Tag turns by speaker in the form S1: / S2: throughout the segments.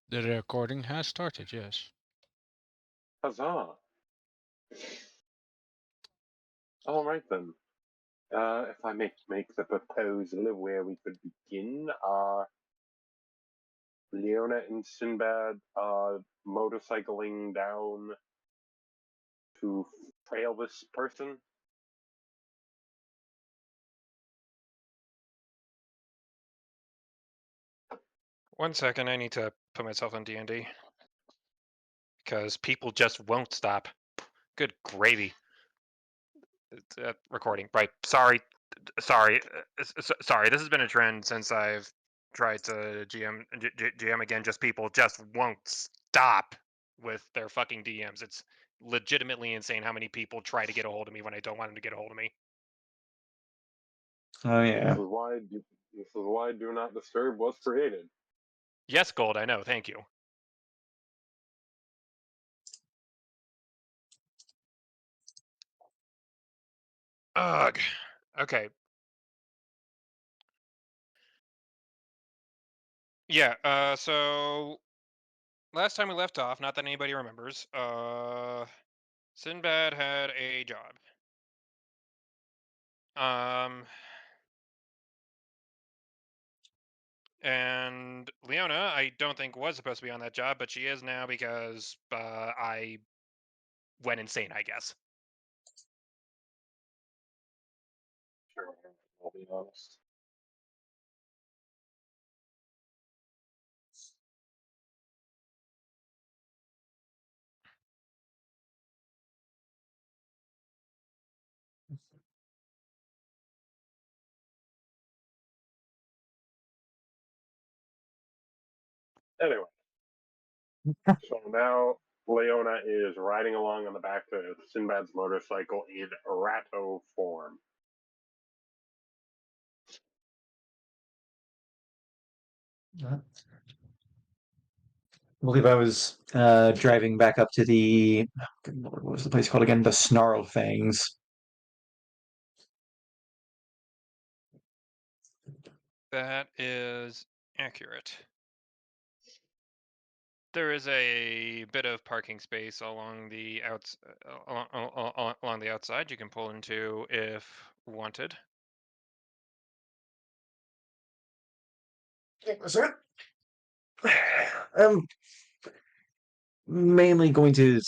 S1: The recording has started, yes.
S2: Huzzah! All right then. If I make the proposal of where we could begin, Leona and Sinbad motorcycling down to trail this person.
S3: 1 second, I need to put myself on D&D because people just won't stop. Good gravy. Recording, right? Sorry, sorry. This has been a trend since I've tried to GM again. Just people just won't stop with their fucking DMs. It's legitimately insane how many people try to get a hold of me when I don't want them to get a hold of me.
S4: Oh
S2: This
S4: yeah.
S2: is why Do Not Disturb was created.
S3: Yes, Gold. I know. Thank you. Ugh. Okay. Yeah. So last time we left off, not that anybody remembers. Sinbad had a job. Um, and Leona, I don't think was supposed to be on that job, but she is now because I went insane, I guess.
S2: Sure, I'll be honest. Anyway, so now Leona is riding along on the back of Sinbad's motorcycle in Ratto form.
S4: I believe I was driving back up to the what was the place called again? The Snarl Fangs.
S3: That is accurate. There is a bit of parking space along the along the outside you can pull into if wanted.
S4: Was that? I'm mainly going to.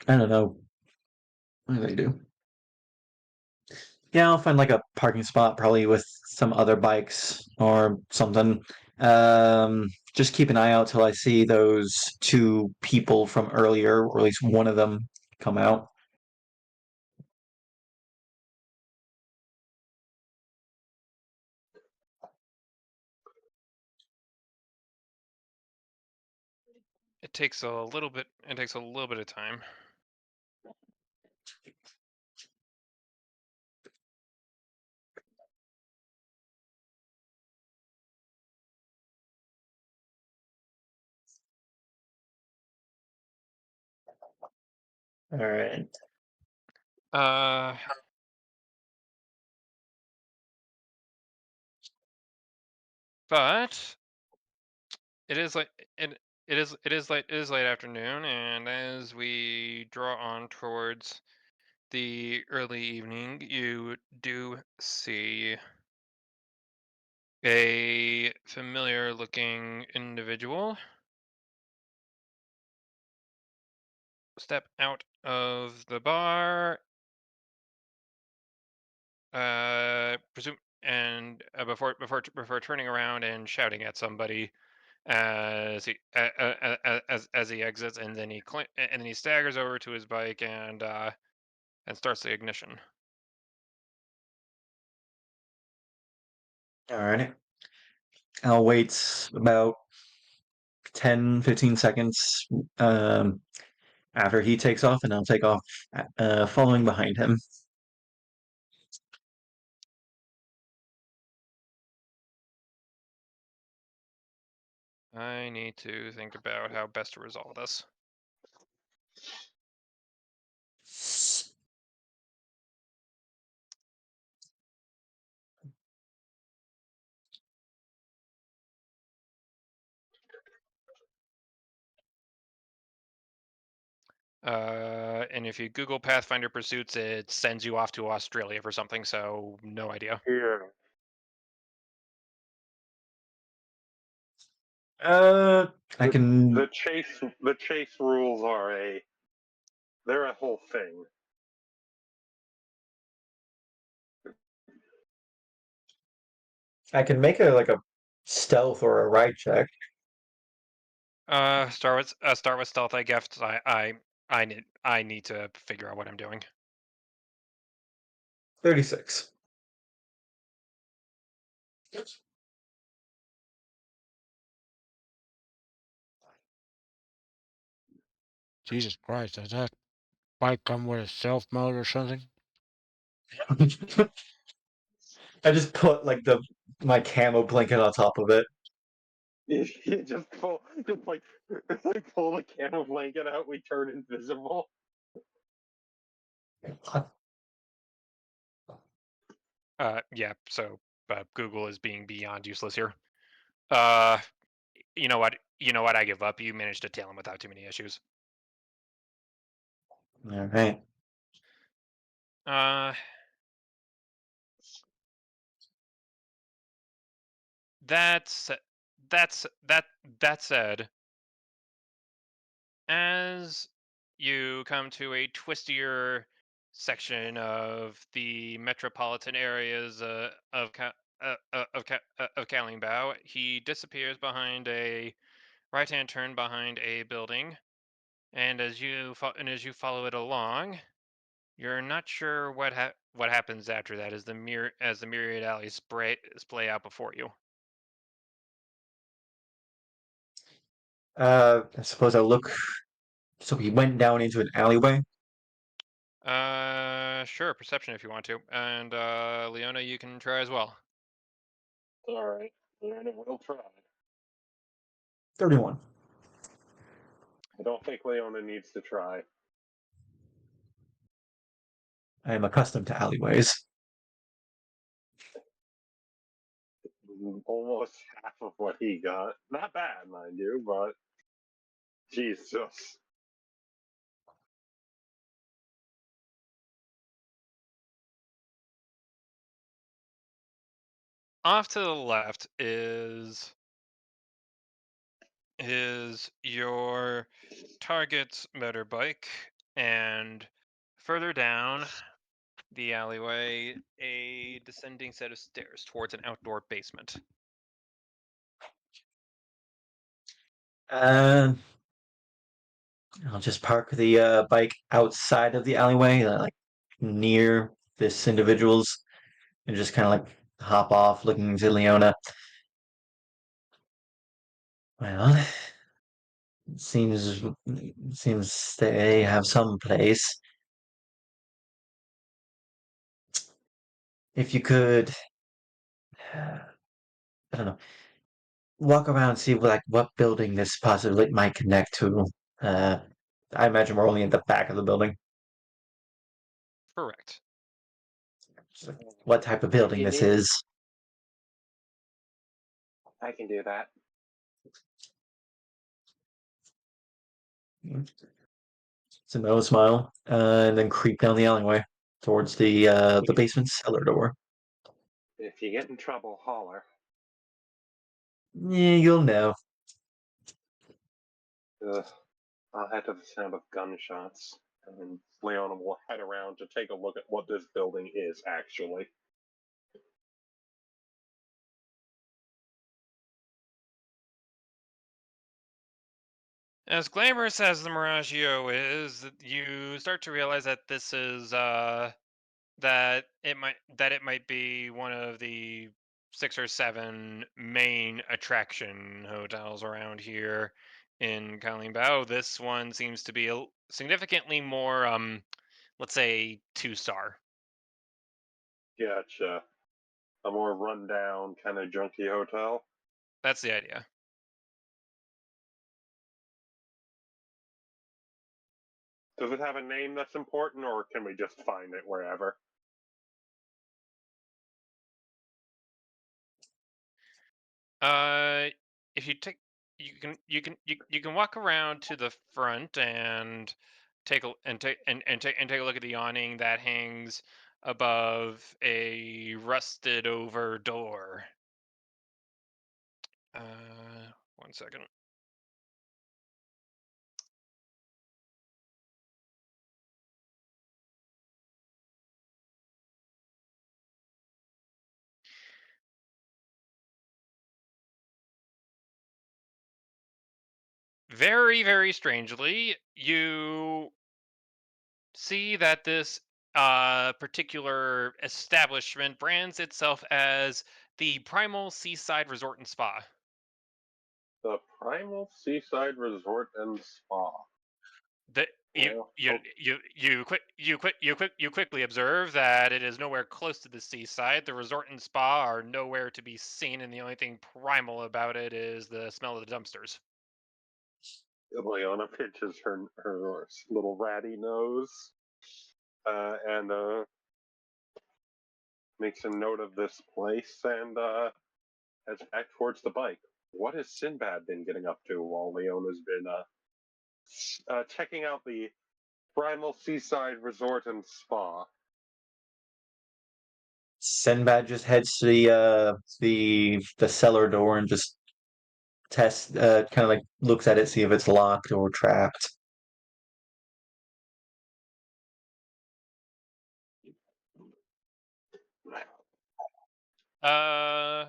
S4: I don't know. What do they do? Yeah, I'll find like a parking spot, probably with some other bikes or something. Just keep an eye out till I see those two people from earlier, or at least one of them come out.
S3: It takes a little bit. It takes a little bit of time.
S4: All right.
S3: Uh, but it is like it is late afternoon, and as we draw on towards the early evening, you do see a familiar looking individual step out of the bar, presume, and before turning around and shouting at somebody as he exits, and then and then he staggers over to his bike and starts the ignition.
S4: All right. I'll wait about 10, 15 seconds after he takes off, and I'll take off following behind him.
S3: I need to think about how best to resolve this. And if you Google Pathfinder pursuits, it sends you off to Australia for something. So no idea.
S2: Here,
S4: I can.
S2: the chase rules are they're a whole thing.
S4: I can make a stealth or a ride check.
S3: Start with stealth. I guess I need to figure out what I'm doing.
S4: 36.
S1: Jesus Christ, does that bike come with a self mode or something?
S4: I just put like my camo blanket on top of it.
S2: You just like pull the camo blanket out. We turn invisible.
S3: Yeah. So Google is being beyond useless here. Uh, you know what? You know what? I give up. You managed to tail him without too many issues.
S4: All right.
S3: Uh, that's that said, as you come to a twistier section of the metropolitan areas of Kalingbao, he disappears behind a right-hand turn behind a building, and as you follow it along, you're not sure what happens after that as the myriad alleys splay out before you.
S4: I suppose I'll look. So he went down into an alleyway.
S3: Sure, perception if you want to, and Leona, you can try as well.
S2: All right, and we'll try.
S4: 31.
S2: I don't think Leona needs to try.
S4: I am accustomed to alleyways.
S2: Almost half of what he got. Not bad, mind you, but Jesus.
S3: Off to the left is your target's motorbike, and further down the alleyway, a descending set of stairs towards an outdoor basement.
S4: Uh, I'll just park the bike outside of the alleyway, like near this individual's, and just kind of like hop off, looking to Leona. Well, it seems they have some place. If you could, I don't know, walk around and see what building this possibly might connect to. Uh, I imagine we're only at the back of the building.
S3: Correct.
S4: Just like, what type of
S2: If
S4: building
S2: you
S4: this
S2: need,
S4: is.
S2: I can do that.
S4: So smile, and then creep down the alleyway towards the basement cellar door.
S2: If you get in trouble, holler.
S4: Yeah, you'll know.
S2: Ugh. I'll head to the sound of gunshots, and Leona will head around to take a look at what this building is actually.
S3: As glamorous as the Miragio is, you start to realize that this is that it might be one of the 6 or 7 main attraction hotels around here in Kalimbao. This one seems to be significantly more let's say 2-star.
S2: Gotcha. A more rundown kind of junky hotel.
S3: That's the idea.
S2: Does it have a name that's important, or can we just find it wherever?
S3: Uh, if you take, you can walk around to the front, and take a take a look at the awning that hangs above a rusted over door. One second. Very, very strangely, you see that this particular establishment brands itself as the Primal Seaside Resort and Spa.
S2: The Primal Seaside Resort and Spa.
S3: The,
S2: Well,
S3: you quickly observe that it is nowhere close to the seaside. The resort and spa are nowhere to be seen, and the only thing primal about it is the smell of the dumpsters.
S2: Leona pinches her little ratty nose and makes a note of this place and heads back towards the bike. What has Sinbad been getting up to while Leona's been checking out the Primal Seaside Resort and Spa?
S4: Sinbad just heads to the cellar door and just tests, kind of like looks at it, see if it's locked or trapped.
S3: Uh,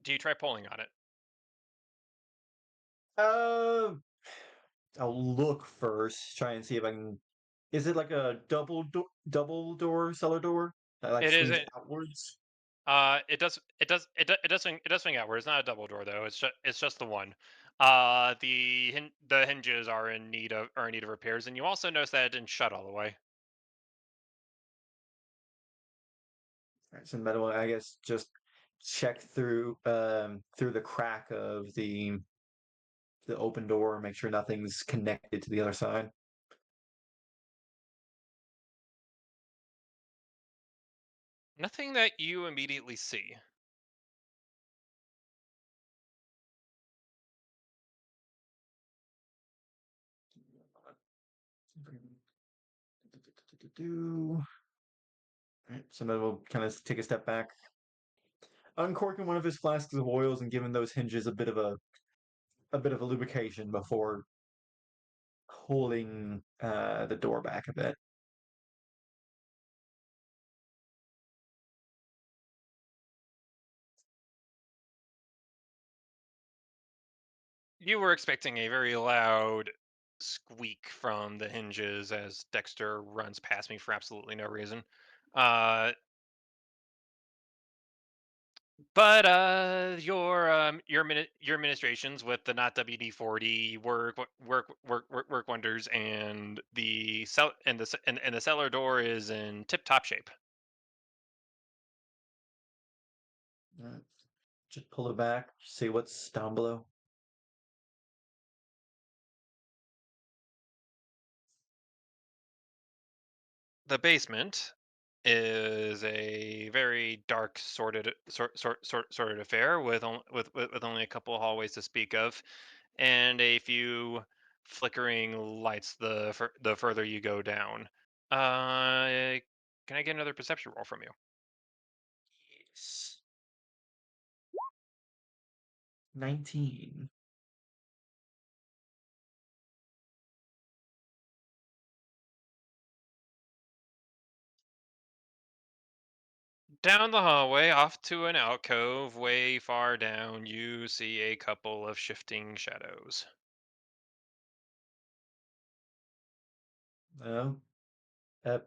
S3: do you try pulling on it?
S4: Uh, I'll look first, try and see if I can. Is it like a double door cellar door that like
S3: It
S4: swings
S3: isn't.
S4: outwards?
S3: It does swing outward. It's not a double door though. It's just the one. The hinges are in need of repairs, and you also notice that it didn't shut all the way.
S4: Right, so metal, I guess, just check through the crack of the open door, make sure nothing's connected to the other side.
S3: Nothing that you immediately see.
S4: Right, so metal will kind of take a step back, uncorking one of his flasks of oils and giving those hinges a bit of a lubrication before pulling the door back a bit.
S3: You were expecting a very loud squeak from the hinges as Dexter runs past me for absolutely no reason. Uh, but your administrations with the not WD-40 work wonders, and the cellar door is in tip-top shape.
S4: Right, just pull it back, see what's down below.
S3: The basement is a very dark, sorted affair with only a couple of hallways to speak of, and a few flickering lights the further you go down. Can I get another perception roll from you?
S4: Yes. 19.
S3: Down the hallway, off to an alcove way far down, you see a couple of shifting shadows.
S4: Oh, uh,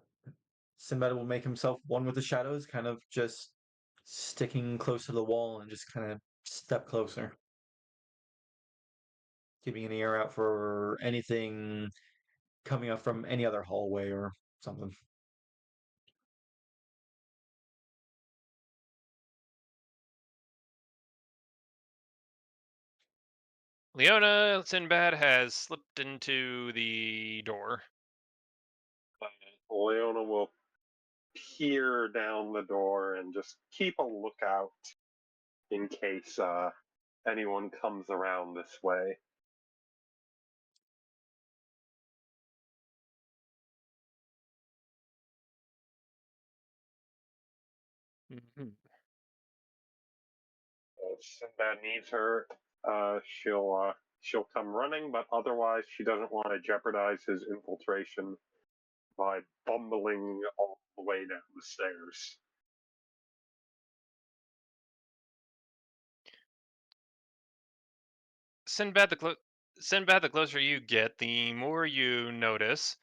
S4: Sinbad will make himself one with the shadows, kind of just sticking close to the wall and just kind of step closer, keeping an ear out for anything coming up from any other hallway or something.
S3: Leona Sinbad has slipped into the door.
S2: Leona will peer down the door and just keep a lookout in case anyone comes around this way.
S3: Mhm.
S2: If Sinbad needs her, she'll come running, but otherwise she doesn't want to jeopardize his infiltration by bumbling all the way down the stairs.
S3: Sinbad, Sinbad, the closer you get, the more you notice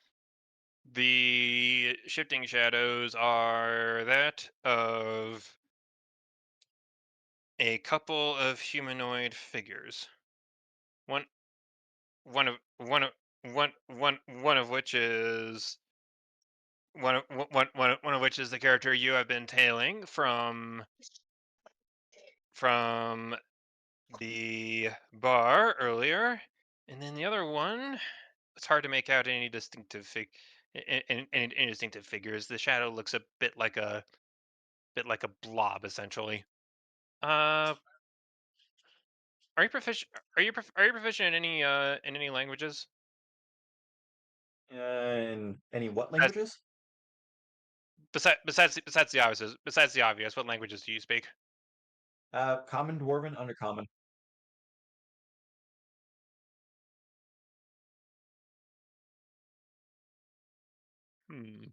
S3: the shifting shadows are that of a couple of humanoid figures. One, one of which is one of which is the character you have been tailing from the bar earlier, and then the other one, it's hard to make out any distinctive any distinctive figures. The shadow looks a bit like a blob, essentially. Uh, are you proficient? Are you proficient in any languages?
S4: In any what
S3: Besides
S4: languages?
S3: besides the obvious, what languages do you speak?
S4: Common, Dwarven, Undercommon.
S3: Hmm.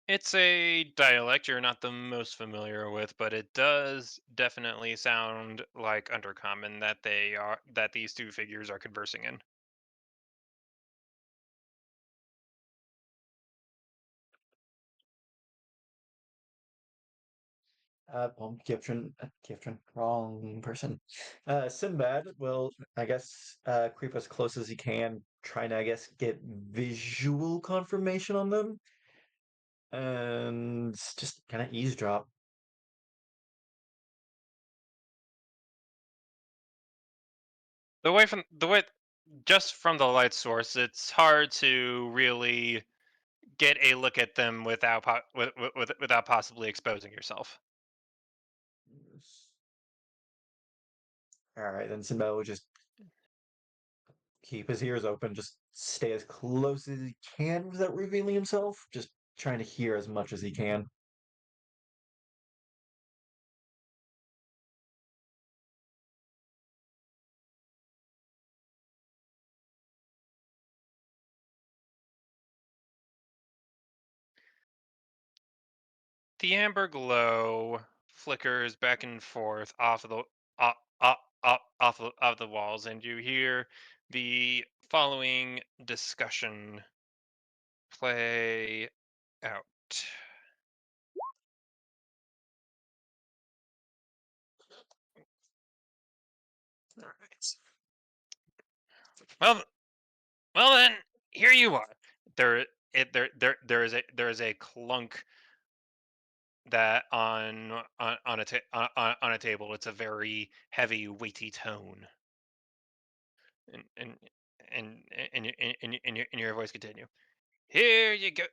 S3: It's a dialect you're not the most familiar with, but it does definitely sound like Undercommon that these two figures are conversing in.
S4: Wrong person. Sinbad will, I guess, creep as close as he can, trying to, I guess, get visual confirmation on them, and just kind of eavesdrop.
S3: The way just from the light source, it's hard to really get a look at them without possibly exposing yourself.
S4: All right, then Sinbad will just keep his ears open, just stay as close as he can without revealing himself, just trying to hear as much as he can.
S3: The amber glow flickers back and forth off the walls, and you hear the following discussion play out.
S4: All right.
S3: Well, well then, here you are. There is a clunk that on a table. It's a very heavy, weighty tone, and and your voice continue. Here you go.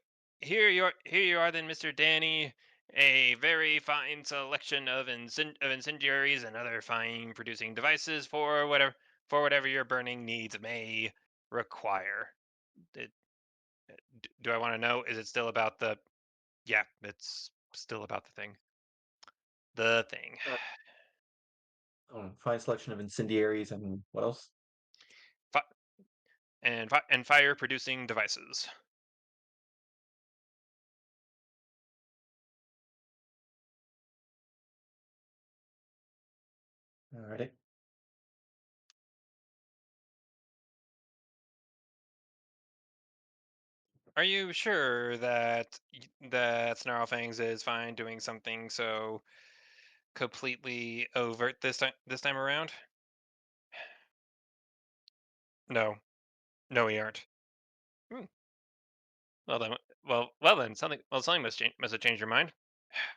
S3: Here you are then, Mr. Danny. A very fine selection of incendiaries and other fine producing devices for whatever your burning needs may require. Did, do I want to know? Is it still about the? Yeah, it's still about the thing. The thing.
S4: Uh, fine selection of incendiaries and what else?
S3: Fi- and fire producing devices.
S4: All right.
S3: Are you sure that Snarlfangs is fine doing something so completely overt this time around? No, no, we aren't. Hmm. Well then, well then, something must have changed your mind.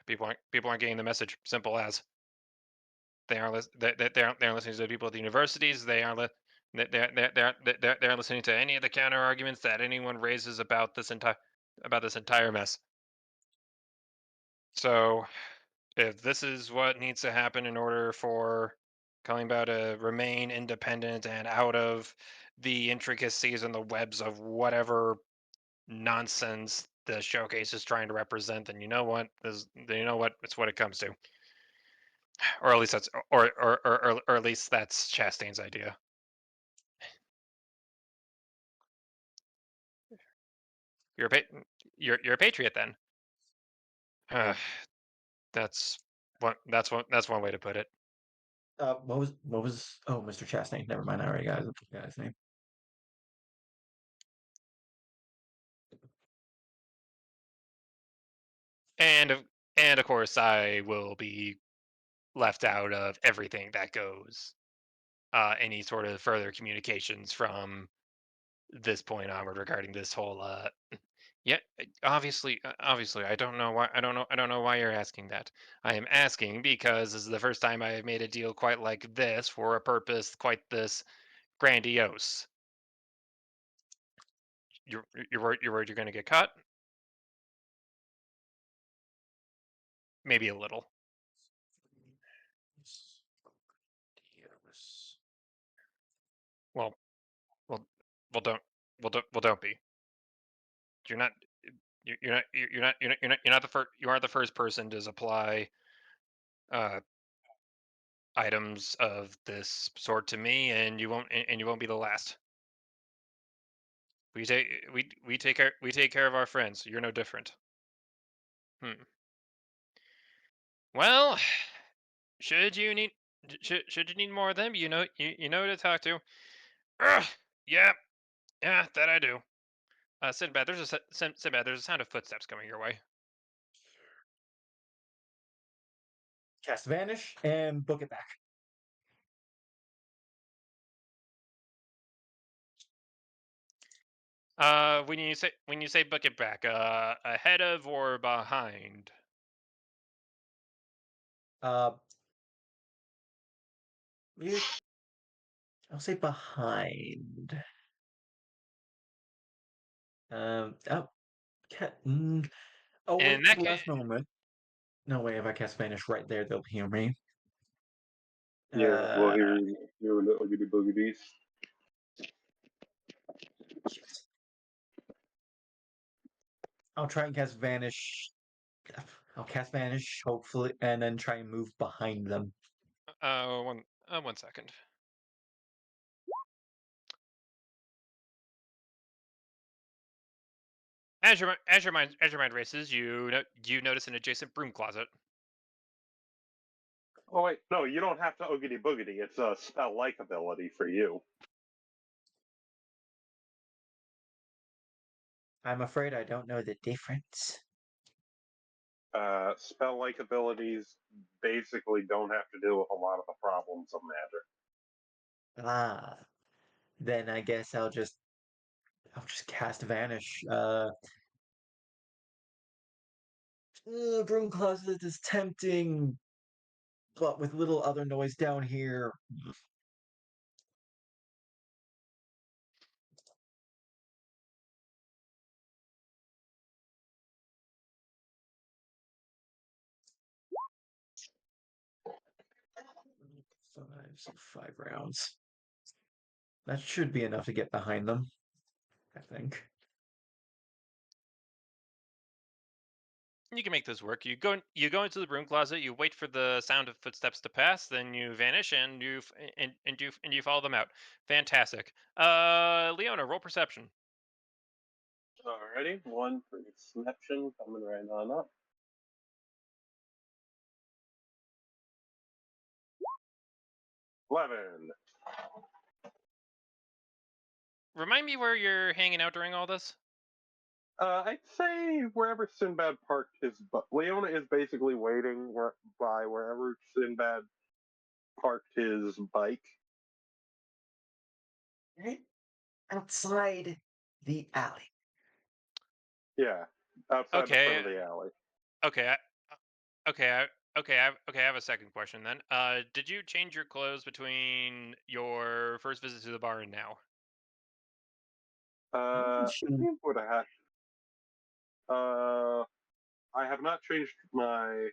S3: People aren't getting the message. Simple as they aren't listening to the people at the universities. They aren't They're listening to any of the counter arguments that anyone raises about this entire mess. So, if this is what needs to happen in order for Kalimbao to remain independent and out of the intricacies and the webs of whatever nonsense the showcase is trying to represent, then you know what? It's what it comes to. Or at least that's or at least that's Chastain's idea. You're a you're a patriot then. That's one way to put it.
S4: What was? Oh, Mr. Chastain. Never mind. I already got his name.
S3: And of course, I will be left out of everything that goes. Any sort of further communications from this point onward regarding this whole. Yeah, obviously, I don't know why you're asking that. I am asking because this is the first time I have made a deal quite like this for a purpose quite this grandiose. You're worried you're going to get caught? Maybe a little. Well, well, don't be. You're not. You're not the first. You aren't the first person to supply uh, items of this sort to me, and you won't be the last. We take care of our friends. You're no different. Hmm. Well, should you need should you need more of them, you know who to talk to. Ugh, yeah, that I do. Sinbad, Sinbad, there's a sound of footsteps coming your way.
S4: Cast Vanish and book it back.
S3: When you say book it back, ahead of or behind?
S4: Uh, I'll say behind. Oh, oh
S3: In
S4: wait,
S3: that case,
S4: last moment. No way, if I cast Vanish right there, they'll hear me.
S2: Yeah, we'll
S4: Uh,
S2: hear you in the oogity boogities.
S4: shit. I'll try and cast Vanish. I'll cast Vanish, hopefully, and then try and move behind them.
S3: one second. As your mind races, you notice an adjacent broom closet.
S2: Oh wait, no, you don't have to oogity boogity. It's a spell-like ability for you.
S4: I'm afraid I don't know the difference.
S2: Spell-like abilities basically don't have to deal with a lot of the problems of magic.
S4: Ah, then I guess I'll just cast Vanish. Broom Closet is tempting, but with little other noise down here. 5 rounds. That should be enough to get behind them, I think.
S3: You can make this work. You go into the broom closet. You wait for the sound of footsteps to pass. Then you vanish and you follow them out. Fantastic. Leona, roll perception.
S2: Alrighty, one for perception coming right on up. 11.
S3: Remind me where you're hanging out during all this.
S2: I'd say wherever Sinbad parked his Leona is basically waiting by wherever Sinbad parked his bike.
S4: Right outside the alley.
S2: Yeah, outside the front
S3: Okay.
S2: of the alley.
S3: Okay. Okay. I have a second question then. Did you change your clothes between your first visit to the bar and now?
S2: I would have. I have not changed my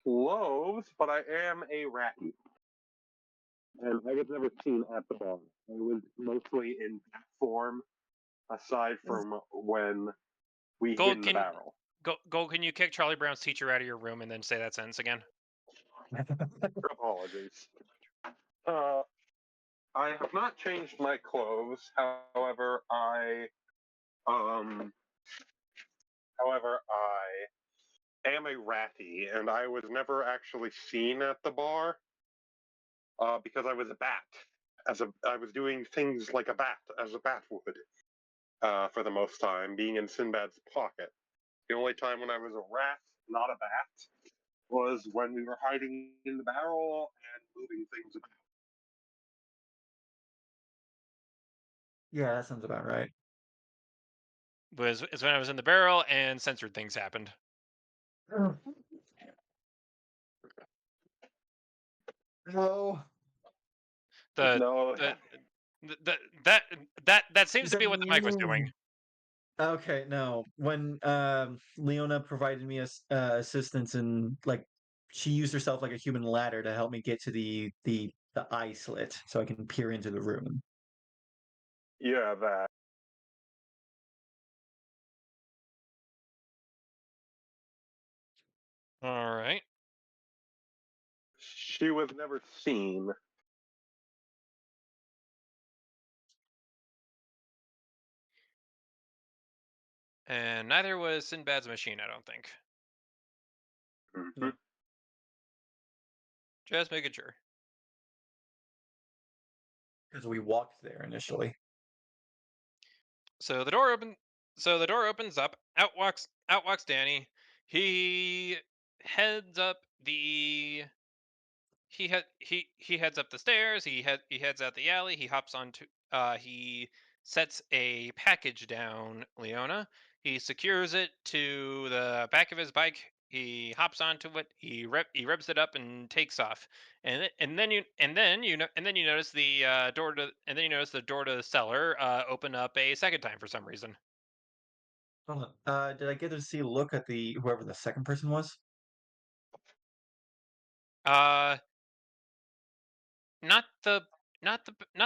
S2: clothes, but I am a ratty. And I was never seen at the bar. I was mostly in that form, aside from when we hid
S3: Gold,
S2: in the barrel.
S3: Gold, can you kick Charlie Brown's teacher out of your room and then say that sentence again?
S2: Apologies. Uh, I have not changed my clothes. Um, however, I am a ratty, and I was never actually seen at the bar because I was a bat. I was doing things like a bat, as a bat would, for the most time, being in Sinbad's pocket. The only time when I was a rat, not a bat, was when we were hiding in the barrel and moving things about.
S4: Yeah, that sounds about right.
S3: Was when I was in the barrel and censored things happened.
S4: No.
S3: The
S2: No,
S3: the, the that that seems
S4: Is
S3: to
S4: that
S3: be what the mic was doing.
S4: Okay, no. When Leona provided me assistance and like she used herself like a human ladder to help me get to the eye slit so I can peer into the room.
S2: yeah, that.
S3: All right.
S2: She was never seen.
S3: And neither was Sinbad's machine, I don't think.
S2: Mhm.
S3: Just making sure.
S4: Because we walked there initially.
S3: So the door open. So the door opens up. Out walks Danny. He heads up the. He heads up the stairs. He heads out the alley. He hops onto. He sets a package down, Leona. He secures it to the back of his bike. He hops onto it. He revs it up and takes off. And then you notice the door to and then you notice the door to the cellar open up a second time for some reason.
S4: Hold on. Did I get to see a look at the whoever the second person was?
S3: Uh, not the not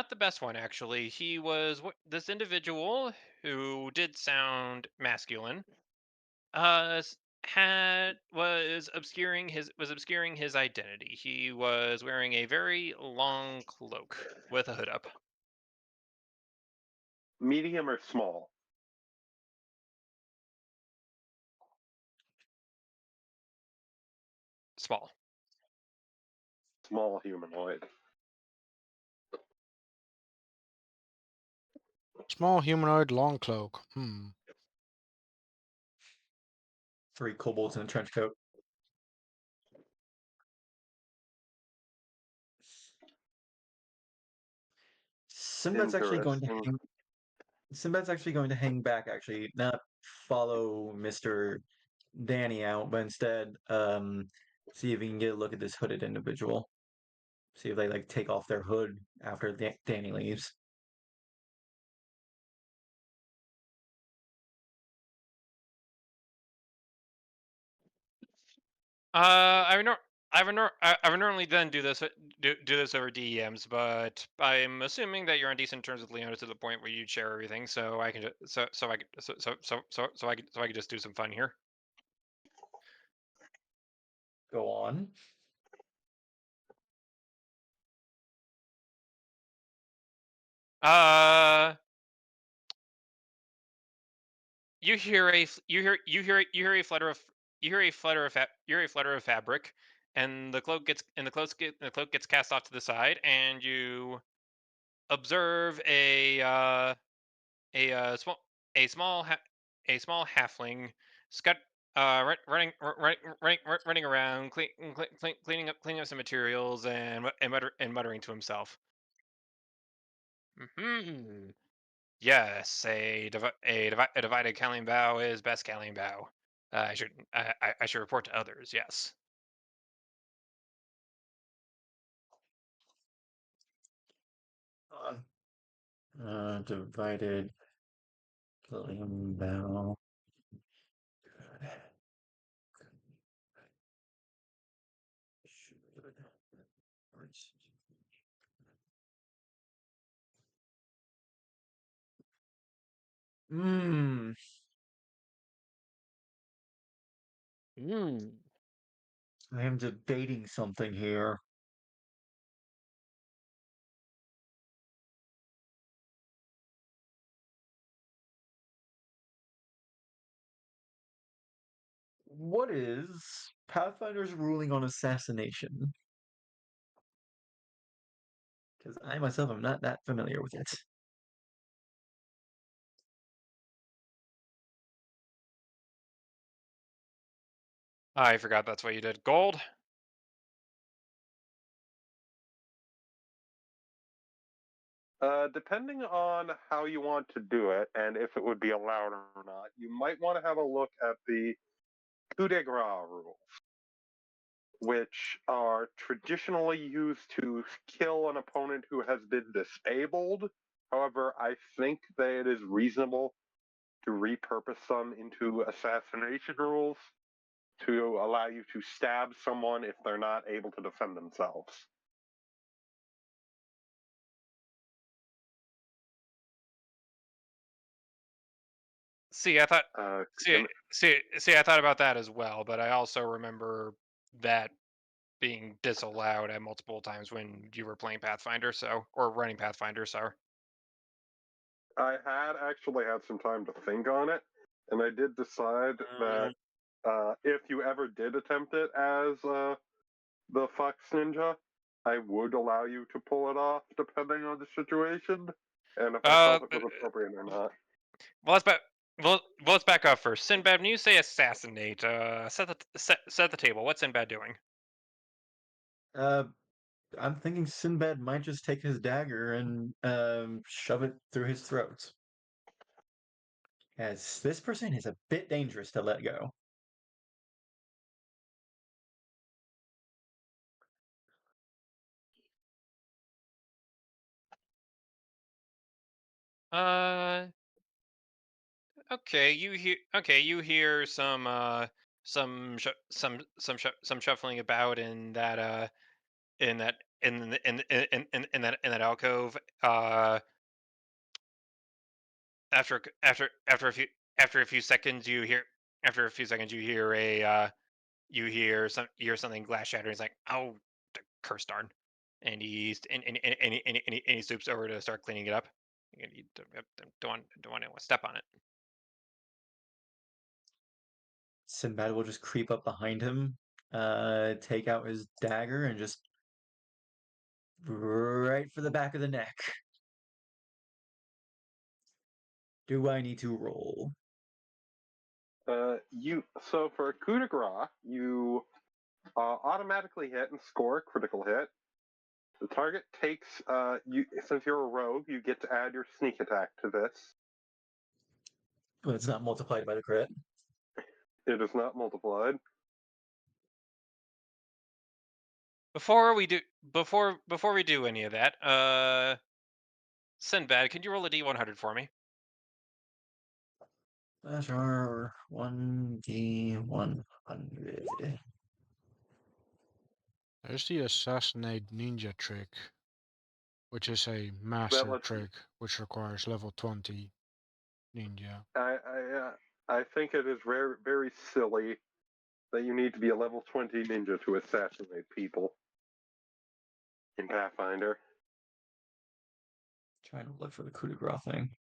S3: the best one actually. He was this individual who did sound masculine. Had was obscuring his identity. He was wearing a very long cloak with a hood up.
S2: Medium or small?
S3: Small.
S2: Small humanoid.
S1: Small humanoid, long cloak. Hmm.
S4: 3 kobolds in a trench coat. Sinbad's actually going to
S2: Interesting.
S4: hang. Sinbad's actually going to hang back. Actually, not follow Mister Danny out, but instead, see if he can get a look at this hooded individual. See if they like take off their hood after Danny leaves.
S3: I would normally then do this over DEMs, but I'm assuming that you're on decent terms with Leona to the point where you share everything, so I can so I can so I can just do some fun here.
S4: Go on.
S3: Uh, you hear a flutter of you hear a flutter of fabric, and the cloak gets cast off to the side, and you observe a small a small halfling scut running around cleaning up some materials and muttering to himself. Hmm. Yes, a divided Kalling bow is best Kalling bow. I should report to others. Yes.
S4: Divided William Bell. Hmm. I am debating something here. What is Pathfinder's ruling on assassination? Because I myself am not that familiar with it.
S3: I forgot that's what you did. Gold?
S2: Depending on how you want to do it and if it would be allowed or not, you might want to have a look at the coup de grace rules, which are traditionally used to kill an opponent who has been disabled. However, I think that it is reasonable to repurpose them into assassination rules to allow you to stab someone if they're not able to defend themselves.
S3: See, I thought
S2: And
S3: see, I thought about that as well, but I also remember that being disallowed at multiple times when you were playing Pathfinder, so or running Pathfinder, so
S2: I had actually had some time to think on it, and I did decide that if you ever did attempt it as the Fox Ninja, I would allow you to pull it off depending on the situation and if I
S3: uh
S2: felt it was appropriate or not.
S3: well let's back let's back up first. Sinbad, when you say assassinate, set the table. What's Sinbad doing?
S4: I'm thinking Sinbad might just take his dagger and shove it through his throat. As this person is a bit dangerous to let go.
S3: Uh you hear some shuffling about in that in that in that alcove. After after a few seconds you hear after a few seconds you hear something glass shatter. He's like, oh, curse darn, and he stoops over to start cleaning it up. And you don't want anyone to step on it.
S4: Sinbad will just creep up behind him, take out his dagger, and just right for the back of the neck. Do I need to roll?
S2: So for a coup de grace, you automatically hit and score a critical hit. The target takes you since you're a rogue, you get to add your sneak attack to this.
S4: But it's not multiplied by the crit.
S2: It is not multiplied.
S3: Before we do any of that, Sinbad, can you roll a D100 for me?
S4: Sure, 1D100.
S1: There's the assassinate ninja trick, which is a
S2: That
S1: master
S2: lets
S1: trick which requires level 20 ninja.
S2: I think it is very very silly that you need to be a level 20 ninja to assassinate people in Pathfinder.
S4: Trying to look for the coup de grace thing.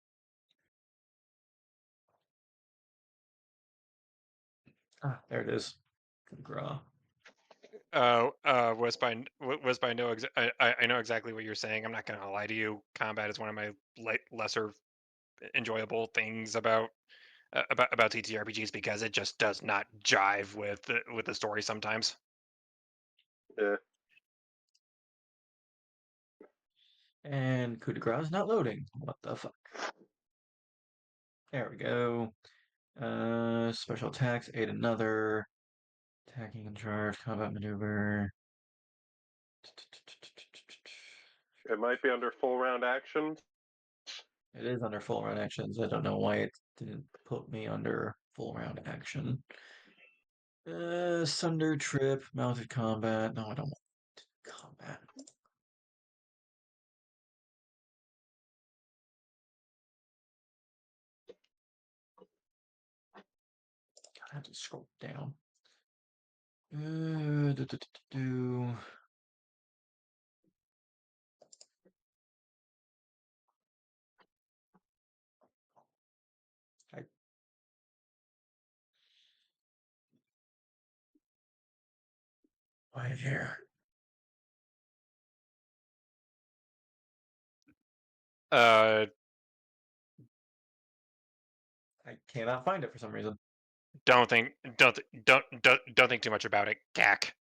S4: Ah, there it is. Coup de grace.
S3: Wisp, I know exactly what you're saying. I'm not gonna lie to you. Combat is one of my lesser enjoyable things about TTRPGs because it just does not jive with the story sometimes.
S2: Yeah.
S4: And coup de grace is not loading. What the fuck? There we go. Special attacks, aid another. Attacking and charge, combat maneuver.
S2: It might be under full round actions.
S4: It is under full round actions. I don't know why it didn't put me under full round action. Sunder trip, mounted combat. No, I don't want combat. I have to scroll down. Do, do, do, do. I, right here.
S3: Uh,
S4: I cannot find it for some reason.
S3: don't think don't think too much about it. Gack.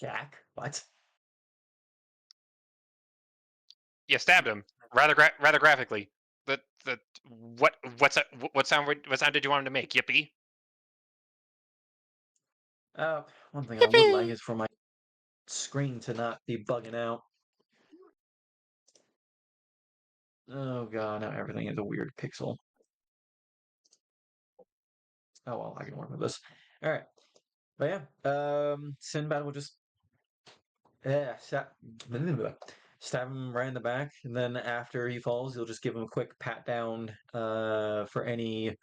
S4: Jack? What?
S3: You stabbed him rather graphically. The what sound did you want him to make? Yippee.
S4: One thing I would like
S1: Yippee!
S4: is for my screen to not be bugging out. Oh god, now everything is a weird pixel. Oh well, I can work with this. Alright. But yeah, Sinbad will just stab him right in the back, and then after he falls, you'll just give him a quick pat down for anything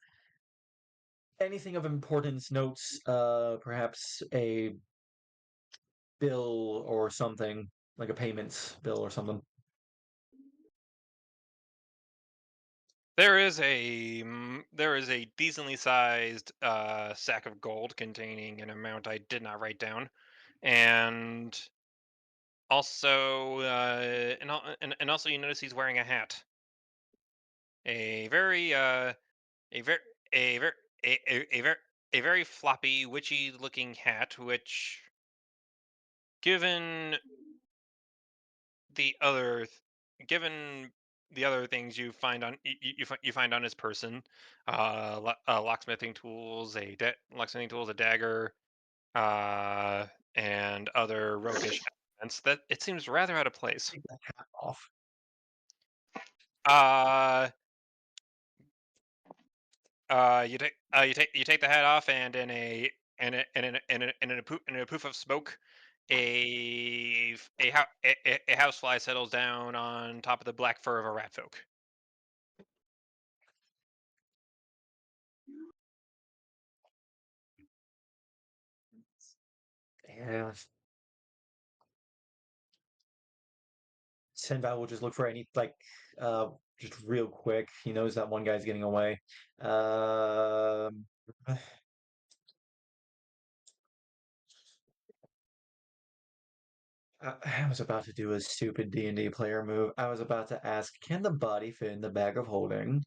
S4: of importance, notes, perhaps a bill or something, like a payments bill or something.
S3: There is a decently sized sack of gold containing an amount I did not write down, and also and also you notice he's wearing a hat, a very a very a very a very a very floppy witchy looking hat, which given the other given the other things you find on you find on his person, locksmithing tools, a dagger, uh, and other roguish elements, that it seems rather out of place.
S4: Take that hat off.
S3: Uh, you take the hat off, and in a poof of smoke, a housefly settles down on top of the black fur of a rat folk.
S4: Yeah. Sinbad will just look for any just real quick. He knows that one guy's getting away. Um, I was about to do a stupid D&D player move. I was about to ask, can the body fit in the bag of holding?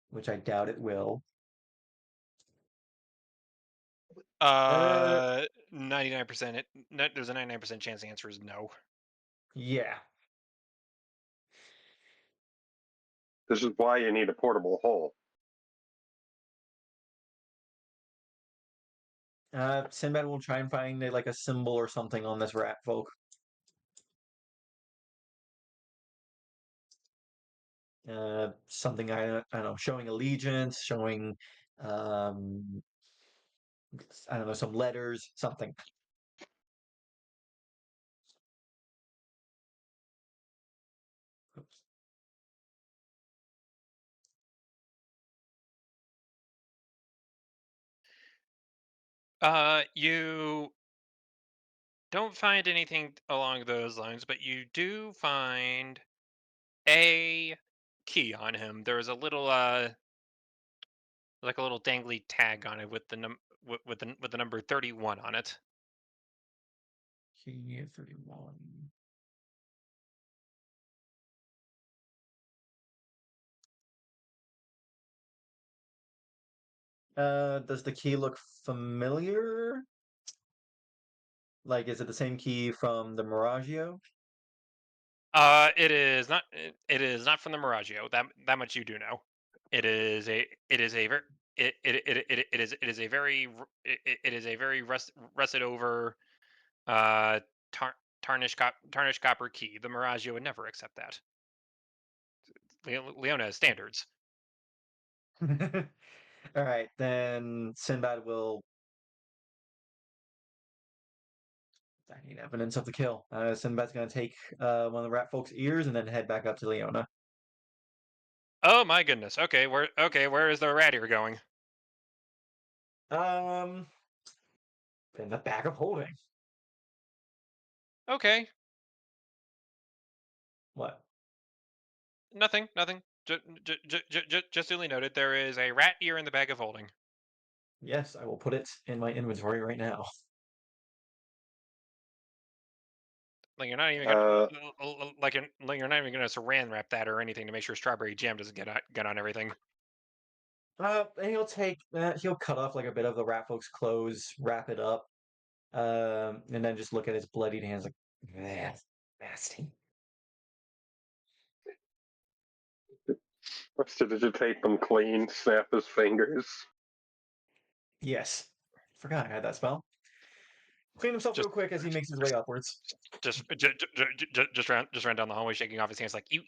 S4: Which I doubt it will.
S3: 99%. There's a 99% chance the answer is no.
S4: Yeah.
S2: This is why you need a portable hole.
S4: Sinbad will try and find like a symbol or something on this rat folk. Something I don't know, showing allegiance, showing um, I don't know, some letters, something. Oops.
S3: You don't find anything along those lines, but you do find a key on him. There's a little like a little dangly tag on it with the number 31 on it.
S4: Key 31. Does the key look familiar? Like, is it the same key from the Miragio?
S3: It is not. It is not from the Miragio. That much you do know. It is a. It is a very. It is a very. It is a very rusted over. Tar, tarnished copper key. The Miragio would never accept that. Leona has standards.
S4: All right, then Sinbad will. I need evidence of the kill. Sinbad's gonna take one of the rat folks' ears and then head back up to Leona.
S3: Oh my goodness. Okay, where is the rat ear going?
S4: Um, in the bag of holding.
S3: Okay,
S4: What?
S3: nothing. Just duly noted. There is a rat ear in the bag of holding.
S4: Yes, I will put it in my inventory right now.
S3: Like you're not even
S2: Uh,
S3: gonna you're not even gonna saran wrap that or anything to make sure strawberry jam doesn't get on everything.
S4: And he'll cut off like a bit of the rat folk's clothes, wrap it up, and then just look at his bloodied hands like, nasty.
S2: prestidigitate them clean, snap his fingers.
S4: Yes, forgot I had that spell. Clean himself
S3: Just
S4: real quick as he makes his way upwards.
S3: just ran down the hallway shaking off his hands like you.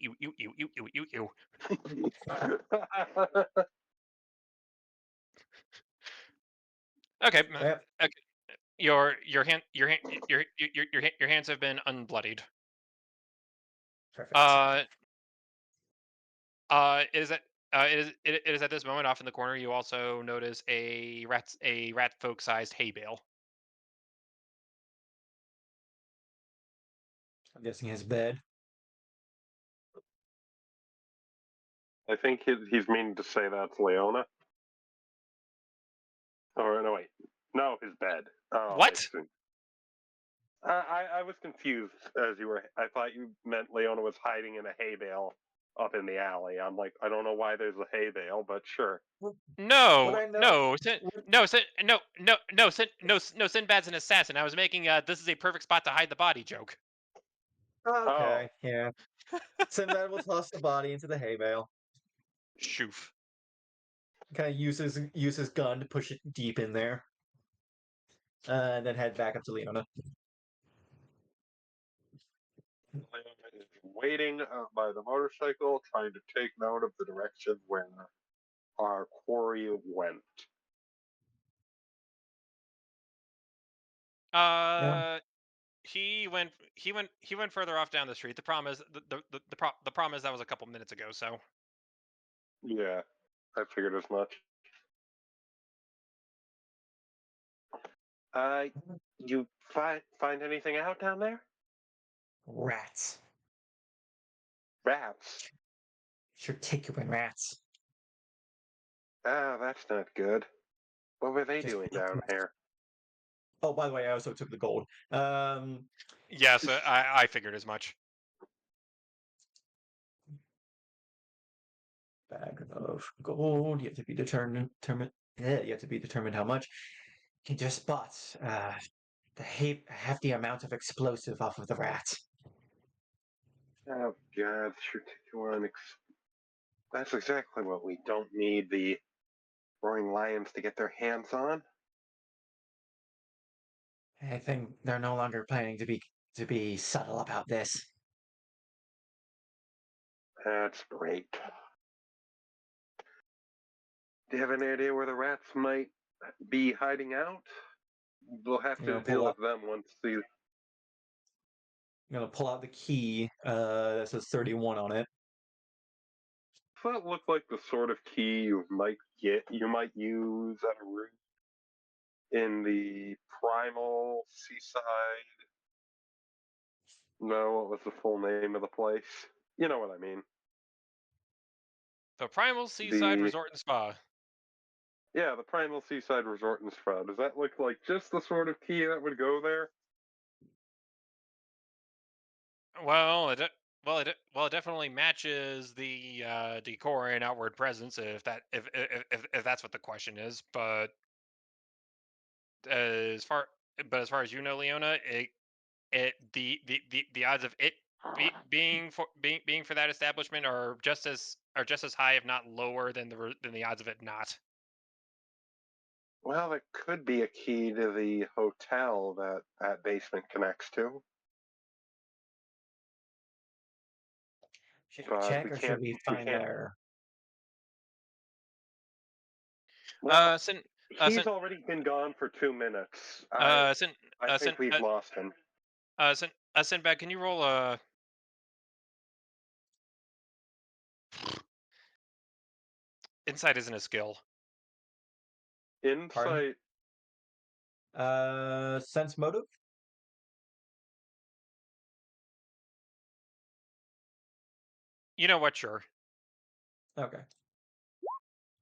S3: Okay,
S4: Yep,
S3: okay. Your hands have been unbloodied.
S4: perfect.
S3: Uh, it is at it is at this moment off in the corner. You also notice a rat folk sized hay bale.
S4: I'm guessing his bed.
S2: I think he's meaning to say that's Leona. Or no, wait, no, his bed. Oh, I
S3: What?
S2: see. I was confused as you were. I thought you meant Leona was hiding in a hay bale up in the alley. I'm like, I don't know why there's a hay bale, but sure.
S4: What
S3: No,
S4: I know.
S3: no, no. Sinbad's an assassin. I was making this is a perfect spot to hide the body joke.
S2: Oh,
S4: Okay, yeah. Sinbad will toss the body into the hay bale.
S3: Shoof.
S4: Kind of use his gun to push it deep in there, and then head back up to Leona.
S2: Leona is waiting by the motorcycle, trying to take note of the direction where our quarry went.
S4: Yeah.
S3: Uh, he went further off down the street. The problem is the problem is that was a couple minutes ago. So
S2: Yeah, I figured as much. Uh, you find anything out down there?
S4: Rats.
S2: Rats.
S4: Sure, rats.
S2: Ah, that's not good. What were they
S4: Just
S2: doing down here?
S4: Oh, by the way, I also took the gold.
S3: yes, I figured as much.
S4: Bag of gold. You have to be you have to be determined how much. You just spot the hefty amount of explosive off of the rat.
S2: Oh God, that's exactly what we don't need the roaring lions to get their hands on.
S4: I think they're no longer planning to be subtle about this.
S2: That's great. Do you have any idea where the rats might be hiding out? We'll have
S4: I'm
S2: to
S4: gonna pull
S2: deal
S4: out.
S2: with them once the.
S4: I'm gonna pull out the key that says 31 on it.
S2: Does that look like the sort of key you might use at a room in the primal seaside? No, what was the full name of the place? You know what I mean.
S3: The Primal Seaside
S2: The
S3: Resort and Spa.
S2: Yeah, the primal seaside resort and spa. Does that look like just the sort of key that would go there?
S3: Well, it definitely matches the decor and outward presence if that's what the question is. But as far as far as you know, Leona, the odds of it being for that establishment are just as high, if not lower, than the odds of it not.
S2: Well, it could be a key to the hotel that basement connects to.
S4: Should we
S2: but
S4: check or should we
S2: we
S4: find
S2: can't.
S4: there?
S2: Well,
S3: Sin,
S2: he's
S3: Sin,
S2: already been gone for 2 minutes.
S3: Sin,
S2: I
S3: Sin,
S2: think we've lost him.
S3: Sinbad, can you roll insight isn't a skill.
S2: Insight.
S4: Sense motive?
S3: You know what? Sure.
S4: Okay.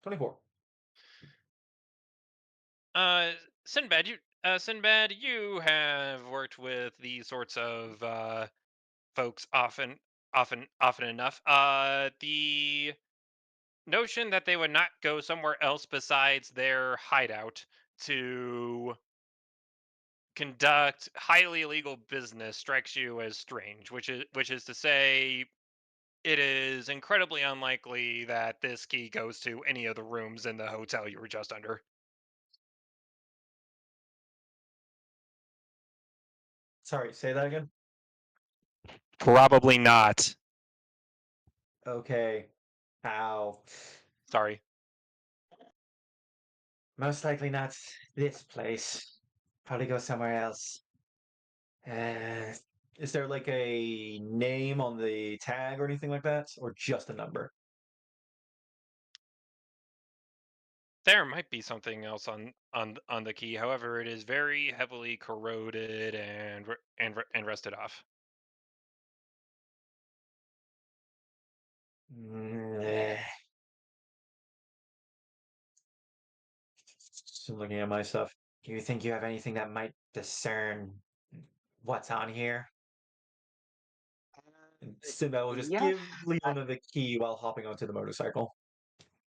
S4: 24.
S3: Sinbad, you have worked with these sorts of folks often enough. The notion that they would not go somewhere else besides their hideout to conduct highly illegal business strikes you as strange, which is to say, it is incredibly unlikely that this key goes to any of the rooms in the hotel you were just under.
S4: Sorry, say that again.
S3: Probably not.
S4: Okay. Ow.
S3: Sorry.
S4: Most likely not this place. Probably go somewhere else. Uh, is there like a name on the tag or anything like that? Or just a number?
S3: There might be something else on the key. However, it is very heavily corroded and rusted off.
S4: Mm, Still looking at my stuff. Do you think you have anything that might discern what's on here? And Simba will just
S2: Yes,
S4: give Leona the key while hopping onto the motorcycle.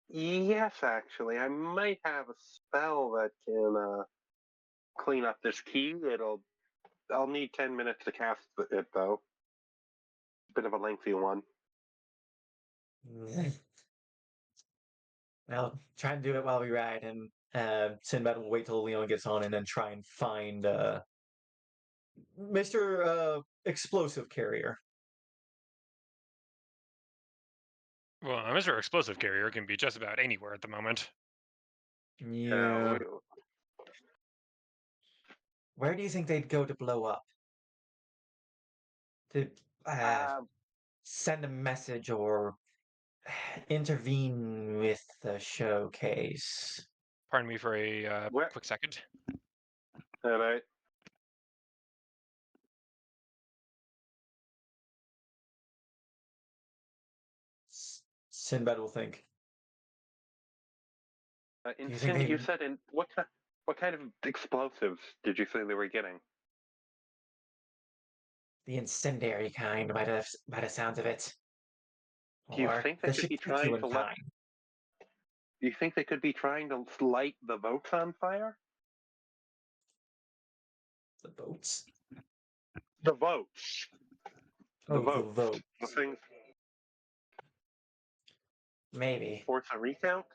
S2: yes. Actually, I might have a spell that can clean up this key. I'll need 10 minutes to cast it though. Bit of a lengthy one.
S4: Well, try and do it while we ride, and Sinbad will wait till Leon gets on and then try and find Mr. Explosive Carrier.
S3: Well, Mr. Explosive Carrier can be just about anywhere at the moment.
S4: Yeah. Where do you think they'd go to blow up? To
S2: Uh,
S4: send a message or intervene with the showcase?
S3: Pardon me for a
S2: where?
S3: quick second.
S2: All right.
S4: Sinbad will think. Do you think
S2: You
S4: they
S2: said in what kind of explosives did you say they were getting?
S4: the incendiary kind by the sounds of it?
S2: Do you
S4: Or
S2: think they
S4: the
S2: could be trying
S4: Shikuchuan
S2: to let?
S4: kind?
S2: Do you think they could be trying to light the boats on fire?
S4: The boats?
S2: The votes. The
S4: Oh, the
S2: votes.
S4: vote.
S2: The things
S4: Maybe.
S2: force a recount?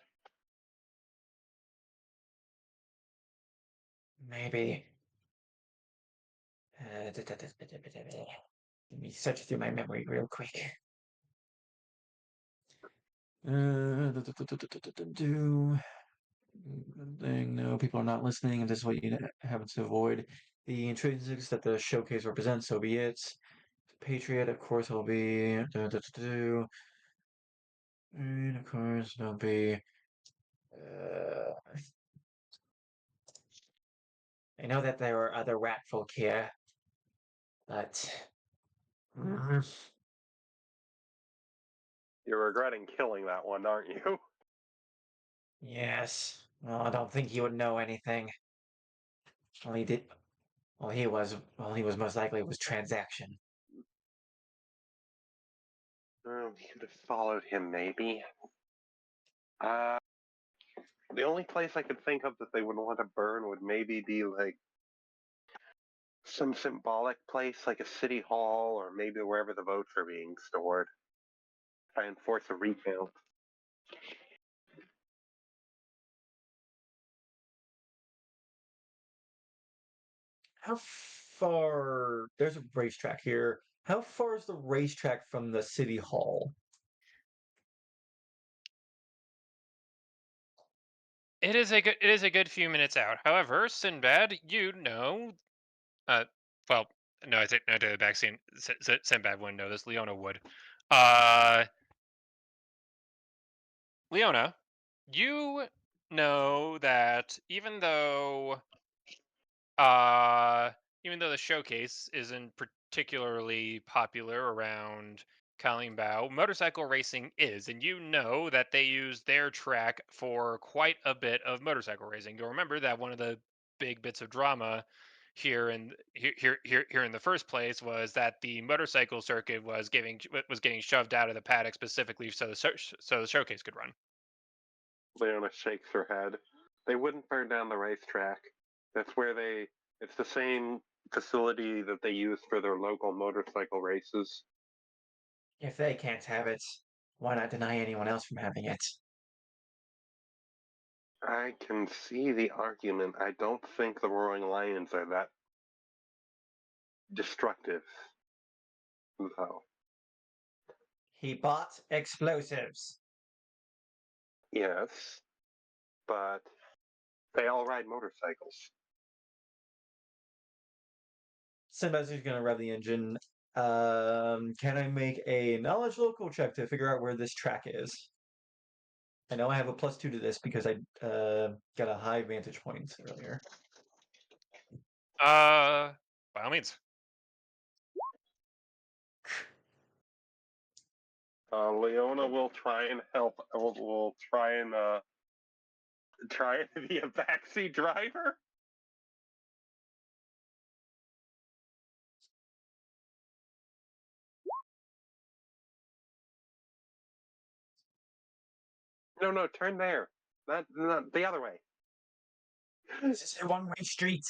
S4: Maybe. Let me search through my memory real quick. Thing. No, people are not listening, and this is what you have to avoid. The intrinsics that the showcase represents, so be it. Patriot, of course, will be. And of course, don't be. I know that there are other rat folk here, but
S2: You're regretting killing that one, aren't you?
S4: yes. Well, I don't think he would know anything. Well, he did. He was most likely was transaction.
S2: We could have followed him, maybe. Uh, the only place I could think of that they would want to burn would maybe be like some symbolic place, like a city hall, or maybe wherever the votes are being stored. Try and force a recount.
S4: How far? There's a racetrack here. How far is the racetrack from the city hall?
S3: It is a good few minutes out. However, Sinbad, you know, well, no, I take no to the back scene. Sinbad wouldn't know this. Leona would. Uh, Leona, you know that uh, even though the showcase isn't particularly popular around Kalimbao, motorcycle racing is, and you know that they use their track for quite a bit of motorcycle racing. You'll remember that one of the big bits of drama here in the first place was that the motorcycle circuit was getting shoved out of the paddock specifically so so the showcase could run.
S2: Leona shakes her head. They wouldn't burn down the racetrack. That's where they. It's the same facility that they use for their local motorcycle races.
S4: If they can't have it, why not deny anyone else from having it?
S2: I can see the argument. I don't think the Roaring Lions are that destructive, though.
S4: He bought explosives.
S2: Yes, but they all ride motorcycles.
S4: Sinbad's just gonna rev the engine. Can I make a knowledge local check to figure out where this track is? I know I have a +2 to this because I got a high vantage point earlier.
S3: By all means.
S2: Leona will try and help. Will try and be a backseat driver. No, turn there. Not the other way.
S4: This is a one-way street.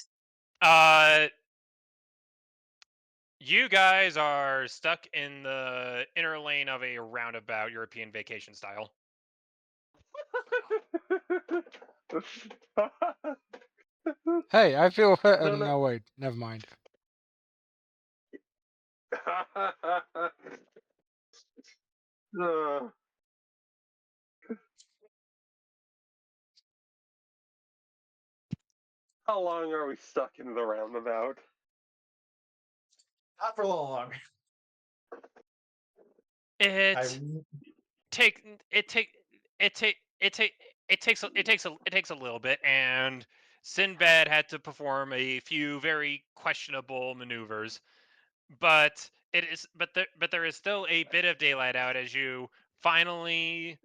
S3: You guys are stuck in the inner lane of a roundabout European vacation style.
S1: Hey, I feel
S2: No.
S1: no, wait, never mind.
S2: Uh, how long are we stuck in the roundabout?
S4: Not for long.
S3: It
S4: I
S3: take it take it take it take it takes a little bit, and Sinbad had to perform a few very questionable maneuvers, but there is still a bit of daylight out as you finally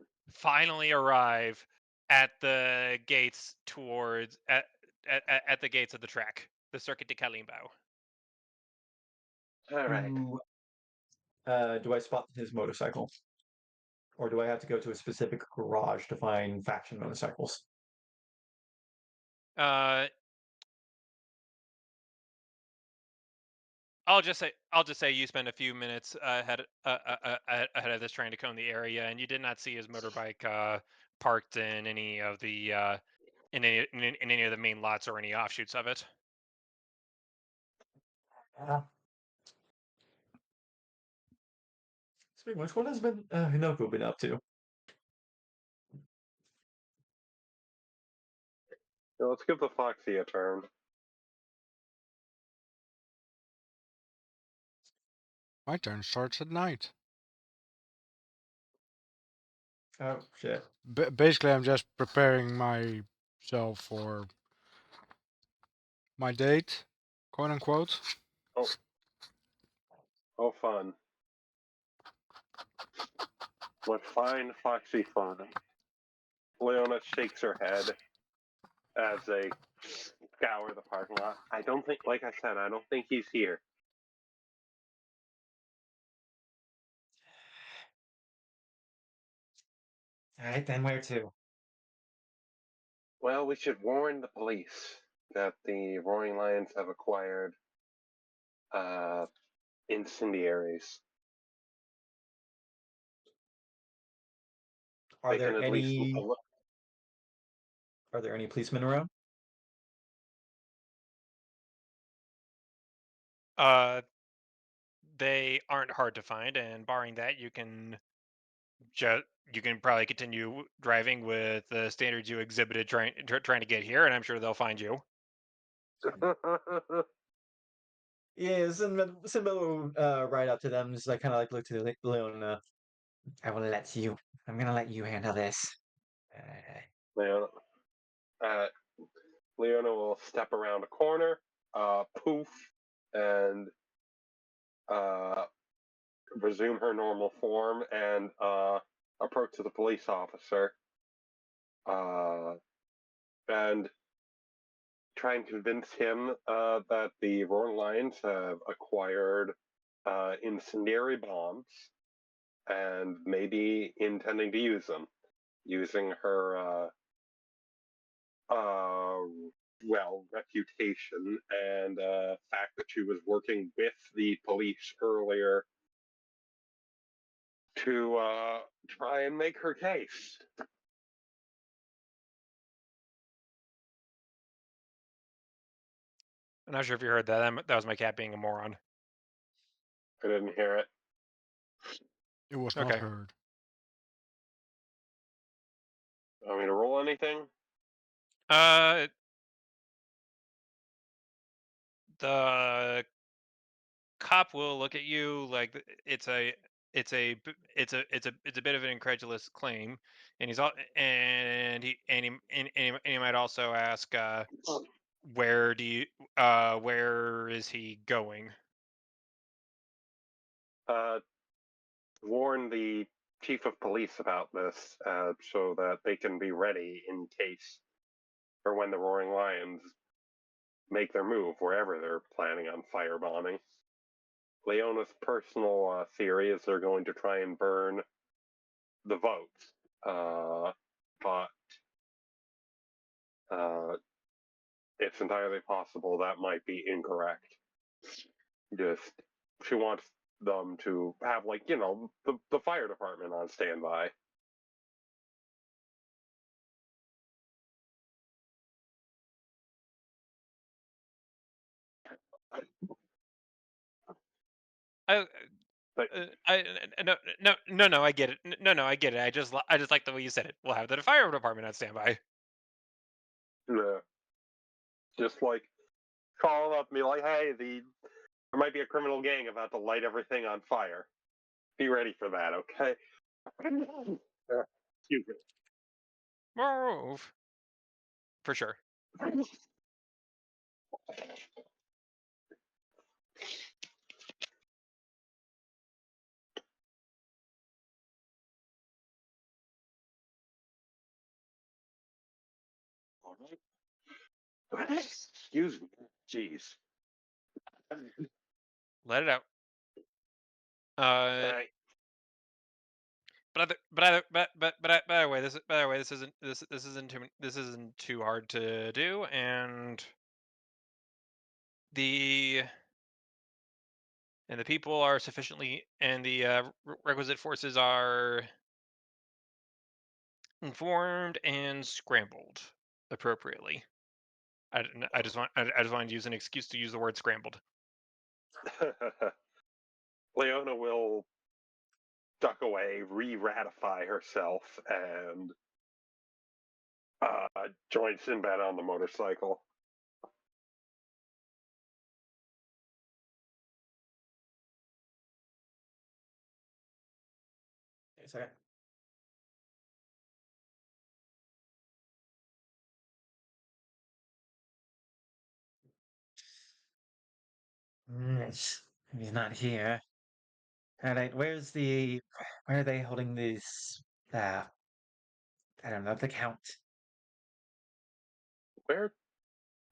S3: arrive at the gates towards at the gates of the track, the Circuit de Calimbao.
S2: All right.
S4: do I spot his motorcycle? Or do I have to go to a specific garage to find faction motorcycles?
S3: Uh, I'll just say you spent a few minutes ahead of this trying to comb the area, and you did not see his motorbike parked in any of the in any of the main lots or any offshoots of it.
S4: Speaking of which, what has been Hinoko been up to?
S2: So let's give the Foxy a turn.
S1: My turn starts at night.
S4: Oh shit!
S1: Basically, I'm just preparing myself for my date, quote unquote.
S2: Oh, fun. What fine Foxy fun. Leona shakes her head as they scour the parking lot. I don't think, like I said, I don't think he's here.
S4: All right, then where to?
S2: Well, we should warn the police that the Roaring Lions have acquired incendiaries.
S4: Are
S2: They can
S4: there
S2: at least
S4: any? Are there any policemen around?
S3: Uh, they aren't hard to find, and barring that, you can probably continue driving with the standards you exhibited trying to get here, and I'm sure they'll find you.
S4: Yeah, Sinbad will ride up to them, just like kind of like look to Leona. I'm gonna let you handle this.
S2: Leona, uh, Leona will step around a corner, poof, and resume her normal form and approach the police officer and try and convince him that the Roaring Lions have acquired incendiary bombs and maybe intending to use them, using her reputation and fact that she was working with the police earlier to try and make her case.
S3: I'm not sure if you heard that. That was my cat being a moron.
S2: I didn't hear it.
S1: It was not
S3: Okay.
S1: heard.
S2: Want me to roll anything?
S3: The cop will look at you like it's a bit of an incredulous claim, and he might also ask, where is he going?
S2: Warn the chief of police about this so that they can be ready in case or when the Roaring Lions make their move wherever they're planning on firebombing. Leona's personal theory is they're going to try and burn the votes, but it's entirely possible that might be incorrect. Just she wants them to have, like, the fire department on standby.
S3: I
S2: But
S3: I no, I get it. No, I get it. I just like the way you said it. We'll have the fire department on standby.
S2: just like call up and be like, hey, there might be a criminal gang about to light everything on fire. Be ready for that, okay? Excuse me.
S3: Move for sure.
S2: All right. Excuse me. Jeez.
S3: Let it out.
S2: Hey,
S3: By the way, this isn't too hard to do, and the people are sufficiently, and the requisite forces are informed and scrambled appropriately. I just want to use an excuse to use the word scrambled.
S2: Leona will duck away, re-ratify herself, and join Sinbad on the motorcycle.
S4: Wait a second. He's not here. All right, where are they holding these? I don't know, the count.
S2: Where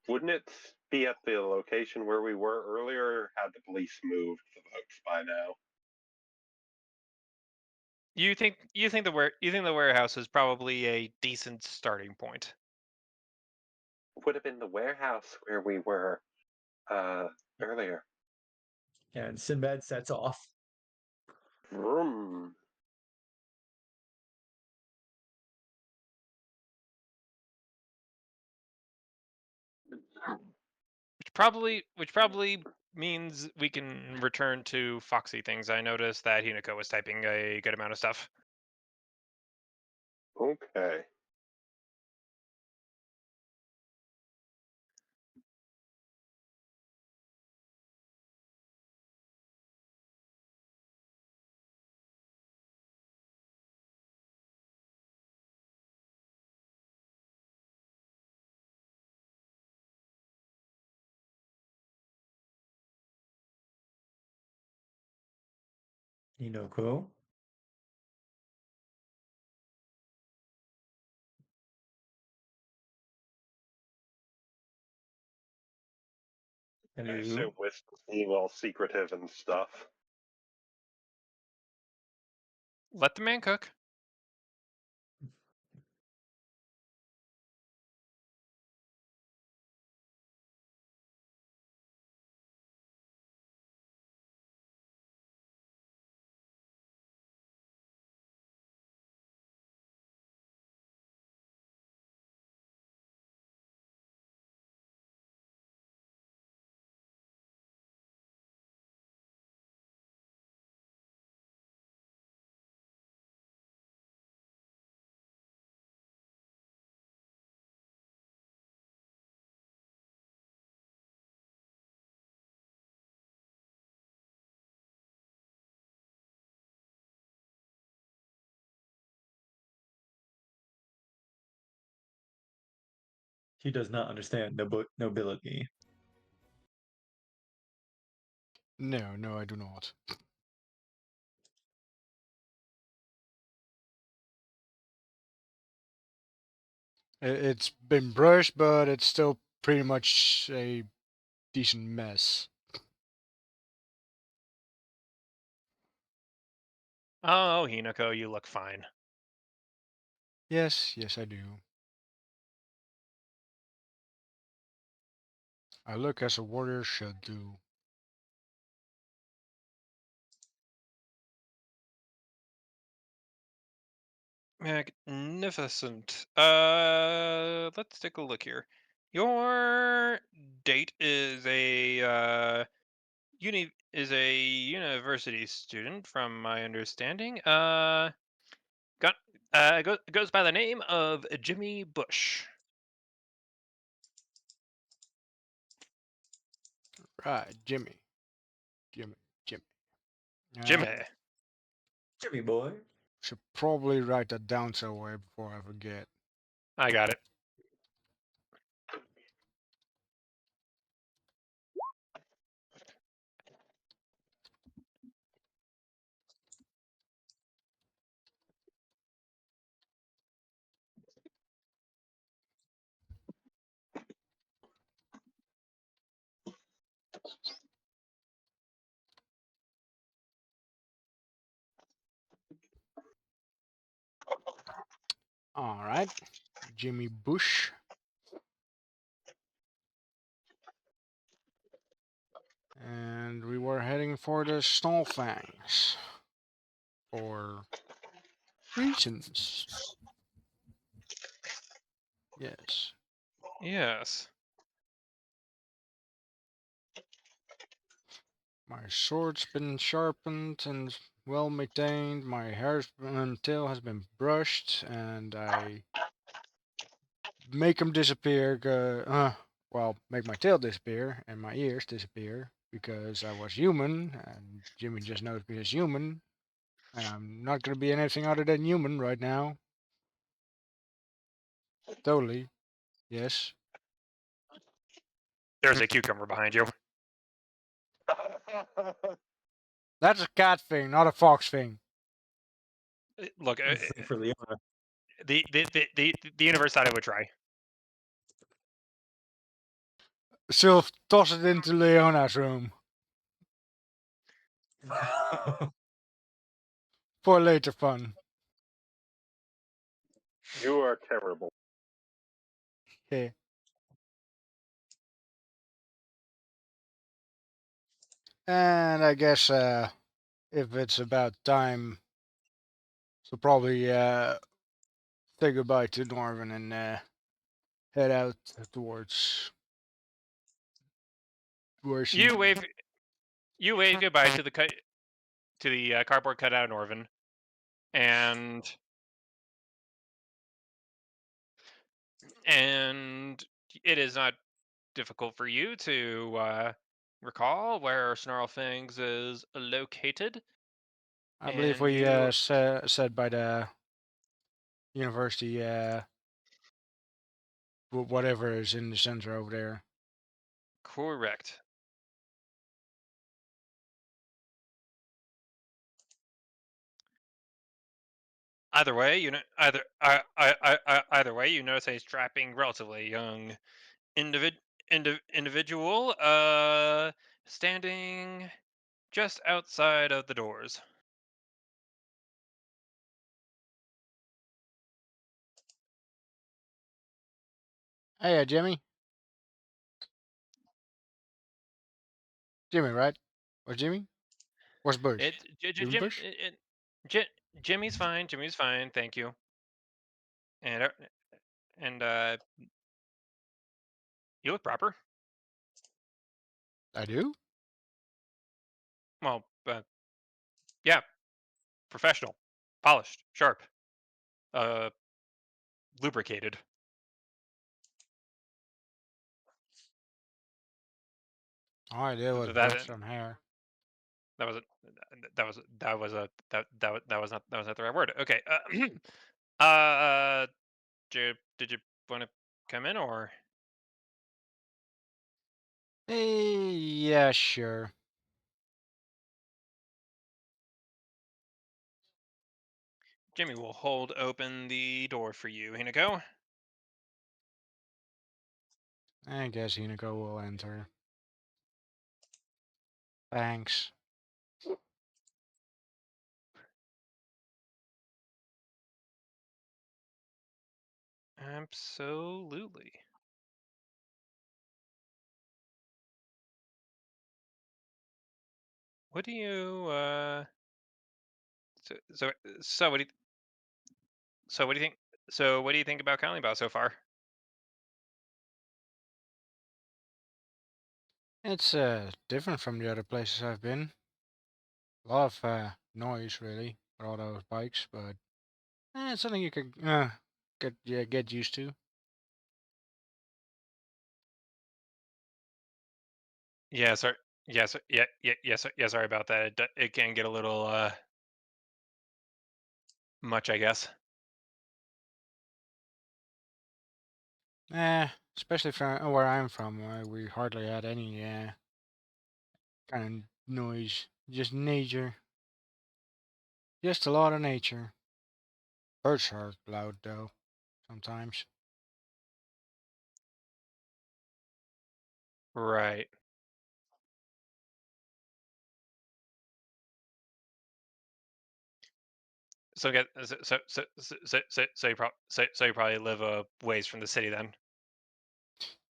S2: wouldn't it be at the location where we were earlier? Had the police moved the votes by now?
S3: You think the warehouse is probably a decent starting point?
S2: Would have been the warehouse where we were earlier.
S4: Yeah, and Sinbad sets off.
S2: Vroom.
S3: Which probably means we can return to Foxy things. I noticed that Hinako was typing a good amount of stuff.
S2: Okay.
S4: Inoko.
S2: I
S4: Hello.
S2: assume with being all secretive and stuff.
S3: Let the man cook.
S4: He does not understand nobility.
S1: No, no, I do not. It's been brushed, but it's still pretty much a decent mess.
S3: Oh, Hinako, you look fine.
S1: Yes, yes, I do. I look as a warrior should do.
S3: Magnificent. Let's take a look here. Your date is a university student, from my understanding. Goes by the name of Jimmy Bush.
S1: Right, Jimmy. Jimmy.
S3: Jimmy.
S4: Jimmy boy.
S1: Should probably write that down somewhere before I forget.
S3: I got it.
S1: Alright. Jimmy Bush. And we were heading for the Snowfangs. For reasons. Yes.
S3: Yes.
S1: My sword's been sharpened and well maintained. My hair and tail has been brushed, and I make them disappear. Well, make my tail disappear and my ears disappear because I was human, and Jimmy just knows me as human, and I'm not gonna be anything other than human right now. Totally. Yes.
S3: There's a cucumber behind you.
S1: That's a cat thing, not a fox thing.
S3: Look,
S4: For Leona.
S3: the universe thought I would try.
S1: Still toss it into Leona's room for later fun.
S2: You are terrible.
S1: Yeah. And I guess if it's about time, so probably say goodbye to Norvin and head out towards where she.
S3: You wave You wave goodbye to the cardboard cutout Norvin, and it is not difficult for you to recall where Snarlfangs is located,
S1: I believe
S3: and
S1: we
S3: you
S1: said by the university, whatever is in the center over there.
S3: correct. Either way, either way, you notice a strapping, relatively young individual standing just outside of the doors.
S1: Hey, Jimmy. Jimmy, right? Or Jimmy? Where's Bush?
S3: It, J- J-
S1: Jimmy
S3: Jim,
S1: Bush?
S3: J- Jimmy's fine. Jimmy's fine. Thank you. And and you look proper.
S1: I do?
S3: Well, yeah, professional, polished, sharp, uh, lubricated.
S1: All I did was
S3: That
S1: brush some hair.
S3: that was a, that was not the right word. Okay. Uh, did you want to come in, or
S1: Hey, yeah, sure.
S3: Jimmy will hold open the door for you, Hinako?
S1: I guess Hinako will enter. Thanks.
S3: Absolutely. What do you so so so what do you so what do you think so what do you think about Kalibao so far?
S1: It's different from the other places I've been. A lot of noise, really, for all those bikes, but it's something you could get used to.
S3: Yeah, sorry. Yes, yeah, sorry about that. It can get a little much, I guess.
S1: Especially from where I'm from, we hardly had any kind of noise. Just nature. Just a lot of nature. Birds are loud though, sometimes.
S3: Right. So get so you probably live a ways from the city then.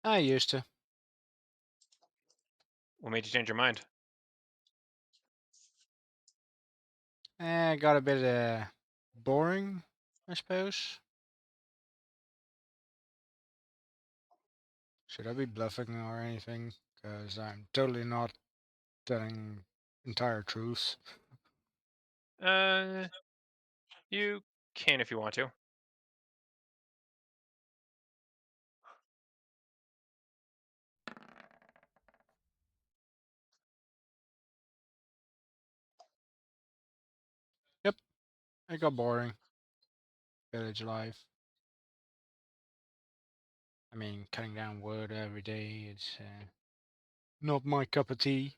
S1: I used to.
S3: What made you change your mind?
S1: Got a bit boring, I suppose. Should I be bluffing or anything? Because I'm totally not telling entire truths.
S3: Uh, you can if you want to.
S1: Yep, it got boring. Village life. I mean, cutting down wood every day, it's not my cup of tea.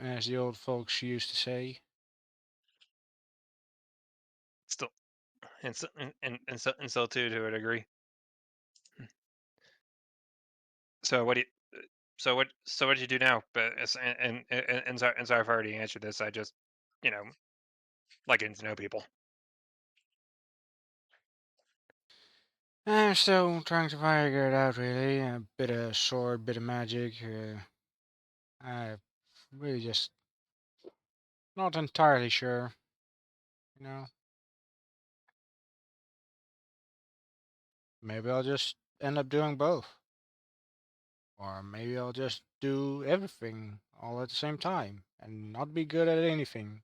S1: As the old folks used to say.
S3: Still, and still too to a degree. So what do you? So what did you do now? But and sorry if I already answered this. I just, you know, like getting to know people.
S1: I'm still trying to figure it out, really. A bit of sword, bit of magic. I really just not entirely sure, you know. Maybe I'll just end up doing both. Or maybe I'll just do everything all at the same time and not be good at anything.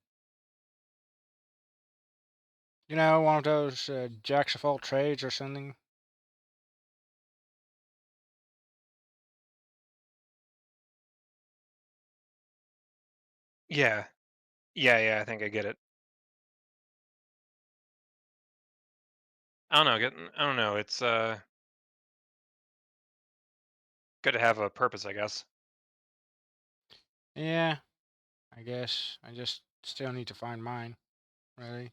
S1: You know, one of those jacks of all trades or something.
S3: Yeah, yeah. I think I get it. I don't know. I don't know. It's good to have a purpose, I guess.
S1: Yeah, I guess I just still need to find mine, really.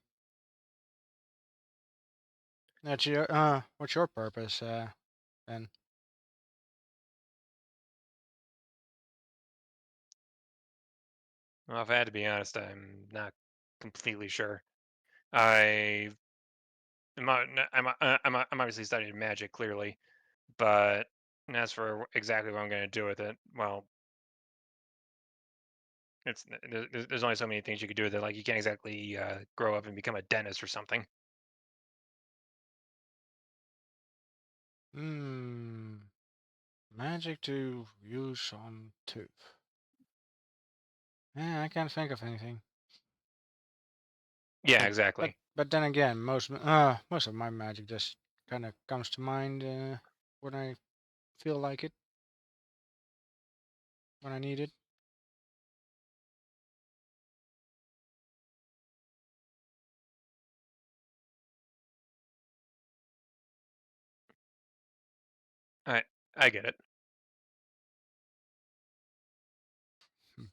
S1: That's your what's your purpose then?
S3: Well, if I had to be honest, I'm not completely sure. I I'm obviously studying magic clearly, but as for exactly what I'm going to do with it, well, there's only so many things you could do with it. Like you can't exactly grow up and become a dentist or something.
S1: Hmm. Magic to use on tooth. Yeah, I can't think of anything.
S3: Yeah,
S1: But
S3: exactly.
S1: but then again, most of my magic just kind of comes to mind when I feel like it, when I need it.
S3: I I get it.
S1: Hmm.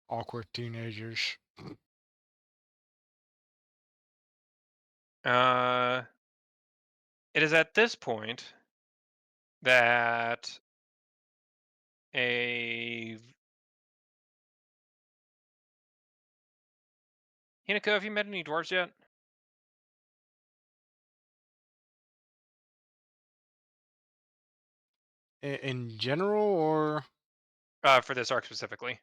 S1: Awkward teenagers.
S3: Uh, it is at this point that a Hinako, have you met any dwarves yet?
S1: In general, or
S3: For this arc specifically.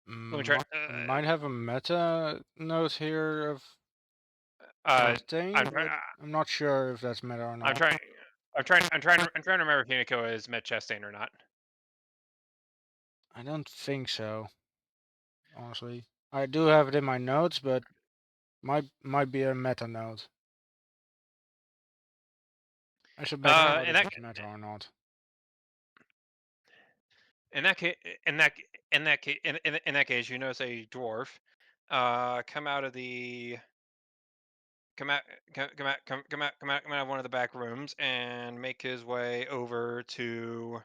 S3: Let me try.
S1: might have a meta note here of
S3: Uh,
S1: Chastain,
S3: I'm
S1: but I'm not sure if that's meta or
S3: I'm
S1: not.
S3: trying. I'm trying to remember if Hinako has met Chastain or not.
S1: I don't think so, honestly. I do have it in my notes, but might be a meta note. I should check out
S3: In
S1: if
S3: that
S1: it's meta or not.
S3: in that case, in that case, you notice a dwarf, come out of the come out come out of one of the back rooms and make his way over to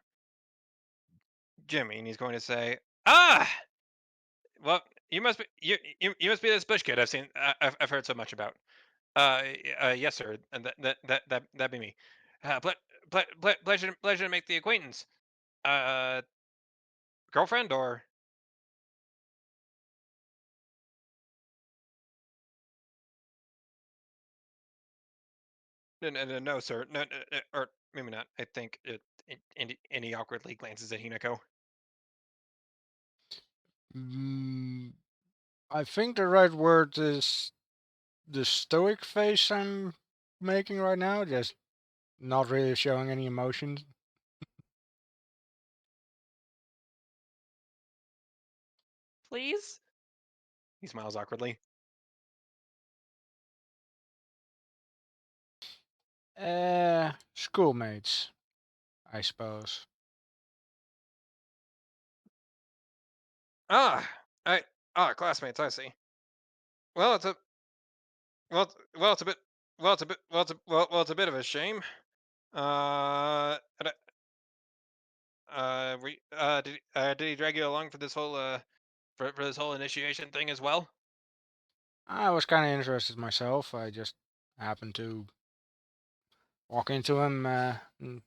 S3: Jimmy, and he's going to say, "Ah, well, you must be this bush kid I've seen I've heard so much about." Yes, sir, and that'd be me. Pleasure to make the acquaintance. Uh, girlfriend or no, sir, no, or maybe not. I think any awkwardly glances at Hinako.
S1: Mm, I think the right word is the stoic face I'm making right now, just not really showing any emotions.
S3: Please. He smiles awkwardly.
S1: Schoolmates, I suppose.
S3: Ah, I classmates. I see. Well, it's a it's a bit it's a bit of a shame. And did he drag you along for this whole for this whole initiation thing as well?
S1: I was kind of interested myself. I just happened to walk into him, and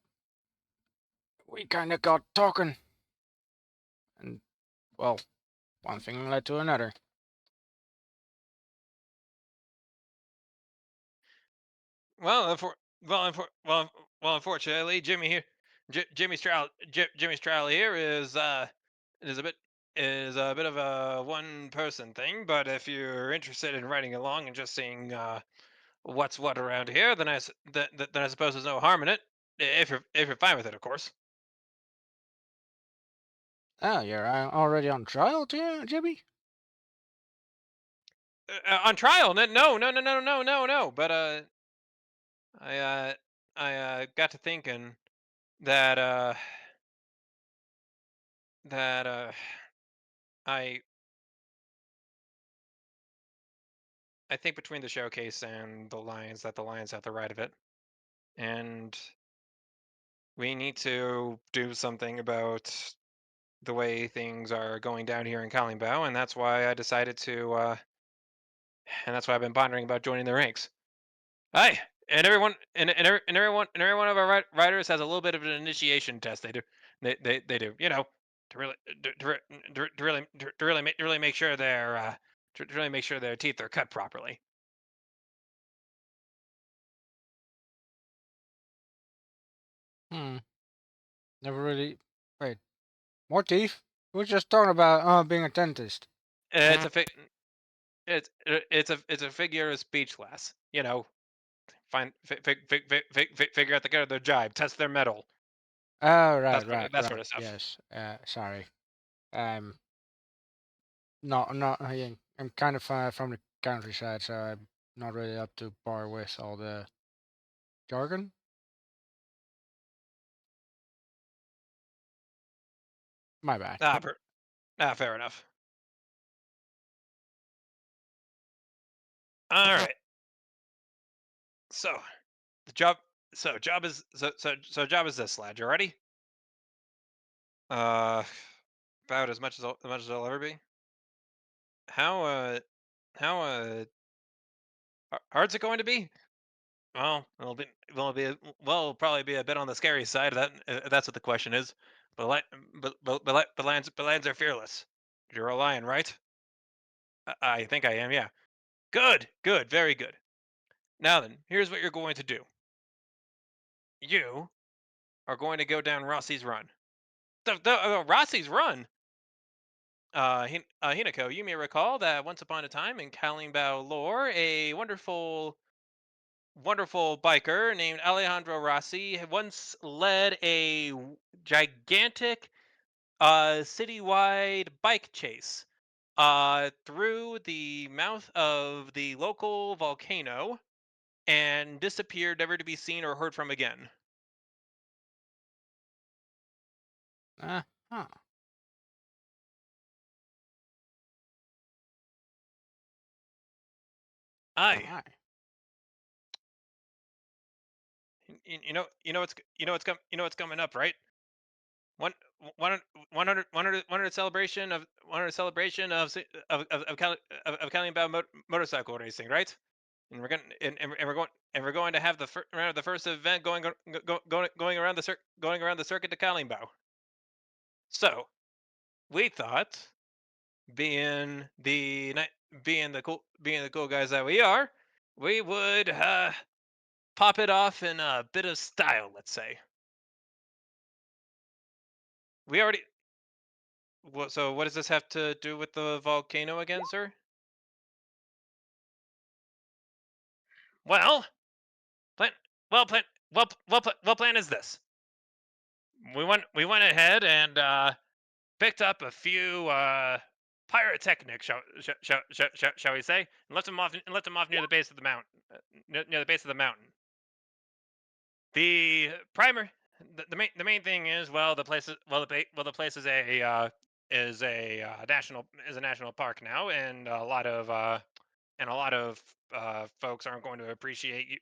S1: we kind of got talking. And, well, one thing led to another.
S3: Well, unfortunately, Jimmy's trial here is a bit is a bit of a one-person thing, but if you're interested in riding along and just seeing what's what around here, then then I suppose there's no harm in it. If you're fine with it, of course.
S1: Oh, you're already on trial, Jimmy?
S3: On trial? No. But I uh, I got to thinking that that I I think between the showcase and the Lions that the Lions have the right of it, and we need to do something about the way things are going down here in Kalimbao, and that's why I decided to, and that's why I've been pondering about joining the ranks. Hi, and everyone, and every one of our riders has a little bit of an initiation test. They do, they do, to really, to really make sure to really make sure their teeth are cut properly.
S1: Hmm. Never really. Wait. More teeth? We were just talking about being a dentist.
S3: It's a fi- it's a figure of speech class. Find figure out their jibe, test their metal,
S1: Oh, right,
S3: that sort
S1: right.
S3: of stuff.
S1: Yes. Sorry. Um, not. I'm kind of from the countryside, so I'm not really up to par with all the jargon. My bad.
S3: Fair enough. All right. So the job. So job is this, lad. You ready? Uh, about as much as I'll ever be. How how hard's it going to be? Well, it'll probably be a bit on the scary side. That's what the question is. But but lions are fearless. You're a lion, right? I think I am. Yeah. Good, very good. Now then, here's what you're going to do. You are going to go down Rossi's Run. Rossi's Run. Hinako, you may recall that once upon a time in Kalimbao lore, a wonderful biker named Alejandro Rossi had once led a gigantic citywide bike chase through the mouth of the local volcano and disappeared, never to be seen or heard from again.
S1: Huh. Oh,
S3: Aye,
S1: hi.
S3: you know what's coming up, right? One, 100 celebration of 100 celebration of of Kalimbao motorcycle racing, right? And we're going and we're going and we're going to have the first event going around going around the circuit to Kalimbao. So we thought, being the being the cool guys that we are, we would pop it off in a bit of style, let's say. We already. So what does this have to do with the volcano again, sir? Well, plan. Well, plan. Well, plan is this. We went ahead and picked up a few pyrotechnics, shall we say, and left them off near the base of the mountain. Near the base of the mountain. The primer, the main thing is, well, the place is the place is a national park now, and a lot of folks aren't going to appreciate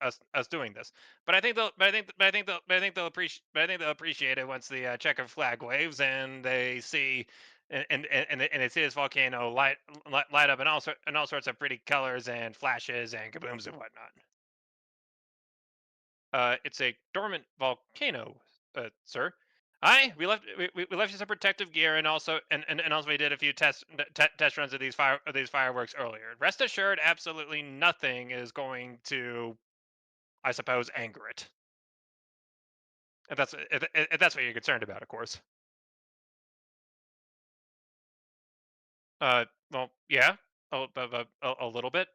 S3: us doing this. But I think they'll appreciate it once the checkered flag waves and they see and they see this volcano light up in all sorts of pretty colors and flashes and kabooms and whatnot. It's a dormant volcano, sir. Aye, we left you some protective gear, and also we did a few test runs of these fireworks earlier. Rest assured, absolutely nothing is going to, I suppose, anger it. If that's what you're concerned about, of course. Well, yeah, a little bit.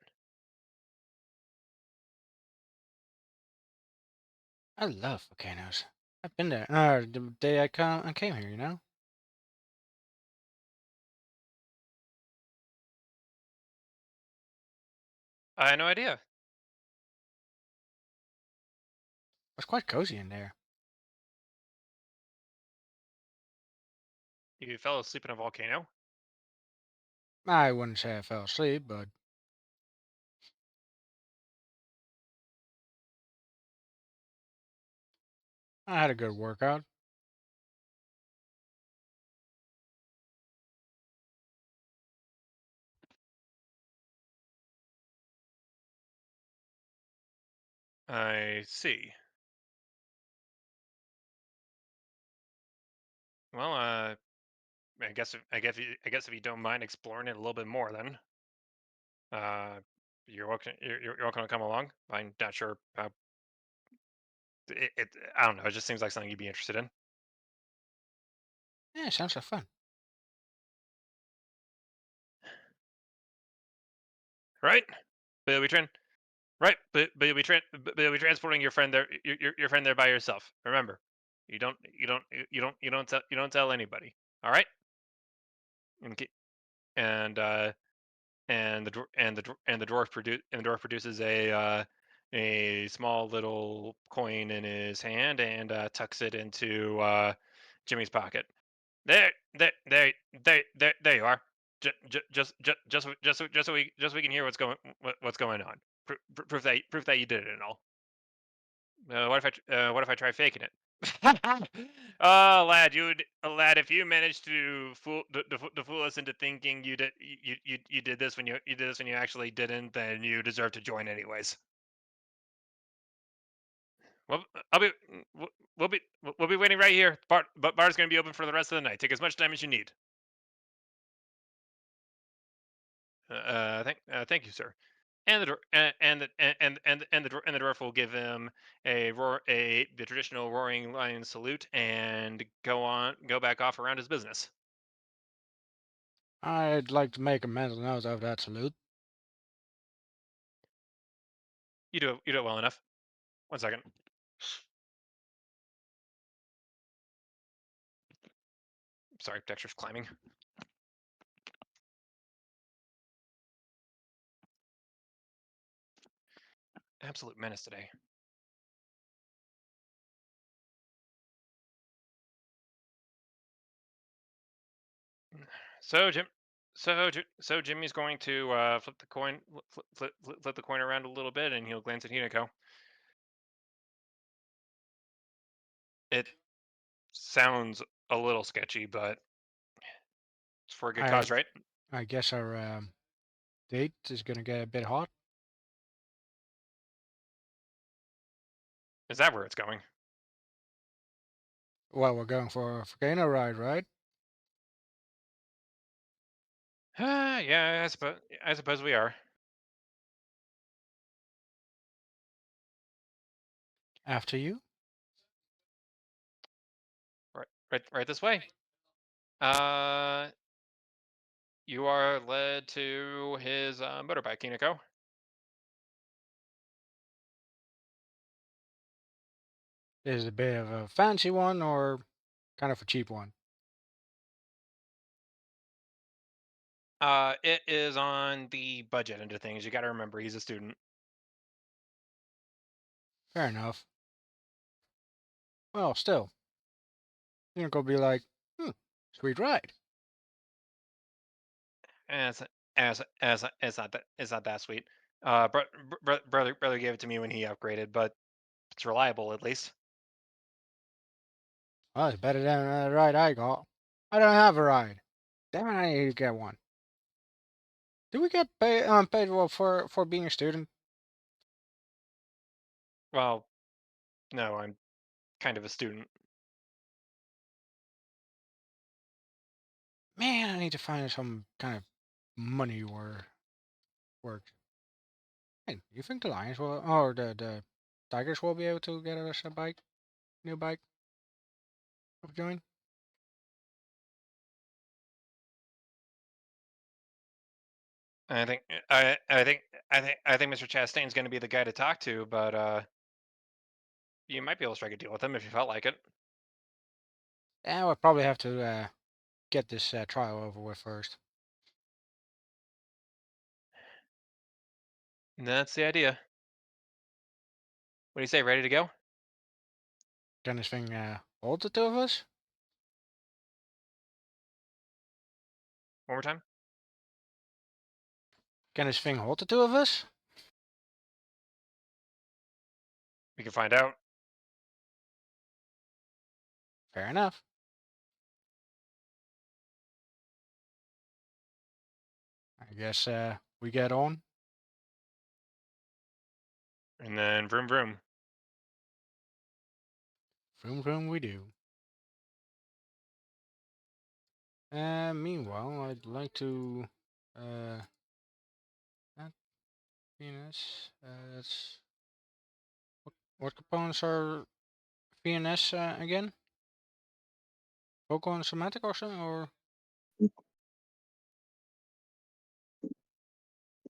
S1: I love volcanoes. I've been there. The day I came here, you know.
S3: I had no idea.
S1: It was quite cozy in there.
S3: You fell asleep in a volcano.
S1: I wouldn't say I fell asleep, but I had a good workout.
S3: I see. Well, I guess if you don't mind exploring it a little bit more, then uh, you're welcome to come along. I'm not sure how it. I don't know. It just seems like something you'd be interested in,
S1: Yeah, sounds like fun.
S3: right? But you'll be right? But you'll be transporting your friend there. Your friend there by yourself. Remember, you don't tell anybody. All right? And and the dwarf produces a small little coin in his hand and tucks it into Jimmy's pocket. There you are. Just so we can hear what's going on. Proof that you did it and all. What if I try faking it? Oh, lad, if you managed to fool us into thinking you did this when you did this when you actually didn't, then you deserve to join anyways. Well, I'll be we'll be waiting right here. Bar's gonna be open for the rest of the night. Take as much time as you need. Thank you, sir. And the dwarf will give him the traditional roaring lion salute and go back off around his business.
S1: I'd like to make a mental note of that salute.
S3: You do it well enough. 1 second. Sorry, Dexter's climbing. Absolute menace today. So Jim, so Jimmy's going to flip the coin, flip the coin around a little bit, and he'll glance at Hinako. It sounds a little sketchy, but it's for a good
S1: I
S3: cause, right?
S1: I guess our date is gonna get a bit hot.
S3: Is that where it's going?
S1: Well, we're going for a volcano ride, right?
S3: Yeah, I suppose we are.
S1: After you.
S3: Right this way. Uh, you are led to his motorbike, Hinako.
S1: Is it a bit of a fancy one or kind of a cheap one?
S3: It is on the budget end of things. You got to remember, he's a student.
S1: Fair enough. Well, still, you're gonna be like, sweet ride.
S3: And it's not that sweet. Brother gave it to me when he upgraded, but it's reliable at least.
S1: Well, it's better than the ride I got. I don't have a ride. Damn it, I need to get one. Do we get paid well for being a student?
S3: Well, no, I'm kind of a student.
S1: Man, I need to find some kind of money or work. Hey, you think the Lions will, or the Tigers will be able to get us a bike, new bike, of join?
S3: I think I think Mr. Chastain's going to be the guy to talk to, but you might be able to strike a deal with him if you felt like it.
S1: Yeah, we'll probably have to get this trial over with first.
S3: And that's the idea. What do you say? Ready to go?
S1: Can this thing hold the two of us?
S3: One more time.
S1: Can this thing hold the two of us?
S3: We can find out.
S1: Fair enough. I guess we get on.
S3: And then vroom vroom.
S1: Vroom vroom we do. Meanwhile, I'd like to not VNS. That's what components are VNS again? Vocal and somatic or something, or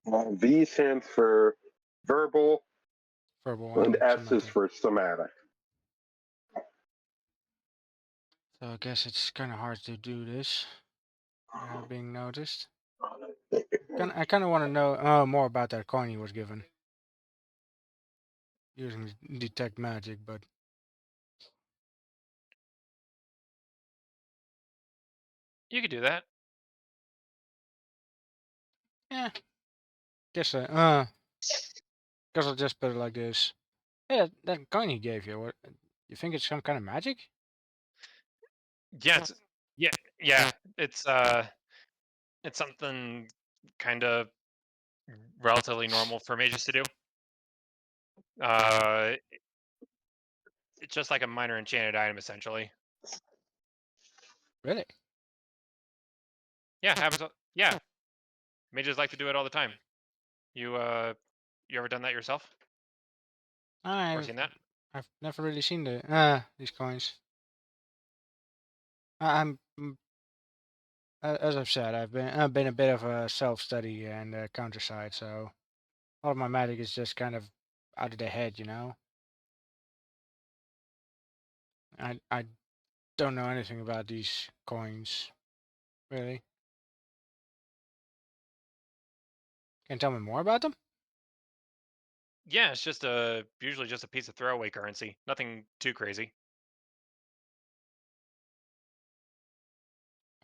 S2: V stands for verbal,
S1: verbal
S2: and
S1: and
S2: S is
S1: somatic.
S2: for somatic.
S1: So I guess it's kind of hard to do this without being noticed. I kind of want to know more about that coin he was given using detect magic, but
S3: You could do that.
S1: yeah, guess guess I'll just put it like this. Hey, that coin he gave you, what? You think it's some kind of magic?
S3: Yeah. Yeah. Yeah. It's it's something kind of relatively normal for mages to do. Uh, it's just like a minor enchanted item, essentially.
S1: Really?
S3: Yeah, happens. Yeah, mages like to do it all the time. You ever done that yourself or
S1: I've
S3: seen that?
S1: I've never really seen these coins. I'm as I've said, I've been a bit of a self study and counter side, so all of my magic is just kind of out of the head, you know. I don't know anything about these coins, really. Can you tell me more about them?
S3: Yeah, it's just usually just a piece of throwaway currency. Nothing too crazy.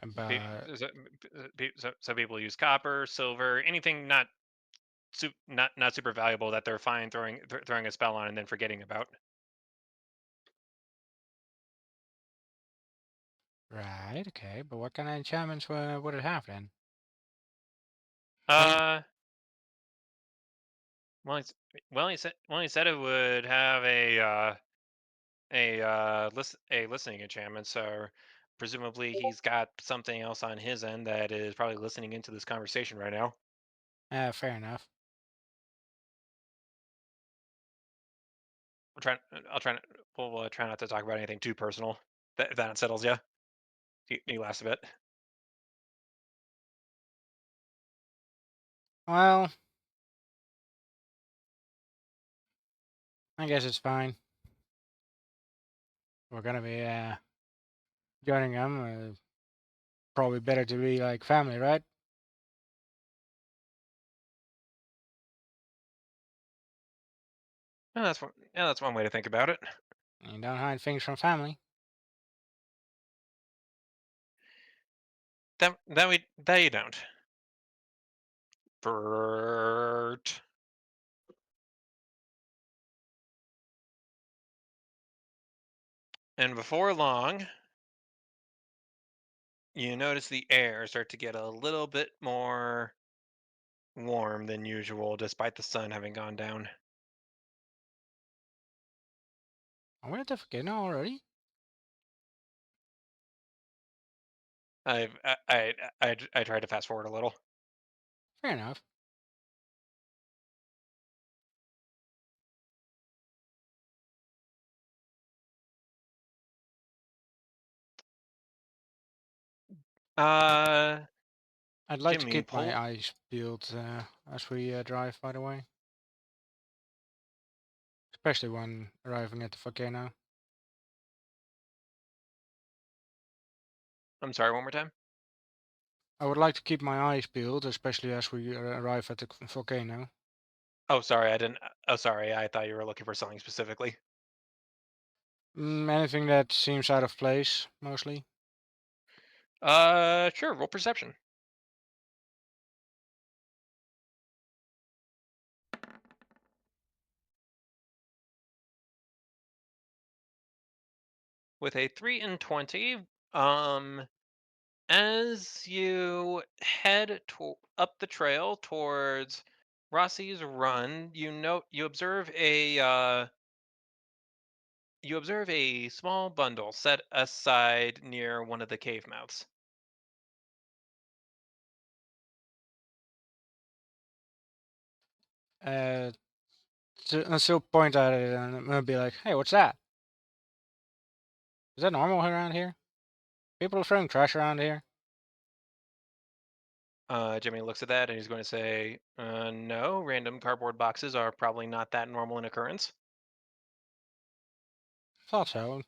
S3: Pe-
S1: About
S3: So, so people use copper, silver, anything not super valuable that they're fine throwing a spell on and then forgetting about.
S1: right, okay, but what kind of enchantments would it have then?
S3: Uh, well, he said it would have a listening enchantment. So presumably he's got something else on his end that is probably listening into this conversation right now.
S1: Fair enough.
S3: I'll try. I'll try. We'll try not to talk about anything too personal. That settles you. He laughs a bit.
S1: Well, I guess it's fine. We're gonna be joining them. Probably better to be like family, right?
S3: Yeah, that's one way to think about it.
S1: You don't hide things from family.
S3: That you don't. Bert. And before long, you notice the air start to get a little bit more warm than usual, despite the sun having gone down.
S1: I wanted to forget now already.
S3: I've I tried to fast forward a little.
S1: Fair enough.
S3: Uh,
S1: I'd like to
S3: Jimmy,
S1: keep my
S3: pull.
S1: eyes peeled as we drive, by the way. Especially when arriving at the volcano.
S3: I'm sorry, one more time.
S1: I would like to keep my eyes peeled, especially as we arrive at the volcano.
S3: Oh, sorry, I didn't. Oh, sorry, I thought you were looking for something specifically.
S1: Anything that seems out of place, mostly.
S3: Sure. Roll perception. With a 3 and 20, as you head up the trail towards Rossi's Run, you observe a small bundle set aside near one of the cave mouths.
S1: I'll still point at it and I'm gonna be like, "Hey, what's that? Is that normal around here? People throwing trash around here?"
S3: Jimmy looks at that and he's going to say, "No, random cardboard boxes are probably not that normal an occurrence.
S1: Thought so.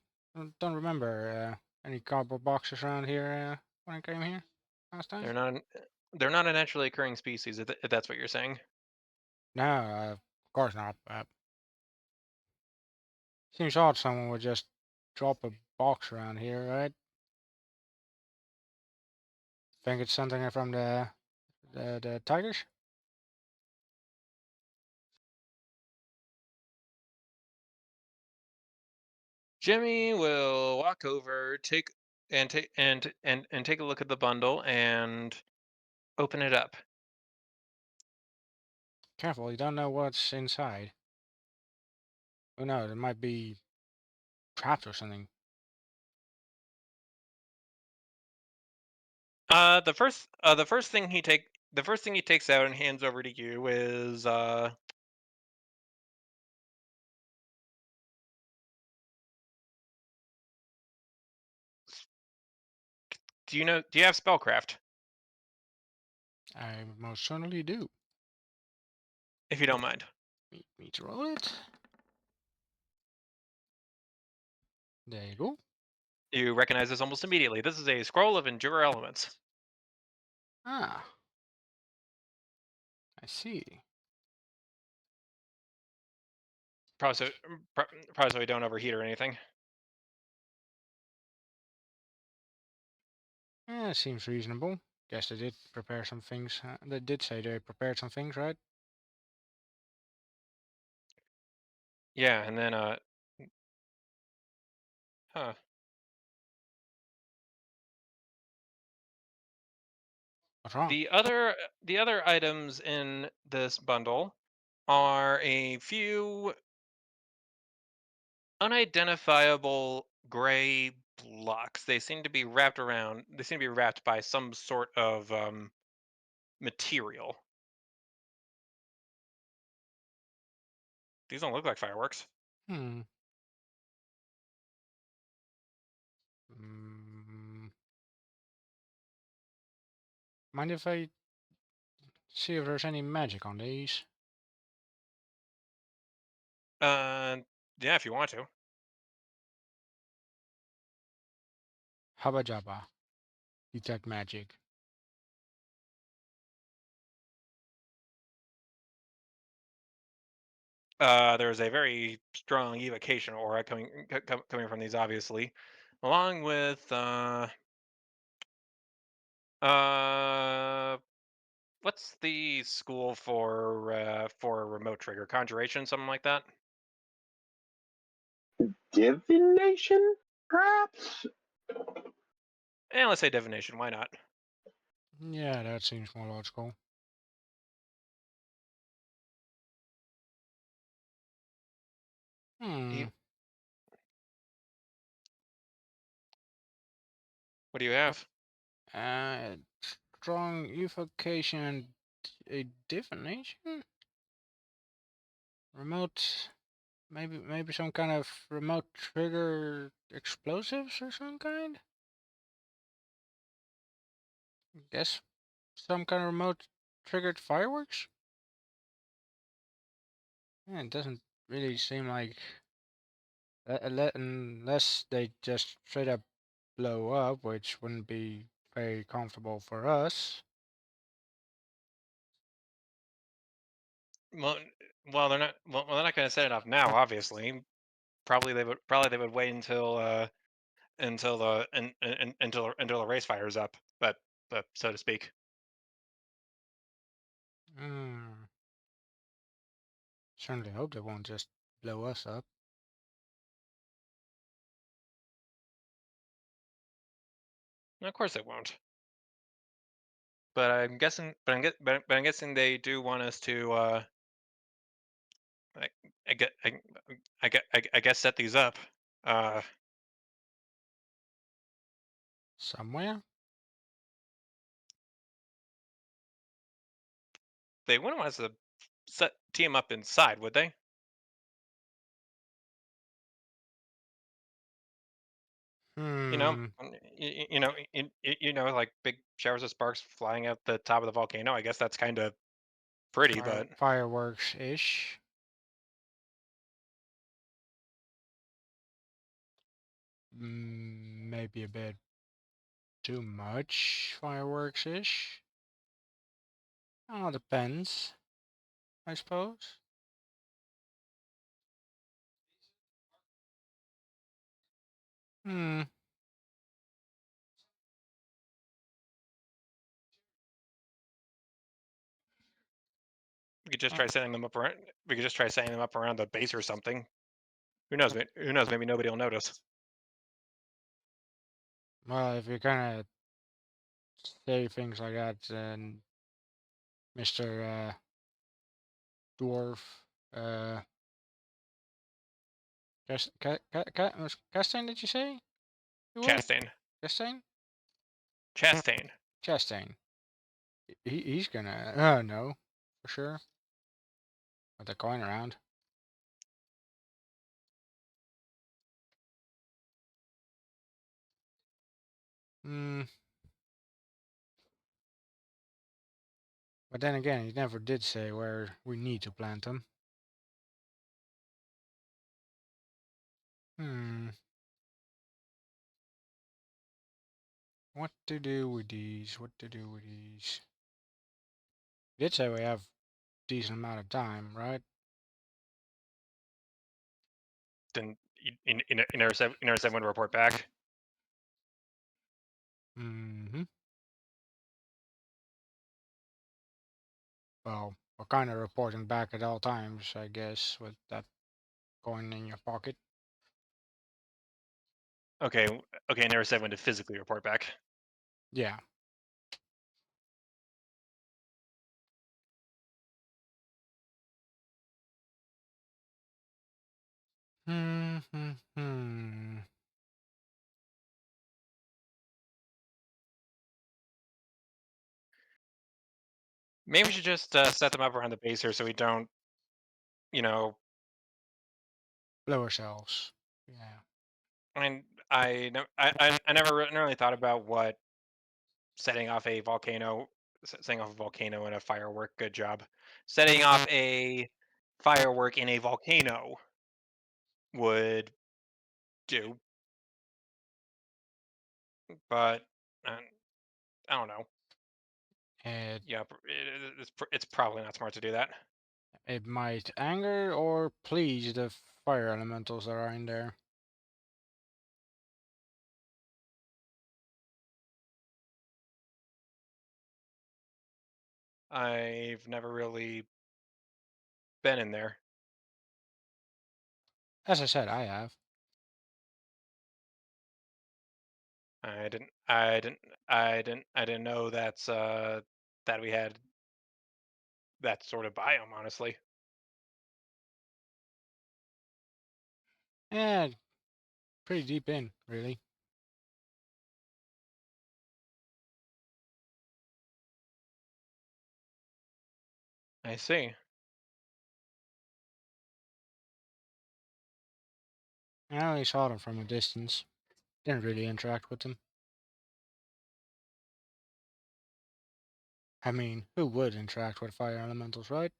S1: Don't remember any cardboard boxes around here when I came here last time.
S3: They're not a naturally occurring species. If that's what you're saying."
S1: No, of course not. Seems odd someone would just drop a box around here, right? Think it's something from the tigers?
S3: Jimmy will walk over, take a look at the bundle and open it up.
S1: Careful, you don't know what's inside. Who knows? It might be trapped or something.
S3: The first thing he takes out and hands over to you is do you have spellcraft?
S1: I most certainly do.
S3: If you don't mind.
S1: Me to roll it. There you go.
S3: You recognize this almost immediately. This is a scroll of endure elements.
S1: Ah, I see.
S3: Probably so we don't overheat or anything.
S1: Yeah, seems reasonable. Guess they did prepare some things. They did say they prepared some things, right?
S3: Yeah, and then huh.
S1: What's wrong?
S3: The other items in this bundle are a few unidentifiable gray blocks. They seem to be wrapped by some sort of material. These don't look like fireworks.
S1: Hmm. Mm, mind if I see if there's any magic on these?
S3: Uh, yeah, if you want to.
S1: Habba Jabba. Detect magic.
S3: There's a very strong evocation aura coming from these, obviously, along with uh, what's the school for a remote trigger? Conjuration, something like that.
S2: Divination, perhaps?
S3: And let's say divination. Why not?
S1: Yeah, that seems more logical. Hmm.
S3: You, what do you have?
S1: Uh, strong evocation and a divination? Remote, maybe some kind of remote trigger explosives or some kind? Guess some kind of remote triggered fireworks? Yeah, it doesn't really seem like unless they just straight up blow up, which wouldn't be very comfortable for us.
S3: Well, well, they're not. Well, they're not going to set it off now. Obviously, probably they would wait until the race fires up. But so to speak.
S1: Hmm. Certainly hope they won't just blow us up.
S3: Of course they won't. But I'm guessing. But I'm guessing they do want us to. I, I get. I guess set these up. Uh,
S1: Somewhere?
S3: they wouldn't want us to team up inside, would they? You know,
S1: Hmm.
S3: like big showers of sparks flying out the top of the volcano. I guess that's kind of pretty, but
S1: Fireworks ish. Maybe a bit too much fireworks ish. Oh, depends, I suppose. Hmm.
S3: we could just
S1: Uh,
S3: try setting them up around. We could just try setting them up around the base or something. Who knows? Who knows? Maybe nobody will notice.
S1: well, if you're gonna say things like that, then Mr. Dwarf, uh, Castaigne, did you say? It was?
S3: Chastain,
S1: Castaigne?
S3: Chastain.
S1: Chastain. He's gonna, no, for sure. With the coin around. Hmm. But then again, he never did say where we need to plant them. Hmm. What to do with these? What to do with these? He did say we have decent amount of time, right?
S3: Then you never said when to report back.
S1: Mm-hmm. Well, we're kind of reporting back at all times, I guess, with that coin in your pocket.
S3: Okay, okay. I never said when to physically report back.
S1: Yeah. Hmm. Hmm. Hmm.
S3: Maybe we should just set them up around the base here, so we don't, you know.
S1: Blow ourselves. Yeah.
S3: I mean, I never really thought about what setting off a volcano, setting off a volcano and a firework. Good job. Setting off a firework in a volcano would do, but I don't know.
S1: It
S3: Yeah, it's probably not smart to do that.
S1: it might anger or please the fire elementals that are in there.
S3: I've never really been in there.
S1: As I said, I have.
S3: I didn't. I didn't know that we had that sort of biome. Honestly,
S1: Yeah, pretty deep in, really.
S3: I see.
S1: I only saw them from a distance. Didn't really interact with them. I mean, who would interact with fire elementals, right?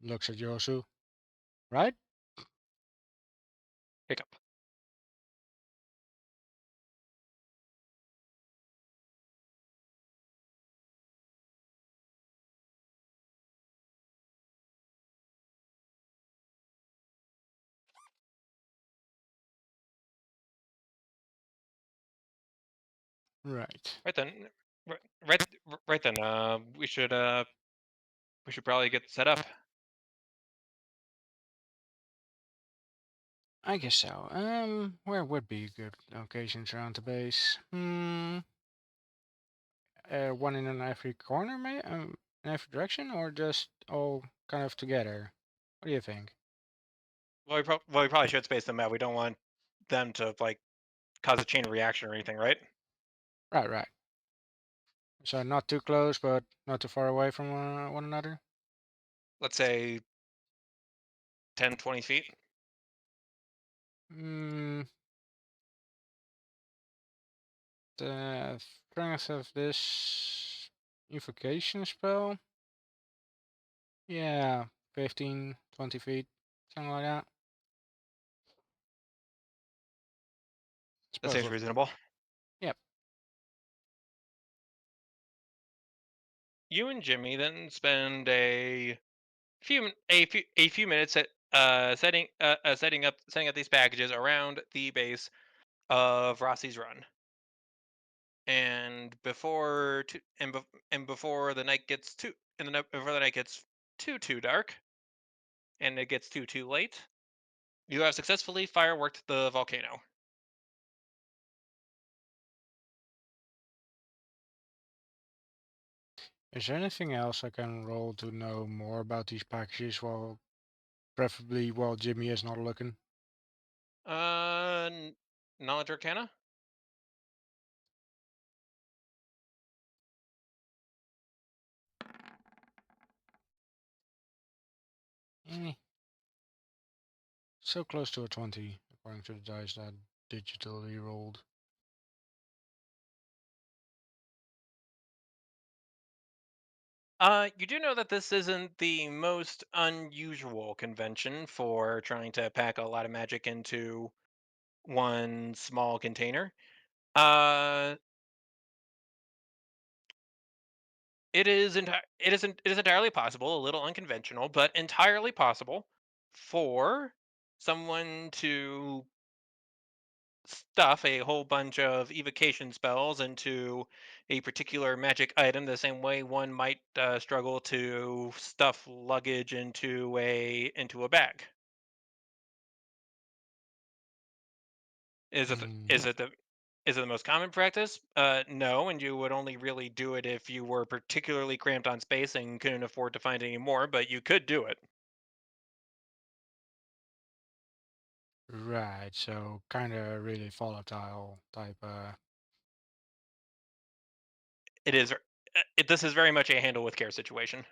S1: Looks at Yosu, right?
S3: Hiccup.
S1: Right.
S3: Right then. Right then. We should probably get set up.
S1: I guess so. Where would be good locations around the base? One in every corner, maybe? In every direction, or just all kind of together? What do you think?
S3: Well, we probably should space them out. We don't want them to like cause a chain reaction or anything, right?
S1: Right, right. So not too close, but not too far away from one another?
S3: Let's say 10, 20 feet.
S1: Hmm. The strength of this invocation spell? Yeah, 15, 20 feet, something like that.
S3: That
S1: Suppose
S3: seems
S1: we'll.
S3: reasonable.
S1: Yep.
S3: You and Jimmy then spend a few minutes at setting up these packages around the base of Rossi's Run. And before the night gets before the night gets too dark and it gets too late, you have successfully fireworked the volcano.
S1: Is there anything else I can roll to know more about these packages preferably while Jimmy is not looking?
S3: Knowledge Arcana.
S1: Eh, so close to a 20, according to the dice that digitally rolled.
S3: You do know that this isn't the most unusual convention for trying to pack a lot of magic into one small container. Uh, it is entirely possible, a little unconventional, but entirely possible for someone to stuff a whole bunch of evocation spells into a particular magic item the same way one might struggle to stuff luggage into a bag. Is it the,
S1: Mm,
S3: is it the is it the most common practice? No, and you would only really do it if you were particularly cramped on space and couldn't afford to find any more, but you could do it.
S1: right, so kind of really volatile type.
S3: It is. This is very much a handle with care situation.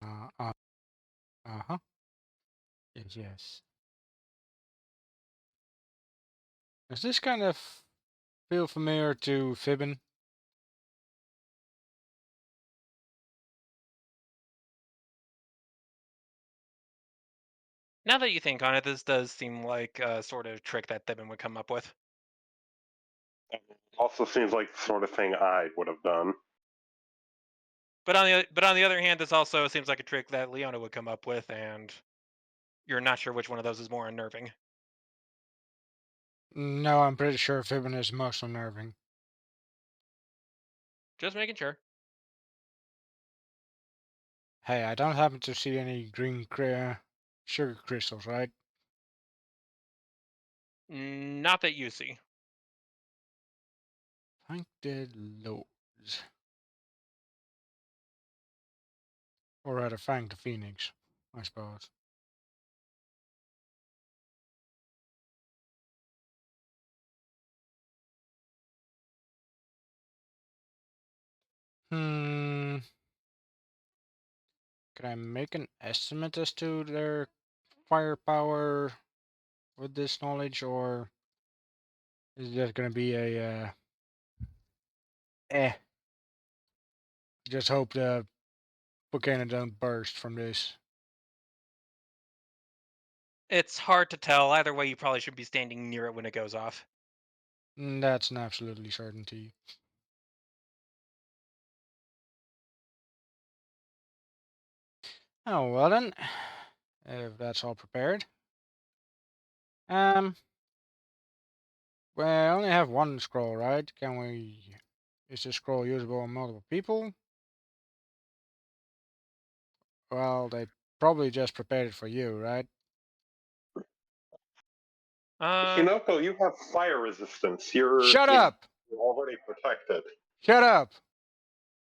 S1: Uh, uh, uh-huh. Yes, yes. Does this kind of feel familiar to Fibbin?
S3: Now that you think on it, this does seem like a sort of trick that Thibin would come up with.
S2: Also seems like the sort of thing I would have done.
S3: But on the other hand, this also seems like a trick that Leona would come up with, and you're not sure which one of those is more unnerving.
S1: No, I'm pretty sure Fibbin is most unnerving.
S3: Just making sure.
S1: Hey, I don't happen to see any green sugar crystals, right?
S3: Not that you see.
S1: Thank the lords. Or rather, thank the phoenix, I suppose. Hmm. Can I make an estimate as to their firepower with this knowledge, or is that going to be a eh? just hope the volcano don't burst from this.
S3: It's hard to tell. Either way, you probably should be standing near it when it goes off.
S1: That's an absolutely certainty. Oh, well then. If that's all prepared. Um, we only have one scroll, right? Can we... Is this scroll usable on multiple people? Well, they probably just prepared it for you, right?
S3: Uh,
S2: Hinoko, you have fire resistance. You're,
S1: Shut
S2: you know,
S1: up!
S2: you're already protected.
S1: Shut up!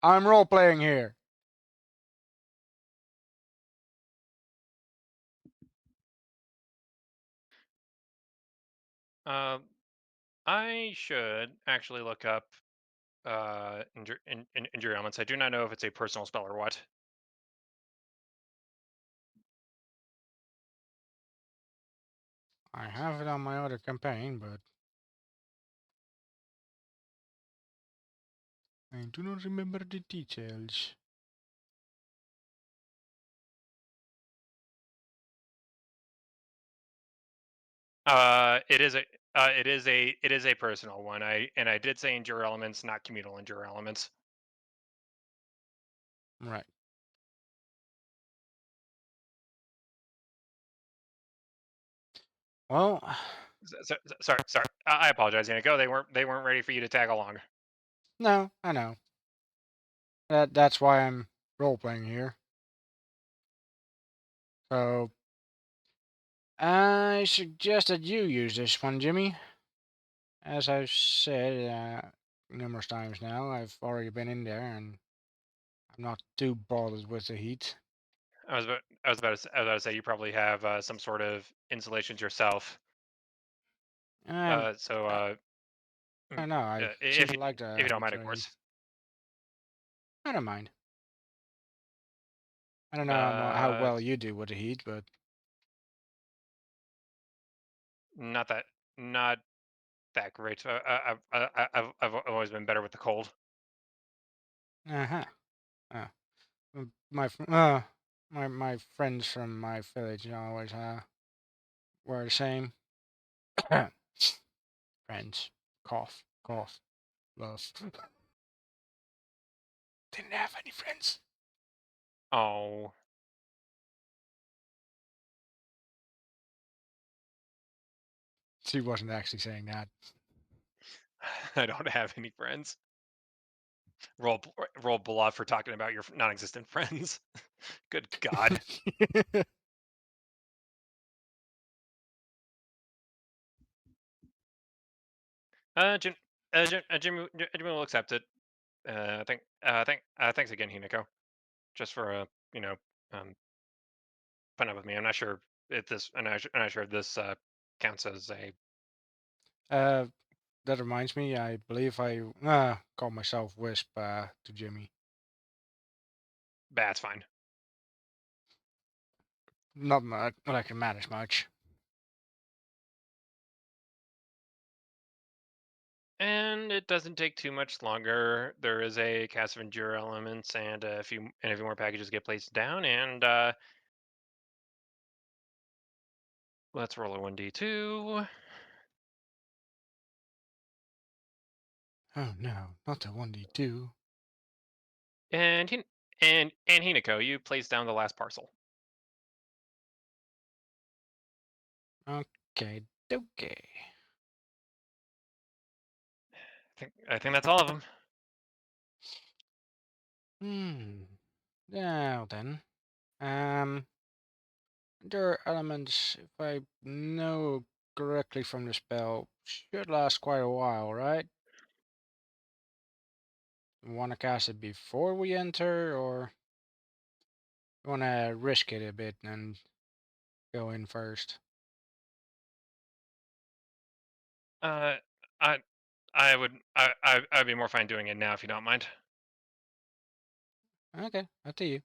S1: I'm role-playing here.
S3: um, I should actually look up injury elements. I do not know if it's a personal spell or what.
S1: I have it on my other campaign, but I do not remember the details.
S3: It is a personal one. I did say endure elements, not communal endure elements.
S1: Right. Well,
S3: Sorry. I apologize, Yannick. They weren't ready for you to tag along.
S1: no, I know. That's why I'm role-playing here. So, I suggest that you use this one, Jimmy. As I've said numerous times now, I've already been in there, and I'm not too bothered with the heat.
S3: I was about to say you probably have some sort of insulations yourself.
S1: Um,
S3: So
S1: I, I
S3: mm,
S1: don't know. I seem
S3: if
S1: to like the
S3: you don't mind, of
S1: heat.
S3: course.
S1: I don't mind. I don't know how
S3: Uh,
S1: well you do with the heat, but
S3: not that not that great. I've always been better with the cold.
S1: uh-huh. Uh, my friends from my village always were the same. Friends, cough, cough, love. Didn't have any friends.
S3: Oh,
S1: She wasn't actually saying that.
S3: I don't have any friends. Roll bluff for talking about your non-existent friends. Good God. Jim, Jimmy will accept it. Thanks again, Hinako, just for um, putting up with me. I'm not sure if this, I'm not sure if this counts as a.
S1: uh, that reminds me. I believe I called myself Wisp to Jimmy.
S3: That's fine.
S1: Not much. Like it matters much.
S3: And it doesn't take too much longer. There is a cast of endure elements, and a few more packages get placed down. And let's roll a 1d2.
S1: Oh no, not the 1D2.
S3: And Hinako, you place down the last parcel.
S1: Okay, okay.
S3: I think that's all of them.
S1: Now then. Um, there are elements, if I know correctly from the spell, should last quite a while, right? Want to cast it before we enter, or you want to risk it a bit and go in first?
S3: Uh, I I'd be more fine doing it now if you don't mind.
S1: Okay, up to you.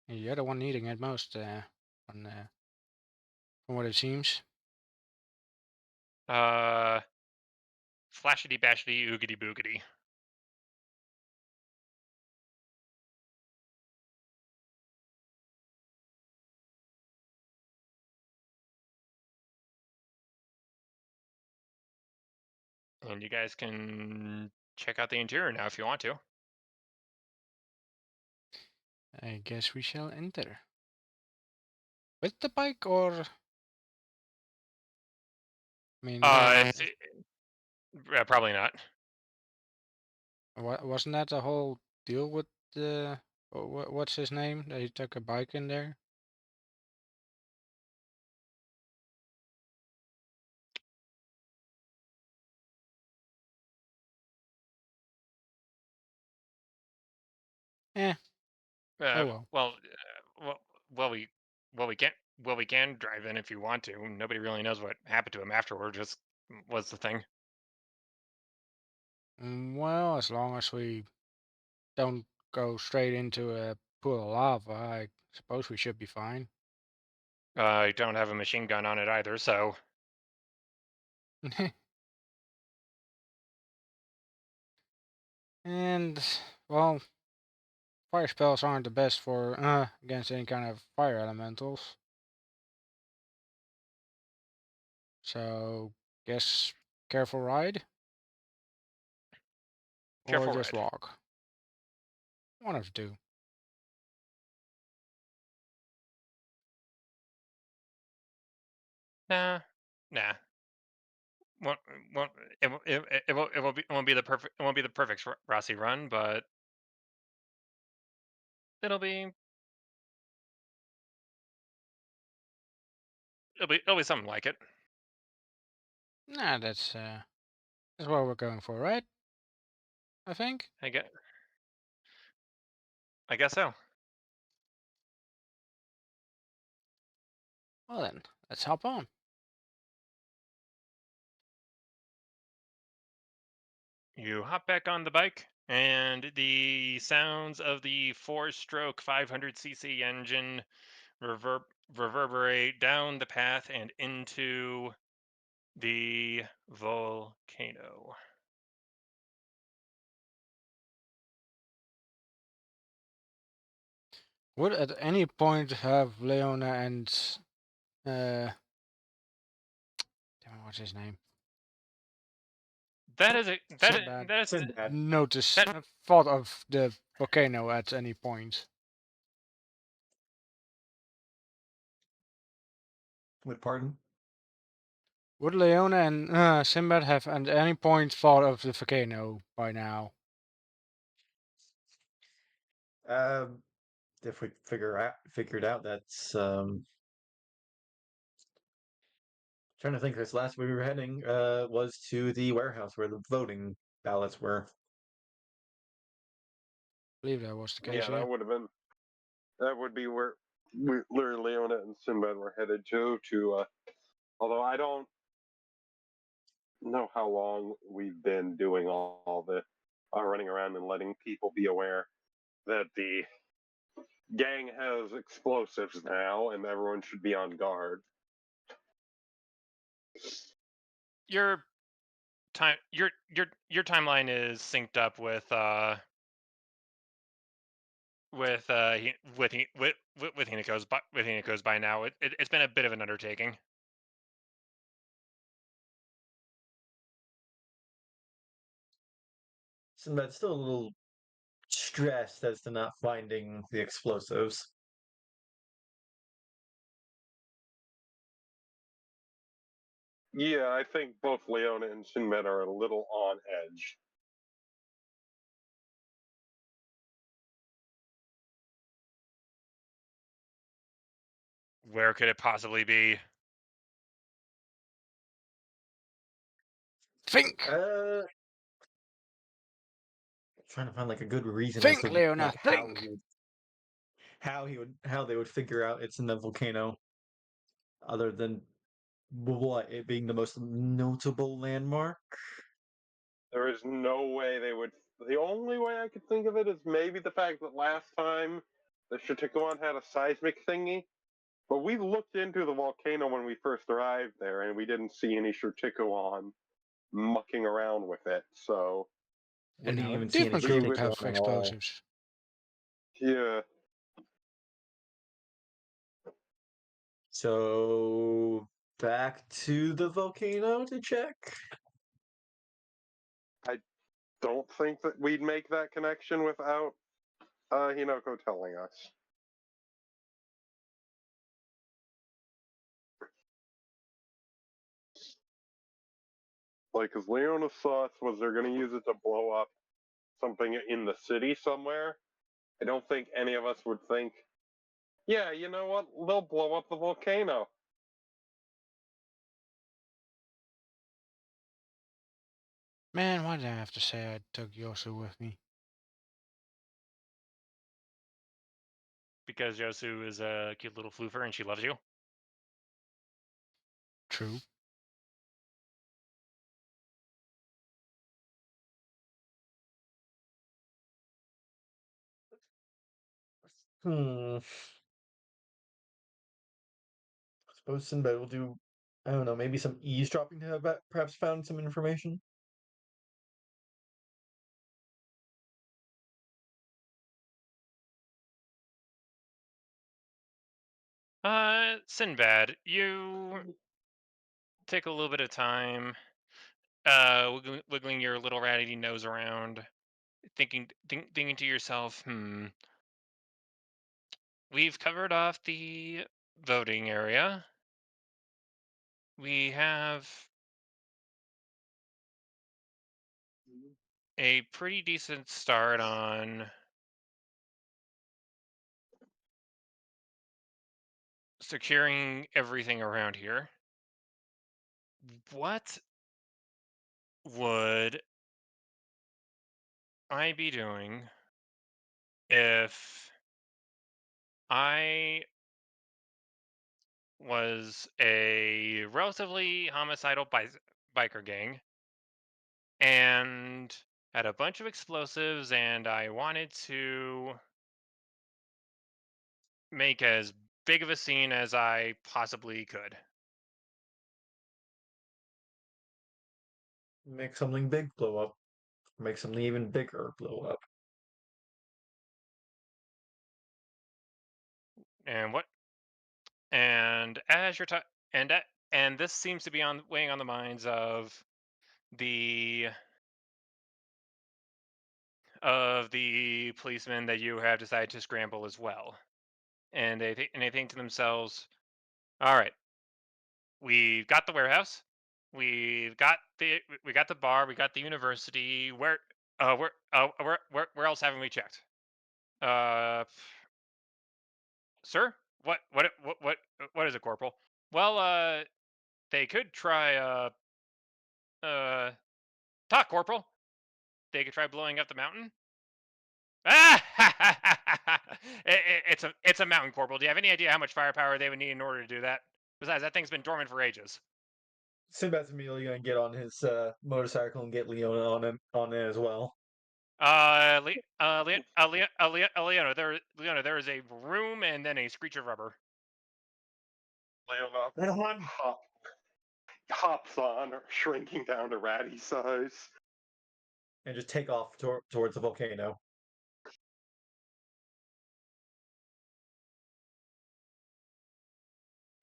S1: You're the one needing it most, from, from what it seems.
S3: Uh, flashity bashity oogity boogity. And you guys can check out the interior now if you want to.
S1: I guess we shall enter. With the bike or... I mean,
S3: Probably not.
S1: wasn't that the whole deal with the... What's his name? That he took a bike in there? Eh, oh well.
S3: Well, we can't. Well, we can drive in if you want to. Nobody really knows what happened to him afterward. Just was the thing.
S1: Well, as long as we don't go straight into a pool of lava, I suppose we should be fine.
S3: I don't have a machine gun on it either, so
S1: And, well, fire spells aren't the best for against any kind of fire elementals. So, guess careful ride or
S3: careful
S1: just
S3: ride.
S1: walk. One of the two.
S3: Nah, nah. Won't, won't, it won't be the perfect Rossi run, but it'll be it'll be something like it.
S1: Nah, that's what we're going for, right? I think.
S3: I guess so.
S1: Well then, let's hop on.
S3: You hop back on the bike, and the sounds of the four-stroke 500cc engine reverberate down the path and into the volcano.
S1: Would at any point have Leona and damn, what's his name?
S3: That is a
S1: Sinbad.
S3: that is
S4: Sinbad.
S1: Notice
S3: that
S1: thought of the volcano at any point.
S4: With pardon?
S1: Would Leona and Sinbad have at any point thought of the volcano by now?
S4: Um, if we figured out that's trying to think. This last we were heading was to the warehouse where the voting ballots were.
S1: I believe that was the case.
S2: Yeah,
S1: Yeah.
S2: that would be where Leona and Sinbad were headed to. Although I don't know how long we've been doing all the running around and letting people be aware that the gang has explosives now, and everyone should be on guard.
S3: your your timeline is synced up with Hinako's by now. It's been a bit of an undertaking.
S4: Sinbad's still a little stressed as to not finding the explosives.
S2: Yeah, I think both Leona and Sinbad are a little on edge.
S3: Where could it possibly be?
S1: Think,
S4: Trying to find like a good reason as
S1: think,
S4: to
S1: Leona,
S4: like
S1: think.
S4: how they would figure out it's in the volcano, other than what it being the most notable landmark.
S2: There is no way they would. The only way I could think of it is maybe the fact that last time the Shatikawon had a seismic thingy, but we looked into the volcano when we first arrived there, and we didn't see any Shatikawon mucking around with it. So
S1: And
S4: Wouldn't
S1: now
S4: even
S1: it
S4: see any
S1: definitely
S2: we
S1: would
S2: would,
S1: have
S4: Shatikawon at all.
S1: explosives.
S2: yeah.
S4: So back to the volcano to check.
S2: don't think that we'd make that connection without Hinoko telling us. Like, because Leona's thoughts was they're going to use it to blow up something in the city somewhere. I don't think any of us would think, yeah, you know what? They'll blow up the volcano.
S1: Man, why did I have to say I took Yosu with me?
S3: Because Yosu is a cute little floofer and she loves you.
S1: True.
S4: Hmm. I suppose Sinbad will do. I don't know. Maybe some eavesdropping to have perhaps found some information.
S3: Sinbad, you take a little bit of time, wiggling your little ratty nose around, thinking to yourself, we've covered off the voting area. We have a pretty decent start on securing everything around here. What would I be doing if I was a relatively homicidal biker gang and had a bunch of explosives and I wanted to make as big of a scene as I possibly could?
S4: Make something big blow up. Make something even bigger blow up.
S3: And what? And as you're talking, and this seems to be on weighing on the minds the of the policemen that you have decided to scramble as well. And they think to themselves, all right, we've got the warehouse, we got the bar, we got the university. Where else haven't we checked? Uh, sir, what is it, Corporal? Well, they could try uh talk, Corporal. They could try blowing up the mountain. Ah! It's a mountain, Corporal. Do you have any idea how much firepower they would need in order to do that? Besides, that thing's been dormant for ages.
S4: Sinbad's immediately gonna get on his motorcycle and get Leona on it as well.
S3: Leona, there is a room and then a screech of rubber.
S2: Leona hops on, shrinking down to ratty size.
S4: And just take off towards the volcano.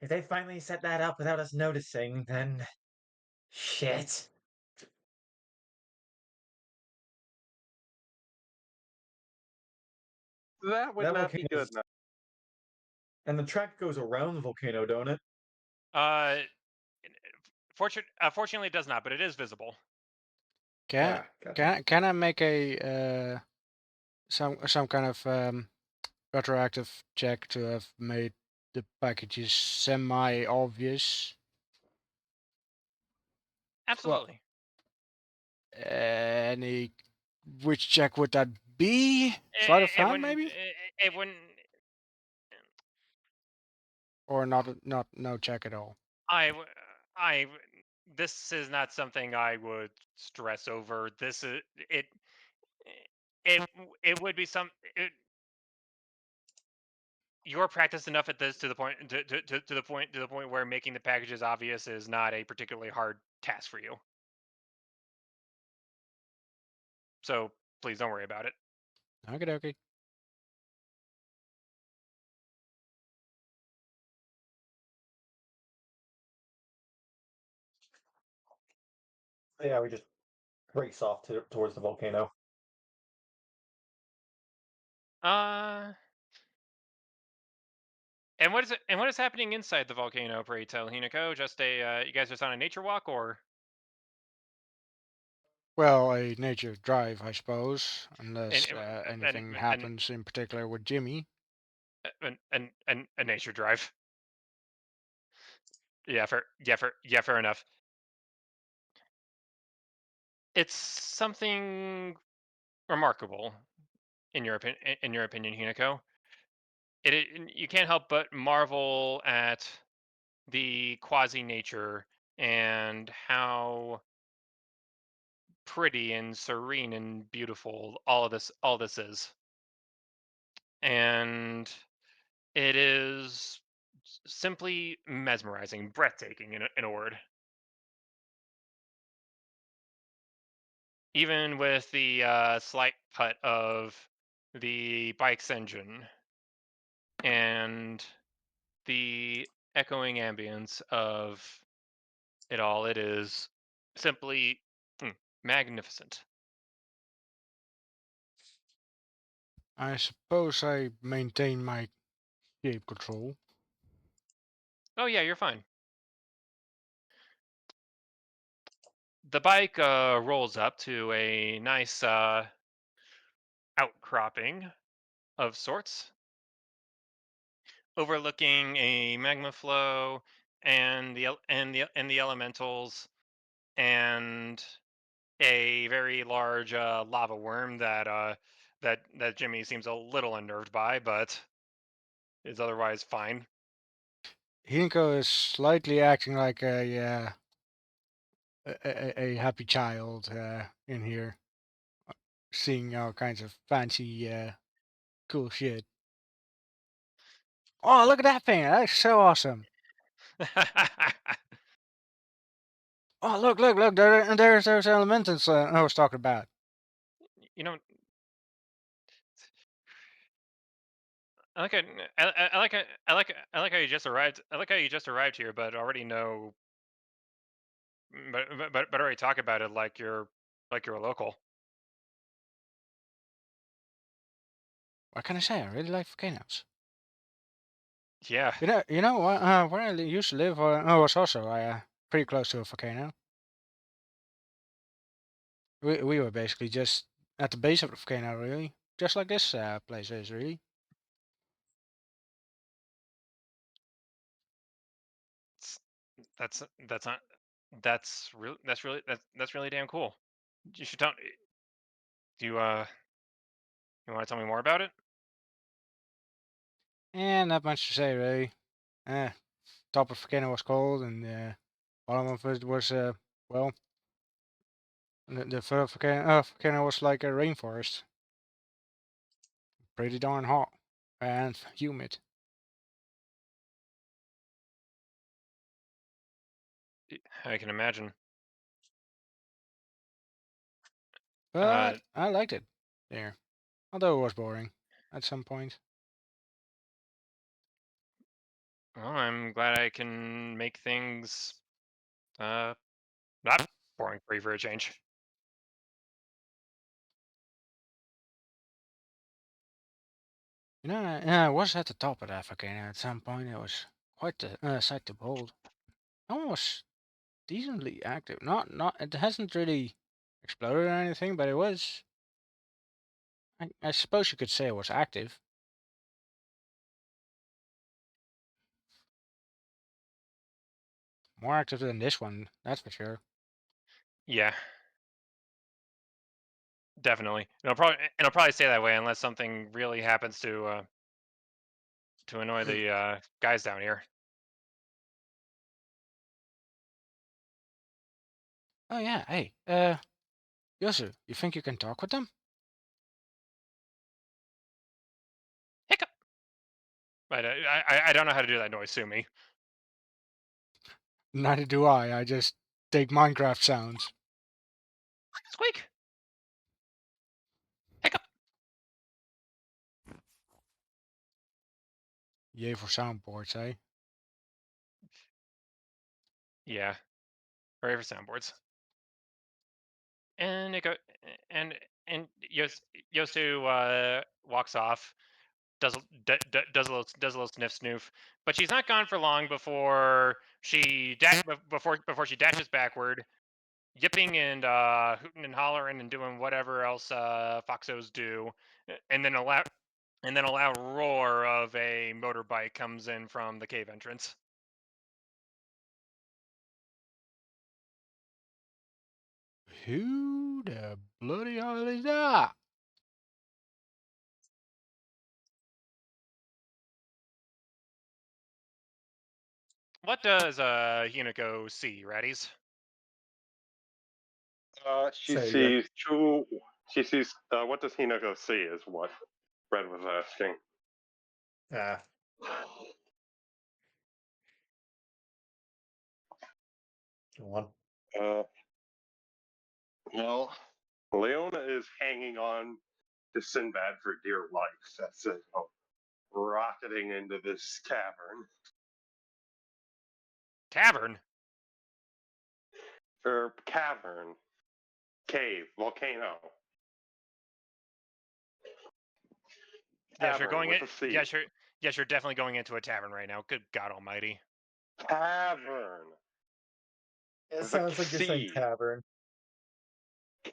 S4: If they finally set that up without us noticing, then shit.
S2: That would
S4: That
S2: not be good
S4: volcano's
S2: enough.
S4: and the track goes around the volcano, don't it?
S3: Uh, Fortunately, it does not, but it is visible.
S1: Can
S4: Gotcha.
S1: can I make a some kind of retroactive check to have made the packages semi obvious? Well,
S3: Absolutely.
S1: any which check would that be? Sleight of
S3: It
S1: hand,
S3: wouldn't.
S1: maybe,
S3: It wouldn't.
S1: or not no check at all.
S3: I. w- I. w- This is not something I would stress over. This is it. It would be some. You're practiced enough at this to the point to the point where making the packages obvious is not a particularly hard task for you. So please don't worry about it.
S1: Okay, dokie.
S4: Yeah, we just race off towards the volcano.
S3: Uh, and what is it? And what is happening inside the volcano? Pray tell, Hinako. Just you guys just on a nature walk, or
S1: Well, a nature drive, I suppose,
S3: and
S1: unless
S3: and
S1: anything
S3: and
S1: happens in particular with Jimmy.
S3: and a nature drive. Fair enough. It's something remarkable in your opinion, Hinako. You can't help but marvel at the quasi nature and how pretty and serene and beautiful all this is. And it is simply mesmerizing, breathtaking in a word. Even with the slight cut of the bike's engine and the echoing ambience of it all, it is simply magnificent.
S1: I suppose I maintain my shape control.
S3: Oh yeah, you're fine. The bike rolls up to a nice outcropping of sorts, overlooking a magma flow and the elementals and a very large lava worm that that Jimmy seems a little unnerved by, but is otherwise fine.
S1: Hinko is slightly acting like a happy child in here, seeing all kinds of fancy, cool shit. Oh, look at that thing! That's so awesome! Oh, look! There's those elementals I was talking about.
S3: you know, I like it. I like it. I like how you just arrived. I like how you just arrived here, but already know, but already talk about it like you're a local.
S1: What can I say? I really like volcanoes.
S3: Yeah,
S1: Where I used to live was also pretty close to a volcano. We were basically just at the base of the volcano, really, just like this place is, really.
S3: it's, that's not that's really damn cool. You should tell. Do you want to tell me more about it?
S1: And not much to say, really. Uh, Top of the volcano was cold, and bottom of it was well, the volcano was like a rainforest, pretty darn hot and humid.
S3: I can imagine. Uh,
S1: But I liked it there, although it was boring at some point.
S3: well, I'm glad I can make things uh not boring for you for a change.
S1: I was at the top of that volcano at some point. It was quite a sight to behold. That was decently active. Not. It hasn't really exploded or anything, but it was. I suppose you could say it was active. More active than this one, that's for sure.
S3: Yeah, definitely. It'll probably stay that way unless something really happens to annoy the guys down here.
S1: Oh yeah. Hey, Yosu, you think you can talk with them?
S3: Hiccup. But I don't know how to do that noise. Sue me.
S1: Neither do I. I just take Minecraft sounds.
S3: Squeak. Hiccup.
S1: Yay for soundboards, eh?
S3: Yeah. Hooray for soundboards. And it go and Yosu walks off, does a little sniff snoof, but she's not gone for long before before she dashes backward, yipping and hooting and hollering and doing whatever else foxos do, and then a loud roar of a motorbike comes in from the cave entrance.
S1: Who the bloody hell is that?
S3: What does Hinako see, Raddies?
S2: She
S4: Say again.
S2: sees two. She sees. What does Hinako see? Is what Red was asking.
S4: Ah, go on.
S2: Uh, well, Leona is hanging on to Sinbad for dear life. That's it. Rocketing into this cavern
S3: Tavern.
S2: or cavern, cave, volcano,
S3: Yes, you're
S2: tavern
S3: going
S2: with
S3: in.
S2: a C.
S3: Yes, you're definitely going into a tavern right now. Good God Almighty.
S2: Tavern
S4: It
S2: with a
S4: sounds like you're saying
S2: C.
S4: tavern.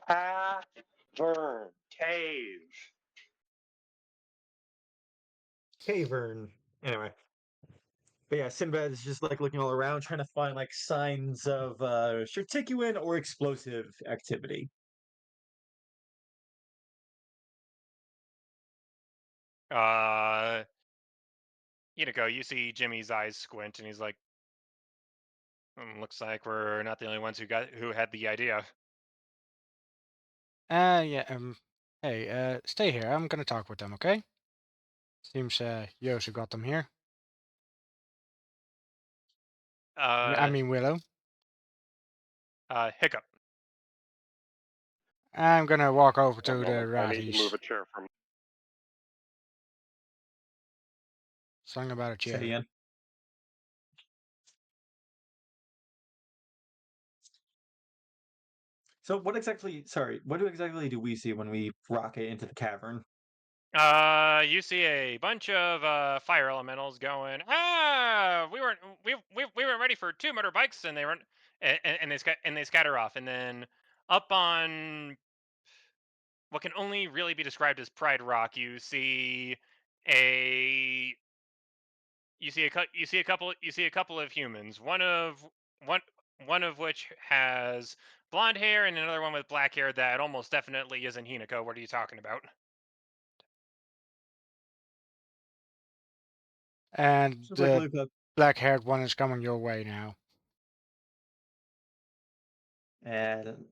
S2: Cavern, cave.
S4: Cavern. Anyway. But yeah, Sinbad is just like looking all around, trying to find like signs of Shurticuan or explosive activity.
S3: Uh, Hinako, you see Jimmy's eyes squint, and he's like, Looks like we're not the only ones who had the idea."
S1: Yeah, hey, stay here. I'm gonna talk with them, okay? Seems, Yoshi got them here. I
S3: Uh,
S1: mean, Willow.
S3: Hiccup.
S1: I'm gonna walk over
S2: One
S1: to the
S2: moment. I need to move
S1: ratties.
S2: a chair from.
S1: Something about a
S4: Say
S1: chair.
S4: again. So what exactly? Sorry, what exactly do we see when we rocket into the cavern?
S3: You see a bunch of fire elementals going. Ah, we weren't ready for two motorbikes, and they weren't, and they scatter off, and then up on what can only really be described as Pride Rock, a you see a couple of humans. One one of which has blonde hair, and another one with black hair that almost definitely isn't Hinako. What are you talking about?
S1: And
S4: Just like
S1: the
S4: look up,
S1: black-haired one is coming your way now.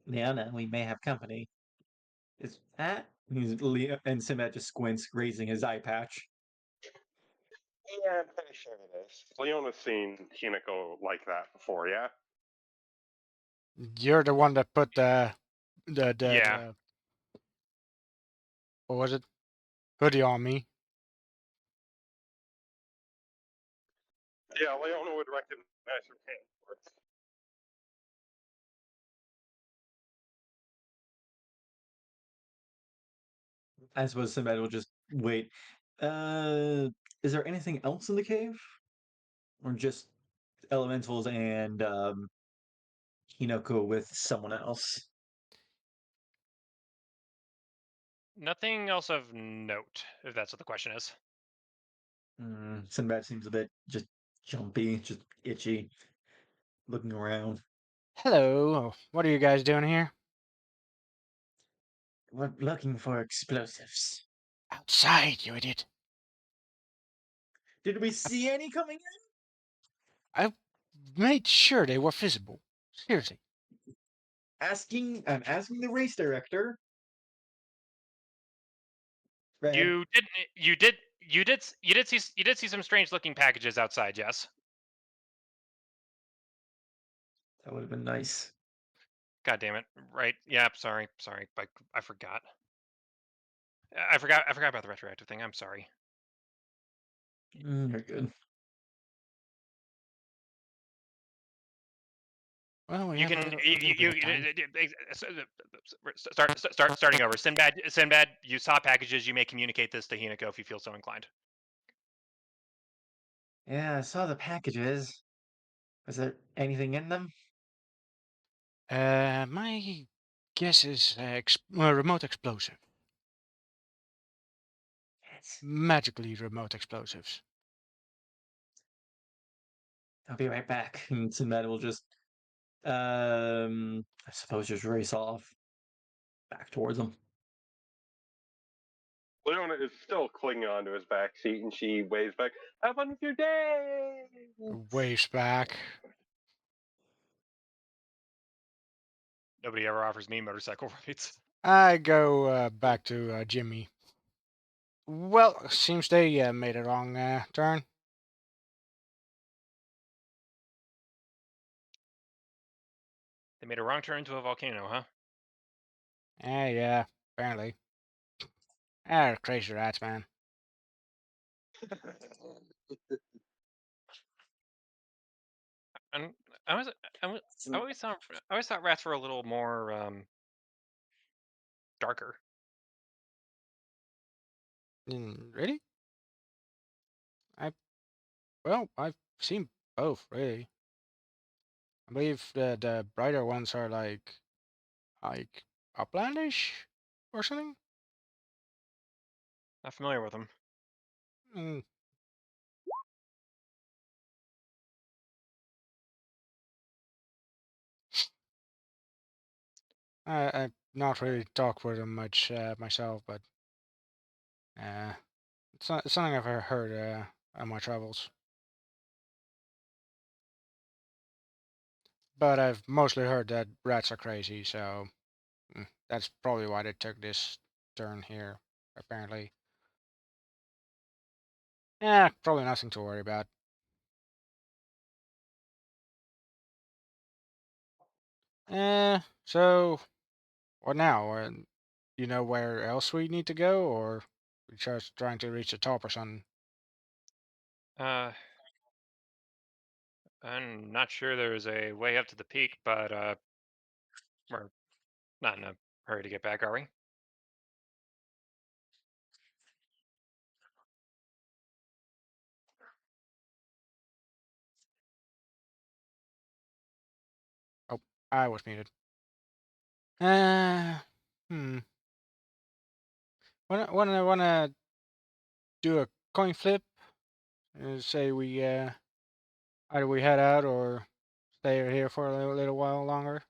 S4: Leona, we may have company. Is that? And Sinbad just squints, raising his eye patch.
S2: Yeah, I'm pretty sure it is. Leona's seen Hinako like that before, yeah?
S1: You're the one that put the
S3: Yeah.
S1: what was it? Hoodie on me.
S2: Yeah, Leona would recognize her hand.
S4: I suppose Sinbad will just wait. Uh, is there anything else in the cave, or just elementals and Hinoko with someone else?
S3: Nothing else of note, if that's what the question is.
S4: Sinbad seems a bit just jumpy, just itchy, looking around.
S1: Hello. What are you guys doing here?
S4: We're looking for explosives.
S1: Outside, you idiot.
S4: Did we see any coming in?
S1: I made sure they were visible. Seriously.
S4: I'm asking the race director. Red,
S3: You did see some strange looking packages outside. Yes.
S4: that would have been nice.
S3: God damn it. Right. Yeah. Sorry. I forgot. I forgot about the retroactive thing. I'm sorry.
S4: You're good.
S1: Well, we
S3: You
S1: have
S3: can
S1: a little bit of time.
S3: starting over. Sinbad, you saw packages. You may communicate this to Hinako if you feel so inclined.
S4: Yeah, I saw the packages. Was there anything in them?
S1: My guess is remote explosive.
S4: Yes.
S1: Magically remote explosives.
S4: I'll be right back. And Sinbad will just, I suppose, just race off back towards them.
S2: Leona is still clinging onto his back seat, and she waves back, "Have fun with your day."
S1: Waves back.
S3: Nobody ever offers me motorcycle rides.
S1: I go back to Jimmy. Well, seems they made a wrong turn.
S3: They made a wrong turn to a volcano, huh?
S1: Yeah, apparently. Ah, crazy rats, man.
S3: And I was, I, was, I always thought rats were a little more darker.
S1: Really? I've seen both, really. I believe the brighter ones are like uplandish or something.
S3: Not familiar with them.
S1: Mm, I've not really talked with them much myself, but it's something I've heard on my travels. But I've mostly heard that rats are crazy, so that's probably why they took this turn here, apparently. Yeah, probably nothing to worry about. So what now? You know where else we need to go, or we just trying to reach the top or something?
S3: Uh, I'm not sure there's a way up to the peak, but we're not in a hurry to get back, are we?
S1: Oh, I was muted. Uh, hmm. Wanna do a coin flip? Say we either we head out or stay here for a little while longer.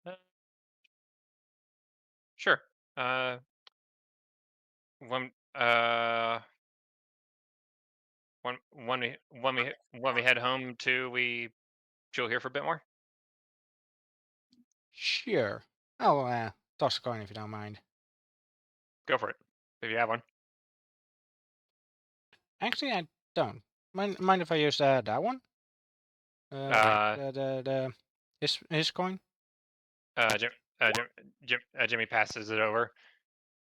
S3: Uh, sure. Uh, when uh when we head home to we chill here for a bit more.
S1: Sure. I'll toss a coin if you don't mind.
S3: Go for it if you have one.
S1: Actually, I don't. Mind if I use that one? Wait,
S3: Uh,
S1: the his coin?
S3: Jim, Jimmy passes it over.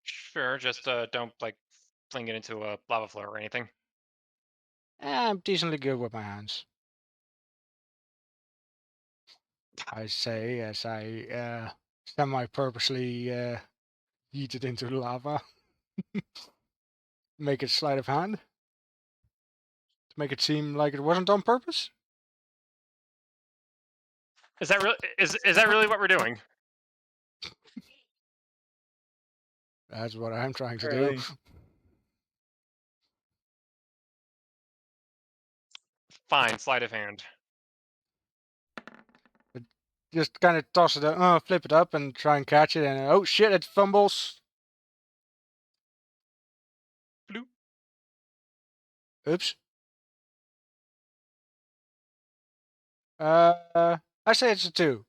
S3: Sure, just don't like fling it into a lava flow or anything.
S1: I'm decently good with my hands. I say as I semi-purposely yeet it into the lava. Make it sleight of hand. To make it seem like it wasn't on purpose.
S3: Is that really what we're doing?
S1: That's what I'm trying to do.
S4: Apparently.
S3: Fine, sleight of hand.
S1: But just kind of toss it up, flip it up and try and catch it, and oh shit, it fumbles.
S3: Bloop.
S1: Oops. I say it's a 2.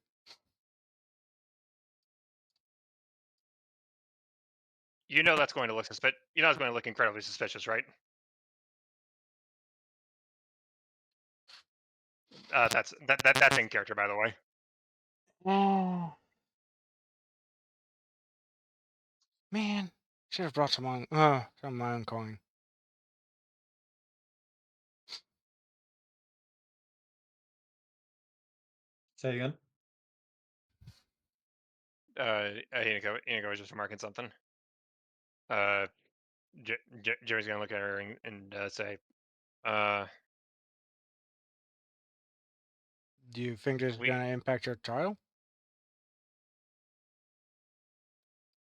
S3: You know that's going to look You know it's going to look incredibly suspicious, right? That's in character, by the way.
S1: Oh man, should have brought some of my own coin.
S4: Say again.
S3: Inigo was just remarking something. Jimmy's gonna look at her and say,
S1: Do you think this is
S3: we
S1: gonna impact your trial?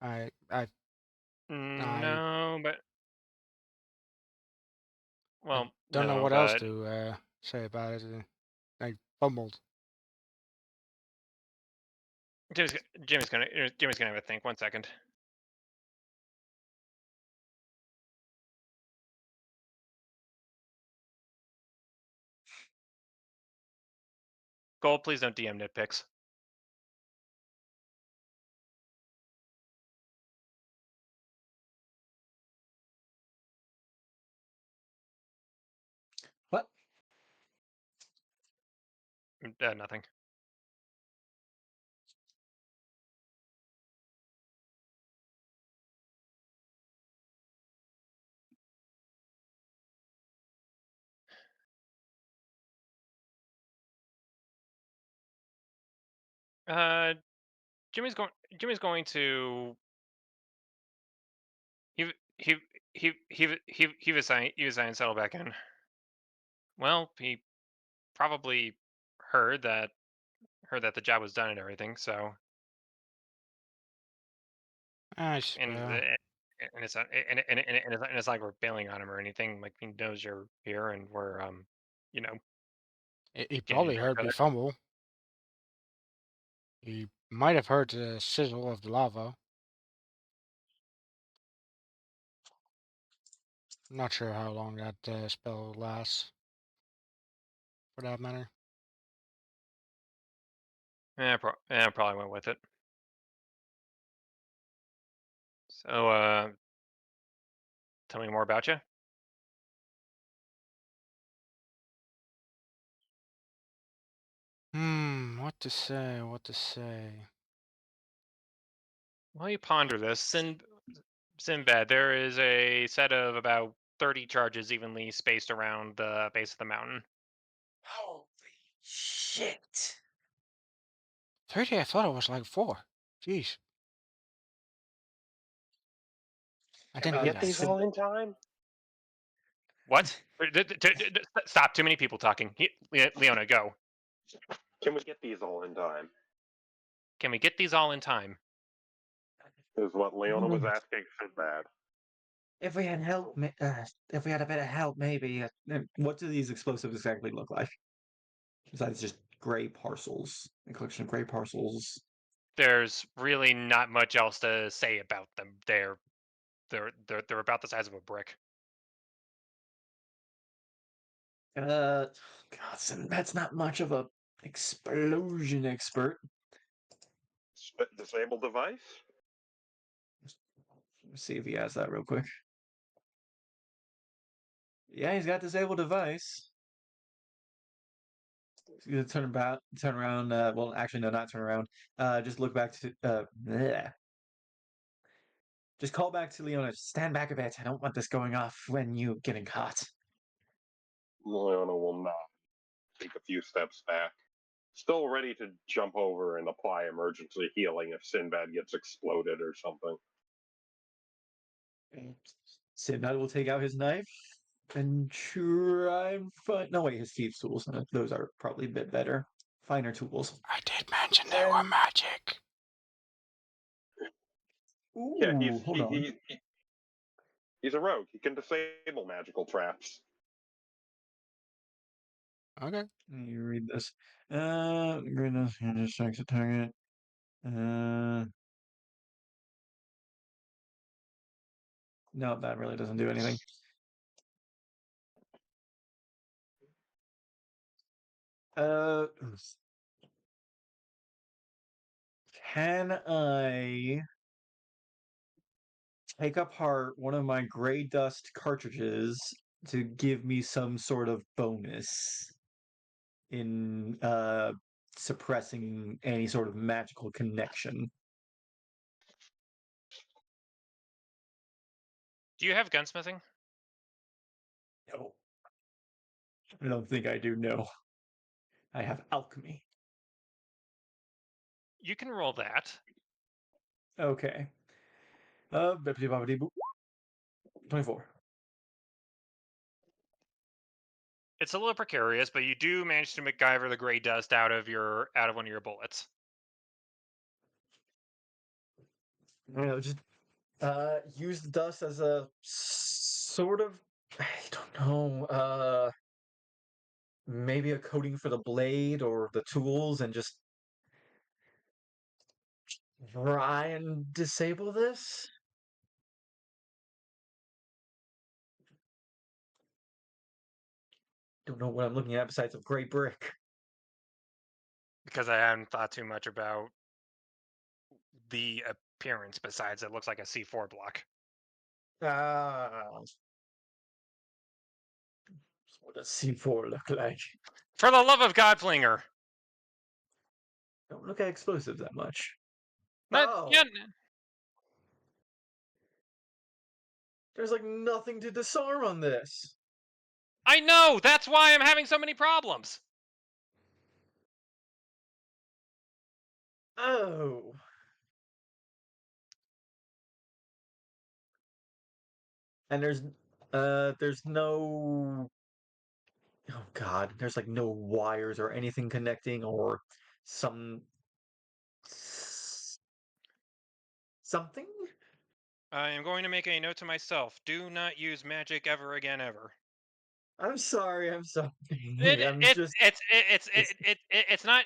S1: I I I
S3: no, but
S1: I
S3: well,
S1: don't know
S3: no,
S1: what else
S3: but
S1: to say about it. I fumbled.
S3: Jimmy's Jimmy's gonna have a think. 1 second. Gold, please don't DM nitpicks.
S4: What?
S3: Nothing. Uh, Jimmy's going. Jimmy's going to. He he he was saying settle back in. Well, he probably heard that the job was done and everything. So
S1: I
S3: and
S1: well,
S3: it's not and it's like we're bailing on him or anything. Like he knows you're here and we're you know
S1: he
S3: getting to
S1: probably
S3: know each
S1: heard me
S3: other.
S1: fumble. He might have heard the sizzle of the lava. Not sure how long that spell lasts, for that matter.
S3: Yeah, probably went with it. So tell me more about you.
S1: What to say? What to say?
S3: While you ponder this, Sinbad, there is a set of about 30 charges evenly spaced around the base of the mountain.
S4: Holy shit!
S1: 30? I thought it was like 4. Jeez, I
S2: Can we
S1: didn't
S2: get these
S1: realize.
S2: all in time?
S3: What? Stop! Too many people talking. Leona, go.
S2: Can we get these all in time?
S3: Can we get these all in time?
S2: Is what Leona was asking Sinbad.
S4: If we had help, if we had a bit of help, maybe. What do these explosives exactly look like? Besides just gray parcels, a collection of gray parcels.
S3: There's really not much else to say about them. They're about the size of a brick.
S4: God, that's not much of a explosion expert.
S2: Disable device?
S4: Let's see if he has that real quick. Yeah, he's got disabled device. He's gonna turn around. Well, actually, no, not turn around. Just look back to. Bleh. Just call back to Leona. Stand back a bit. I don't want this going off when you getting caught.
S2: Leona will not take a few steps back. Still ready to jump over and apply emergency healing if Sinbad gets exploded or something.
S4: Sinbad will take out his knife and try and find. No, wait, his thieves' tools. Those are probably a bit better, finer tools.
S1: I did mention they were
S4: And
S1: magic.
S2: Yeah,
S4: ooh, hold on.
S2: he's a rogue. He can disable magical traps.
S1: Okay.
S4: Let me read this. Greatness just strikes a target. No, that really doesn't do anything. Uh, can I take apart one of my gray dust cartridges to give me some sort of bonus in suppressing any sort of magical connection?
S3: Do you have gunsmithing?
S4: No, I don't think I do. No, I have alchemy.
S3: You can roll that.
S4: Okay. Bippity boppity boop. 24.
S3: It's a little precarious, but you do manage to MacGyver the gray dust out of one of your bullets.
S4: Just use the dust as a sort of, I don't know, maybe a coating for the blade or the tools, and just try and disable this. Don't know what I'm looking at besides a gray brick.
S3: Because I haven't thought too much about the appearance. Besides, it looks like a C4 block.
S4: Ah, what does C4 look like?
S3: For the love of God, Flinger!
S4: Don't look at explosives that much.
S3: Not,
S4: Oh,
S3: yeah,
S4: there's like nothing to disarm on this.
S3: I know! That's why I'm having so many problems!
S4: Oh. And there's no, oh god, there's like no wires or anything connecting, or some something.
S3: I am going to make a note to myself. Do not use magic ever again, ever.
S4: I'm sorry, I'm sorry.
S3: It
S4: I'm
S3: it
S4: just it's
S3: it's not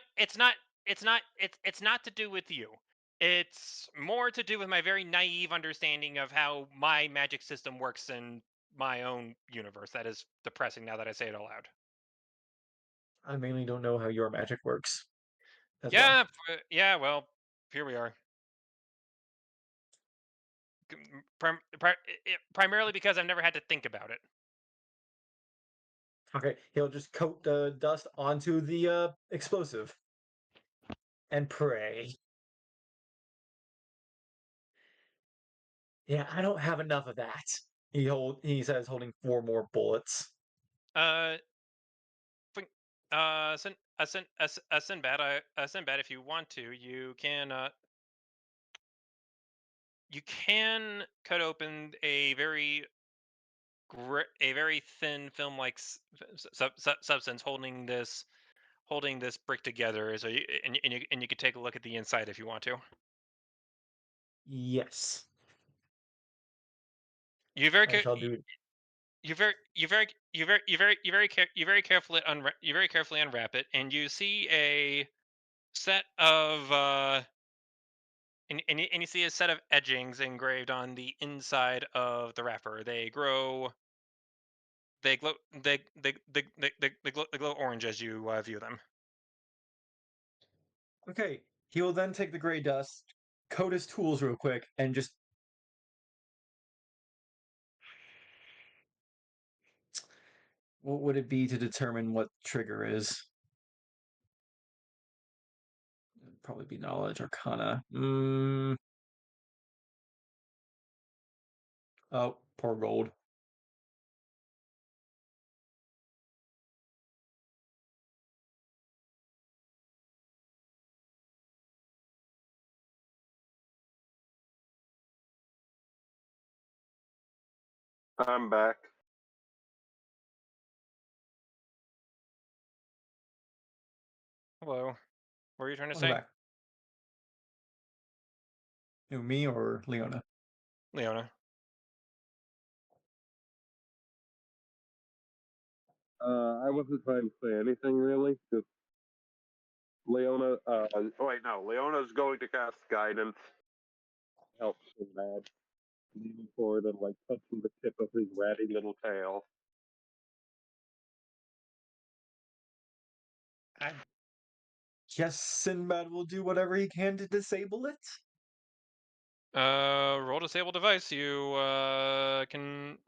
S3: it's not to do with you. It's more to do with my very naive understanding of how my magic system works in my own universe. That is depressing now that I say it aloud.
S4: I mainly don't know how your magic works as well.
S3: Yeah, yeah. Well, here we are. Primarily because I've never had to think about it.
S4: Okay, he'll just coat the dust onto the explosive and pray. Yeah, I don't have enough of that. He says, holding 4 more bullets.
S3: Uh, think- Sinbad, if you want to, you can cut open a very thin film-like substance holding this brick together. So you could take a look at the inside if you want to.
S4: Yes,
S3: You very
S4: I
S3: ca-
S4: shall do.
S3: you very carefully unwrap it, and you see a set of and you see a set of etchings engraved on the inside of the wrapper. They glow orange as you view them.
S4: Okay, he will then take the gray dust, coat his tools real quick, and just. What would it be to determine what trigger is? It'd probably be knowledge, arcana. Oh, poor gold.
S2: I'm back.
S3: Hello. What were you trying to
S4: Welcome
S3: say,
S4: back. Who, me or Leona?
S3: Leona?
S2: I wasn't trying to say anything really. Just Leona. Oh wait, no. Leona's going to cast guidance. Help so bad. Leaning forward and like touching the tip of his ratty little tail.
S4: I guess Sinbad will do whatever he can to disable it.
S3: Roll disable device. You can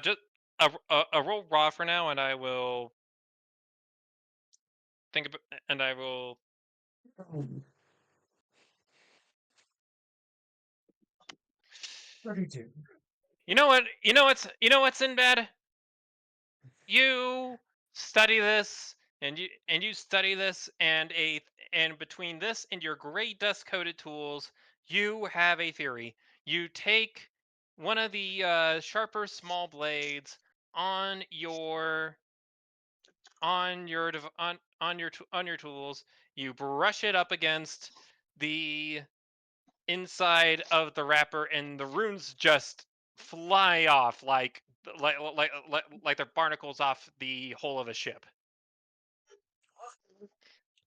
S3: just a roll raw for now, and I will think about and I will.
S4: 32.
S3: You know what? You know what's Sinbad? You study this and you study this, and between this and your gray dust coated tools, you have a theory. You take one of the sharper small blades on your on your tools. You brush it up against the inside of the wrapper, and the runes just fly off like they're barnacles off the hull of a ship.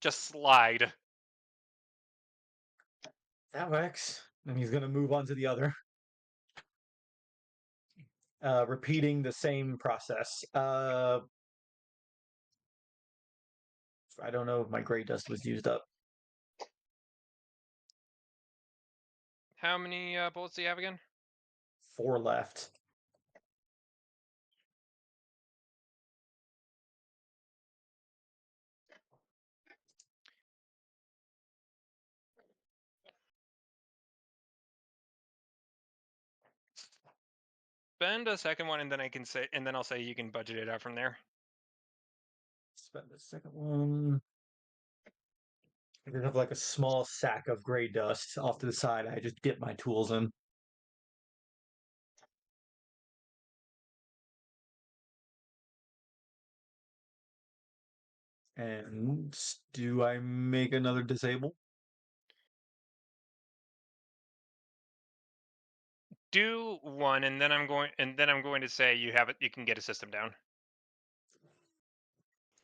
S3: Just slide.
S4: That works. And he's gonna move on to the other. Repeating the same process. I don't know if my gray dust was used up.
S3: How many bullets do you have again?
S4: 4 left.
S3: Spend a second one, and then I'll say you can budget it out from there.
S4: Spend the second one. I just have like a small sack of gray dust off to the side. I just dip my tools in. And do I make another disable?
S3: Do one, and then I'm going to say you have it. You can get a system down.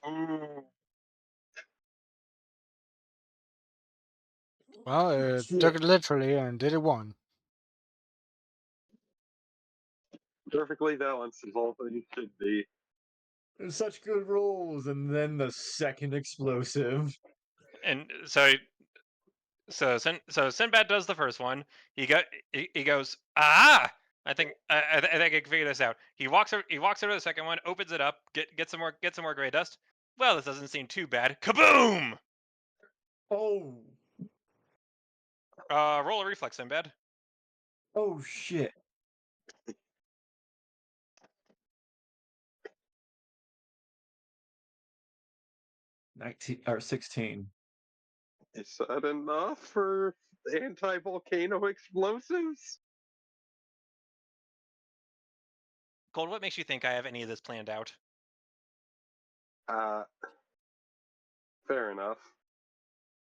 S2: Ooh.
S1: Well, it took it literally and did it one.
S2: Perfectly balanced as all things should be.
S4: Such good rolls, and then the second explosive.
S3: And so Sinbad does the first one. He goes, ah. I think I can figure this out. He walks over to the second one, opens it up, get some more gray dust. Well, this doesn't seem too bad. Kaboom!
S4: Oh,
S3: Roll a reflex, Sinbad.
S4: oh shit. 19 or 16.
S2: Is that enough for anti-volcano explosives?
S3: Cold, what makes you think I have any of this planned out?
S2: Uh, fair enough.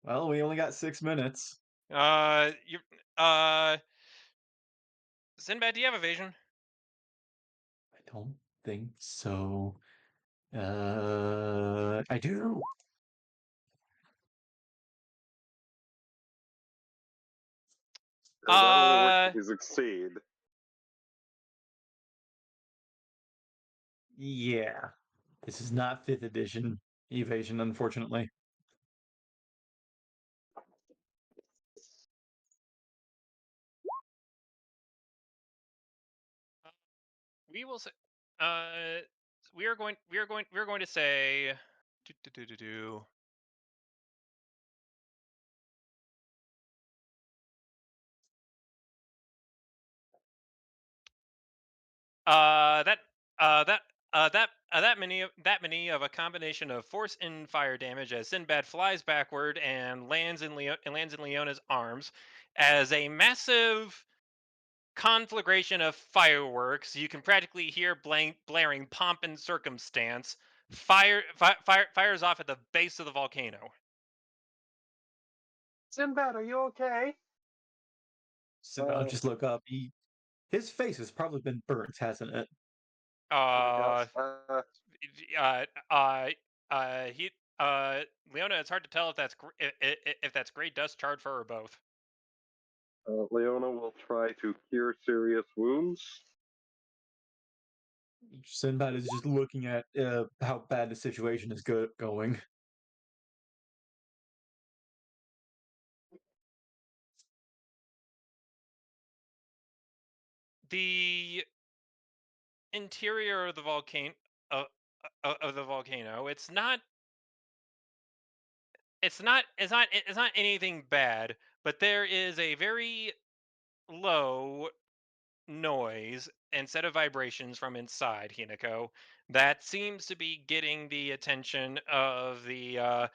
S4: Well, we only got 6 minutes.
S3: You Sinbad, do you have evasion?
S4: I don't think so. I do.
S2: And that only works
S3: Uh,
S2: if you succeed.
S4: Yeah. This is not 5th edition evasion, unfortunately.
S3: we will say, uh, we are going to say, do, do, do, do, do. That that many of a combination of force and fire damage as Sinbad flies backward and lands in Leona's arms as a massive conflagration of fireworks. You can practically hear blaring pomp and circumstance. Fires off at the base of the volcano.
S2: Sinbad, are you okay?
S4: So I'll just look up. His face has probably been burnt, hasn't it?
S3: Uh,
S2: Yes.
S3: uh, uh, he, Leona. It's hard to tell if that's gray dust, charred fur, or both.
S2: Leona will try to cure serious wounds.
S4: Sinbad is just looking at how bad the situation is going.
S3: The interior of the volcano of the volcano. It's not anything bad, but there is a very low noise and set of vibrations from inside Hinako That seems to be getting the attention of the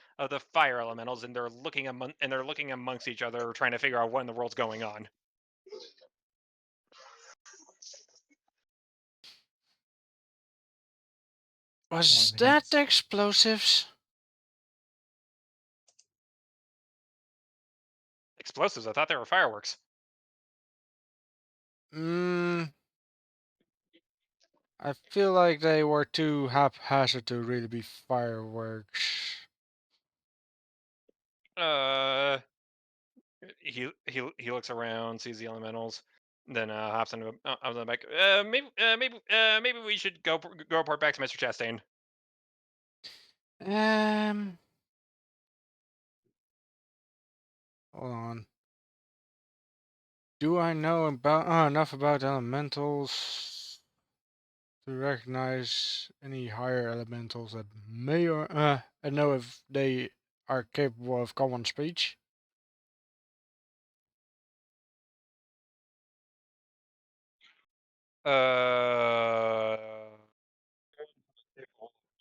S3: fire elementals, and they're looking amongst each other, trying to figure out what in the world's going on.
S1: Was
S4: 4
S1: that
S4: minutes.
S1: the explosives?
S3: Explosives? I thought they were fireworks.
S1: Mm, I feel like they were too haphazard to really be fireworks.
S3: Uh, he looks around, sees the elementals, then hops on the bike. Maybe we should go report back to Mr. Chastain.
S1: Um, hold on. Do I know about enough about elementals to recognize any higher elementals that may or and know if they are capable of common speech?
S3: Uh,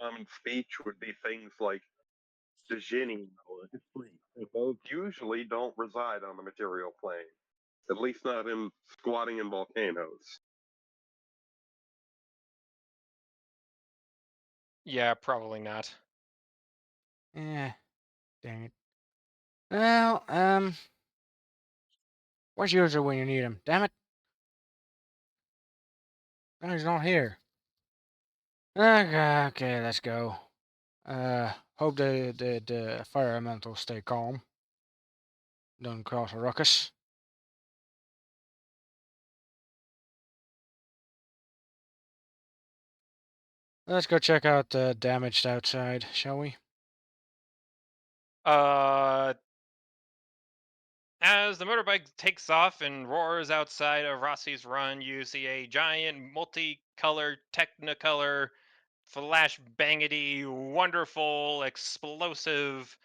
S2: Common speech would be things like Djinni or Ifrit. Those usually don't reside on the material plane, at least not in squatting in volcanoes.
S3: yeah, probably not.
S1: Eh, dang it. Well, where's user when you need him? Damn it! No, he's not here. Okay, let's go. Hope the fire elementals stay calm. Don't cause a ruckus. Let's go check out the damaged outside, shall we?
S3: Uh, As the motorbike takes off and roars outside of Rossi's Run, you see a giant multicolored technicolor flash bangity wonderful explosive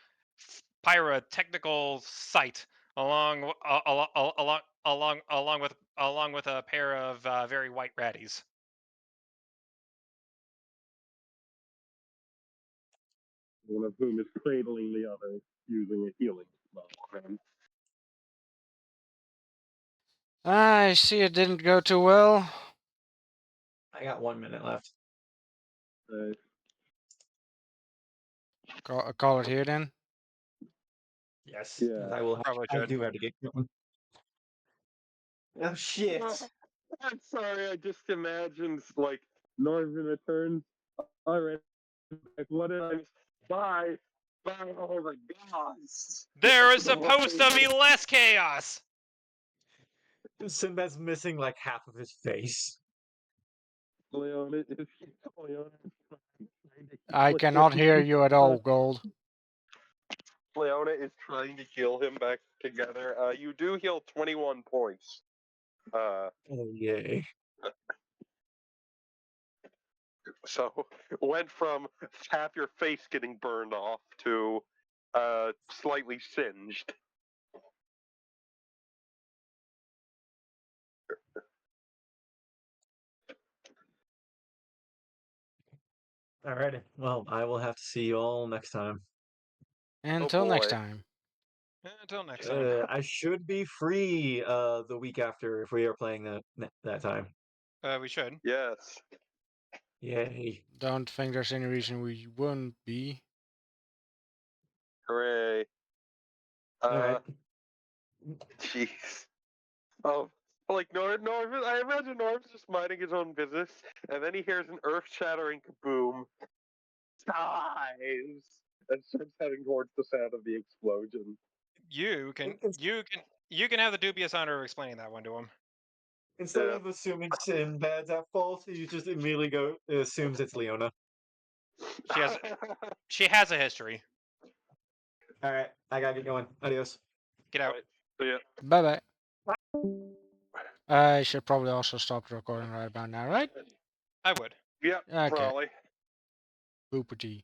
S3: pyrotechnical sight along with a pair of very white ratties.
S2: One of whom is cradling the other using a healing spell.
S1: I see it didn't go too well.
S4: I got 1 minute left.
S2: Uh,
S1: Call it here then.
S4: Yes,
S2: yeah.
S4: I will.
S3: Probably
S4: I
S3: should.
S4: do have to get going. Oh shit!
S2: I'm sorry, I just imagined like Northern returns. Alright, like what did I buy? Buy all the gods.
S3: There is supposed to be less chaos.
S4: Sinbad's missing like half of his face.
S2: Leona is Leona is trying to
S1: I
S2: heal
S1: cannot hear
S2: him.
S1: you at all, Gold.
S2: Leona is trying to heal him back together. You do heal 21 points. Uh,
S4: Oh yay!
S2: so went from half your face getting burned off to slightly singed.
S4: Alrighty. Well, I will have to see you all next time.
S2: Oh
S1: Until next
S2: boy.
S1: time.
S3: Until next time.
S4: I should be free the week after if we are playing that time.
S3: We should.
S2: Yes.
S4: Yay!
S1: Don't think there's any reason we wouldn't be.
S2: Hooray.
S4: All right.
S2: Jeez. Oh, like Norm, I imagine Norm's just minding his own business, and then he hears an earth-shattering kaboom, dies, and starts heading towards the sound of the explosion.
S3: You can
S4: In-
S3: you can you can have the dubious honor of explaining that one to him.
S4: Instead
S2: Yeah.
S4: of assuming Sinbad's at fault, he just immediately assumes it's Leona.
S3: She has she has a history.
S4: All right, I gotta get going. Adios.
S3: Get out.
S2: Right. So yeah.
S1: Bye bye. I should probably also stop the recording right about now, right?
S3: I would.
S2: Yeah.
S1: Okay.
S2: Probably.
S1: Booper T.